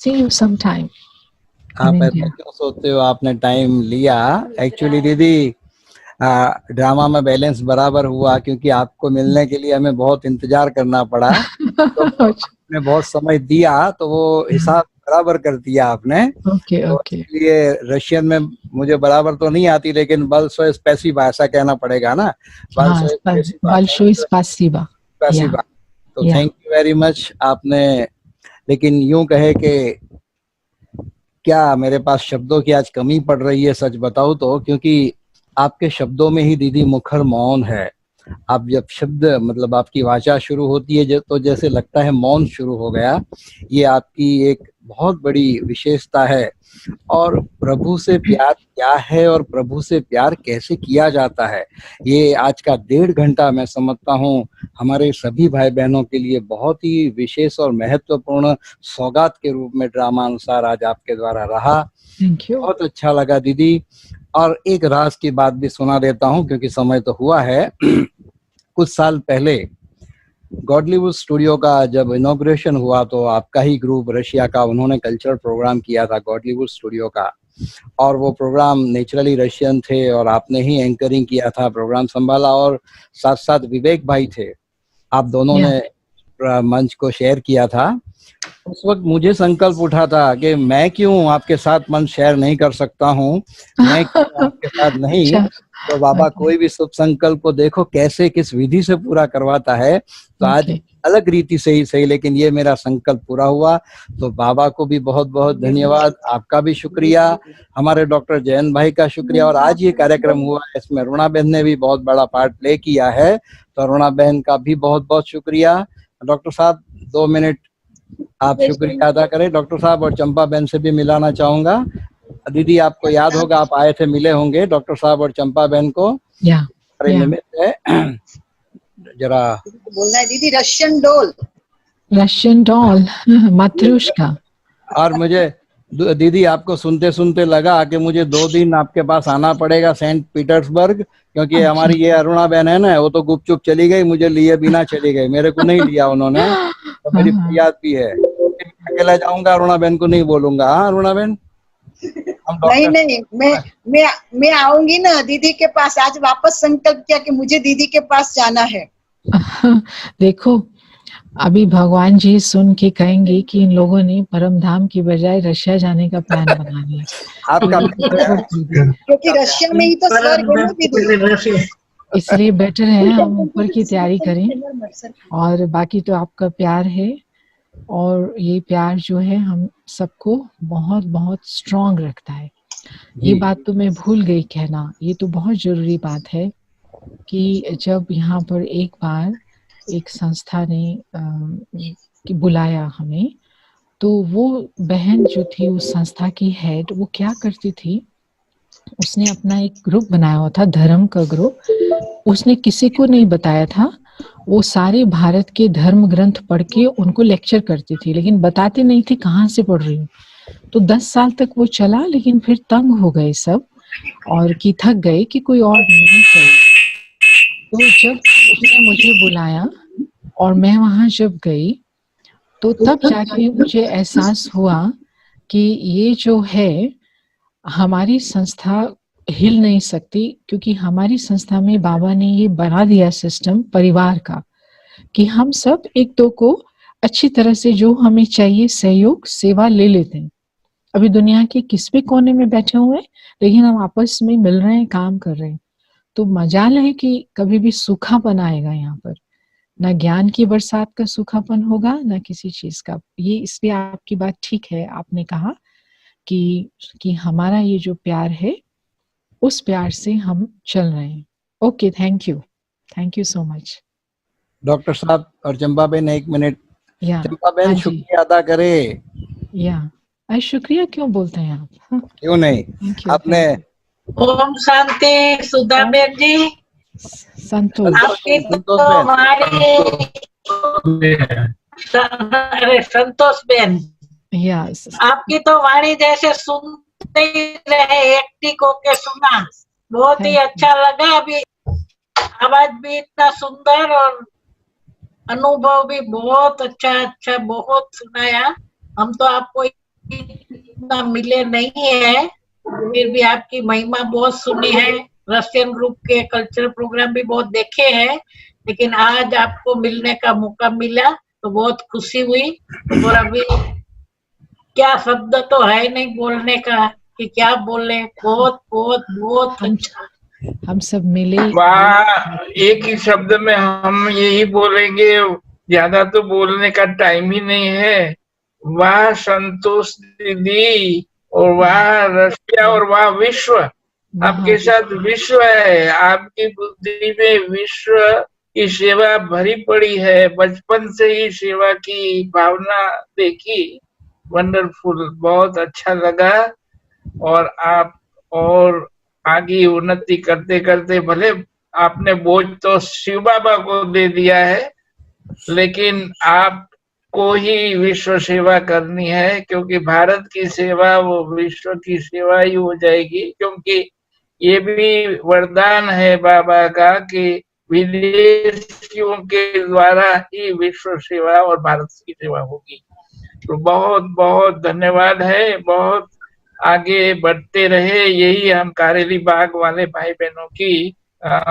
see you sometime आप in ऐसा India. क्यों सोचते हो? आपने टाइम लिया। एक्चुअली दीदी, ड्रामा में बैलेंस बराबर हुआ क्योंकि आपको मिलने के लिए हमें बहुत इंतजार करना पड़ा। तो आपने बहुत समय दिया तो वो हिसाब बराबर कर दिया आपने। ओके तो ओके इसलिए रशियन में मुझे बराबर तो नहीं आती, लेकिन बल्शोय स्पेसिबा ऐसा कहना पड़ेगा ना। हाँ, большое спасибо. स्पेसिबा। तो या थैंक यू वेरी मच आपने। लेकिन यूं कहे कि क्या मेरे पास शब्दों की आज कमी पड़ रही है, सच बताऊं तो, क्योंकि आपके शब्दों में ही दीदी मुखर मौन है। आप जब शब्द मतलब आपकी वाचा शुरू होती है तो जैसे लगता है मौन शुरू हो गया। ये आपकी एक बहुत बड़ी विशेषता है। और प्रभु से प्यार क्या है और प्रभु से प्यार कैसे किया जाता है, ये आज का 1.5 घंटा मैं समझता हूँ हमारे सभी भाई बहनों के लिए बहुत ही विशेष और महत्वपूर्ण सौगात के रूप में ड्रामा अनुसार आज आपके द्वारा रहा। Thank you. बहुत अच्छा लगा दीदी। और एक राज की बात भी सुना देता हूँ क्योंकि समय तो हुआ है। कुछ साल पहले गॉडलीवुड स्टूडियो का जब इनॉग्रेशन हुआ तो आपका ही ग्रुप रशिया का उन्होंने कल्चरल प्रोग्राम किया था गॉडलीवुड स्टूडियो का। और वो प्रोग्राम नेचुरली रशियन थे और आपने ही एंकरिंग किया था, प्रोग्राम संभाला। और साथ साथ विवेक भाई थे, आप दोनों ने मंच को शेयर किया था। उस वक्त मुझे संकल्प उठा था कि मैं क्यों आपके साथ मंच शेयर नहीं कर सकता हूँ, मैं क्यों आपके साथ नहीं। तो बाबा कोई भी शुभ संकल्प को देखो कैसे किस विधि से पूरा करवाता है। तो आज अलग रीति से ही सही, लेकिन ये मेरा संकल्प पूरा हुआ। तो बाबा को भी बहुत बहुत धन्यवाद, आपका भी शुक्रिया, हमारे डॉक्टर जयंत भाई का शुक्रिया। और आज ये कार्यक्रम हुआ इसमें अरुणा बहन ने भी बहुत बड़ा पार्ट प्ले किया है, तो अरुणा बहन का भी बहुत बहुत शुक्रिया। डॉक्टर साहब 2 मिनट आप शुक्रिया अदा करें डॉक्टर साहब। और चंपा बहन से भी मिलाना चाहूंगा। दीदी आपको याद होगा, आप आए थे, मिले होंगे डॉक्टर साहब और चंपा बहन को। निमित्त है जरा बोलना है दीदी, रशियन डॉल, रशियन डॉल मातृष्का। और मुझे दीदी आपको सुनते सुनते लगा कि मुझे 2 दिन आपके पास आना पड़ेगा सेंट पीटर्सबर्ग, क्योंकि हमारी ये अरुणा बहन है ना, वो तो गुपचुप चली गई, मुझे लिए बिना चली गई, मेरे को नहीं लिया उन्होंने। तो मेरी फरियाद भी है, अकेला जाऊंगा, अरुणा बहन को नहीं बोलूंगा। हाँ अरुणा बहन, नहीं मैं आऊंगी ना दीदी के पास। आज वापस संकल्प किया कि मुझे दीदी के पास जाना है। देखो अभी भगवान जी सुन के कहेंगे कि इन लोगों ने परम धाम की बजाय रशिया जाने का प्लान बना लिया। क्योंकि रशिया में ही तो स्वर्ग है दीदी, इसलिए बेटर है हम ऊपर की तैयारी करें। और बाकी तो आपका प्यार है, और ये प्यार जो है हम सबको बहुत बहुत स्ट्रॉन्ग रखता है। ये बात तो मैं भूल गई कहना, ये तो बहुत जरूरी बात है कि जब यहाँ पर एक बार एक संस्था ने बुलाया हमें, तो वो बहन जो थी उस संस्था की हेड, वो क्या करती थी, उसने अपना एक ग्रुप बनाया हुआ था, धर्म का ग्रुप। उसने किसी को नहीं बताया था, वो सारे भारत के धर्म ग्रंथ पढ़ के उनको लेक्चर करती थी, लेकिन बताते नहीं थी कहाँ से पढ़ रही हूँ। तो 10 साल तक वो चला, लेकिन फिर तंग हो गए सब और कि थक गए कि कोई और नहीं चाहिए। तो जब उसने मुझे बुलाया और मैं वहाँ जब गई, तो तब जाके मुझे एहसास हुआ कि ये जो है हमारी संस्था हिल नहीं सकती, क्योंकि हमारी संस्था में बाबा ने ये बना दिया सिस्टम परिवार का, कि हम सब एक दो को अच्छी तरह से जो हमें चाहिए सहयोग सेवा ले लेते हैं। अभी दुनिया के किस भी कोने में बैठे हुए हैं, लेकिन हम आपस में मिल रहे हैं, काम कर रहे हैं। तो मजाल है कि कभी भी सूखापन आएगा यहाँ पर, ना ज्ञान की बरसात का सूखापन होगा, ना किसी चीज का। ये इसलिए आपकी बात ठीक है, आपने कहा कि हमारा ये जो प्यार है उस प्यार से हम चल रहे हैं। Okay, thank you so much. Doctor साहब और चंपा बहन 1 मिनट। चंपा बहन शुक्रिया अदा करे। शुक्रिया क्यों बोलते हैं आप? क्यों नहीं, आपने ओम शांति। सुधा बहन जी, संतोष, आपकी तो अरे संतोष बहन, आपकी तो वाणी जैसे सुनते ही रहे, एक्टिक होके सुना, बहुत ही अच्छा लगा। अभी आवाज भी इतना सुंदर और अनुभव भी बहुत अच्छा बहुत सुनाया। हम तो आपको इतना मिले नहीं है, फिर भी आपकी महिमा बहुत सुनी है। रशियन ग्रुप के कल्चरल प्रोग्राम भी बहुत देखे हैं, लेकिन आज आपको मिलने का मौका मिला तो बहुत खुशी हुई। और अभी क्या शब्द तो है नहीं बोलने का कि क्या बोले, बहुत बहुत बहुत अच्छा। हम सब मिले। वाह, एक ही शब्द में हम यही बोलेंगे, ज्यादा तो बोलने का टाइम ही नहीं है। वाह संतोष दीदी, और वाह रशिया, और वाह विश्व। आपके साथ विश्व है, आपकी बुद्धि में विश्व की सेवा भरी पड़ी है। बचपन से ही सेवा की भावना देखी। वंडरफुल, बहुत अच्छा लगा। और आप और आगे उन्नति करते करते, भले आपने बोझ तो शिव बाबा को दे दिया है, लेकिन आपको ही विश्व सेवा करनी है, क्योंकि भारत की सेवा वो विश्व की सेवा ही हो जाएगी। क्योंकि ये भी वरदान है बाबा का कि विदेशियों के द्वारा ही विश्व सेवा और भारत की सेवा होगी। तो बहुत बहुत धन्यवाद है। बहुत आगे बढ़ते रहे, यही हम कारेली बाग वाले भाई बहनों की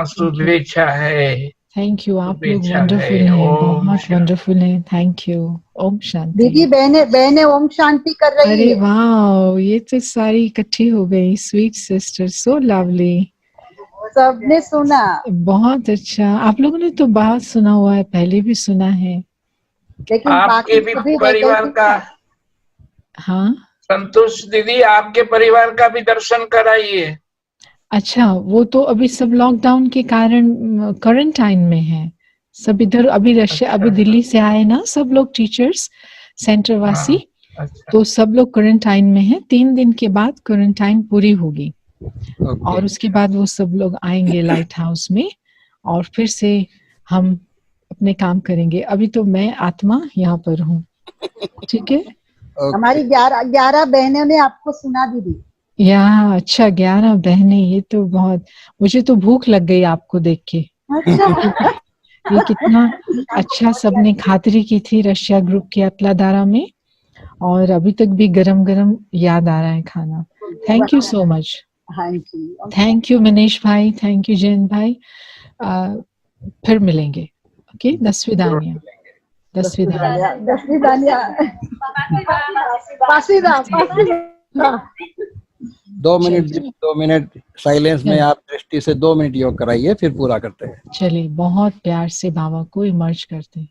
शुभेच्छा है। Thank you. आप लोग शुभेच्छा वंडरफुल है। हैं, ओम बहुत शांति। वंडरफुल हैं। Thank you. ओम शांति। दीदी बहने ओम शांति कर रही अरे है। वाह, ये तो सारी इकट्ठी हो गई। Sweet sister, so lovely. सबने सुना। बहुत अच्छा। आप लोगों ने तो बहुत सुना हुआ है, पहले भी सुना है। लेकिन आपके बाकी भी सभी परिवार वैकल्पिक का, हाँ, संतोष दीदी, आपके परिवार का भी दर्शन कराइए। अच्छा, वो तो अभी सब लॉकडाउन के कारण क्वारंटाइन में है। सब इधर अभी रशिया, अच्छा। अभी दिल्ली से आए ना सब लोग, टीचर्स सेंटर वासी। हाँ, अच्छा। तो सब लोग क्वारंटाइन में हैं। 3 दिन के बाद क्वारंटाइन पूरी होगी और उसके बाद वो सब लोग आएंगे लाइट हाउस में और फिर से हम अपने काम करेंगे। अभी तो मैं आत्मा यहाँ पर हूँ। ठीक है। हमारी 11 बहनों ने आपको सुना दीदी। या अच्छा, 11 बहनें, ये तो बहुत, मुझे तो भूख लग गई आपको देख के। अच्छा। ये कितना अच्छा सबने खातिरी की थी रशिया ग्रुप के अतलादारा में, और अभी तक भी गरम गरम याद आ रहा है खाना। Thank you so much. हाँ जी। थैंक यू मनीष भाई, थैंक यू जैन भाई। फिर मिलेंगे। ओके, दस्विदानिया। दस्विदानिया। दस्विदानिया। पासीदा। 2 मिनट 2 मिनट साइलेंस में आप दृष्टि से 2 मिनट योग कराइए, फिर पूरा करते हैं। चलिए, बहुत प्यार से बाबा को इमर्ज करते हैं।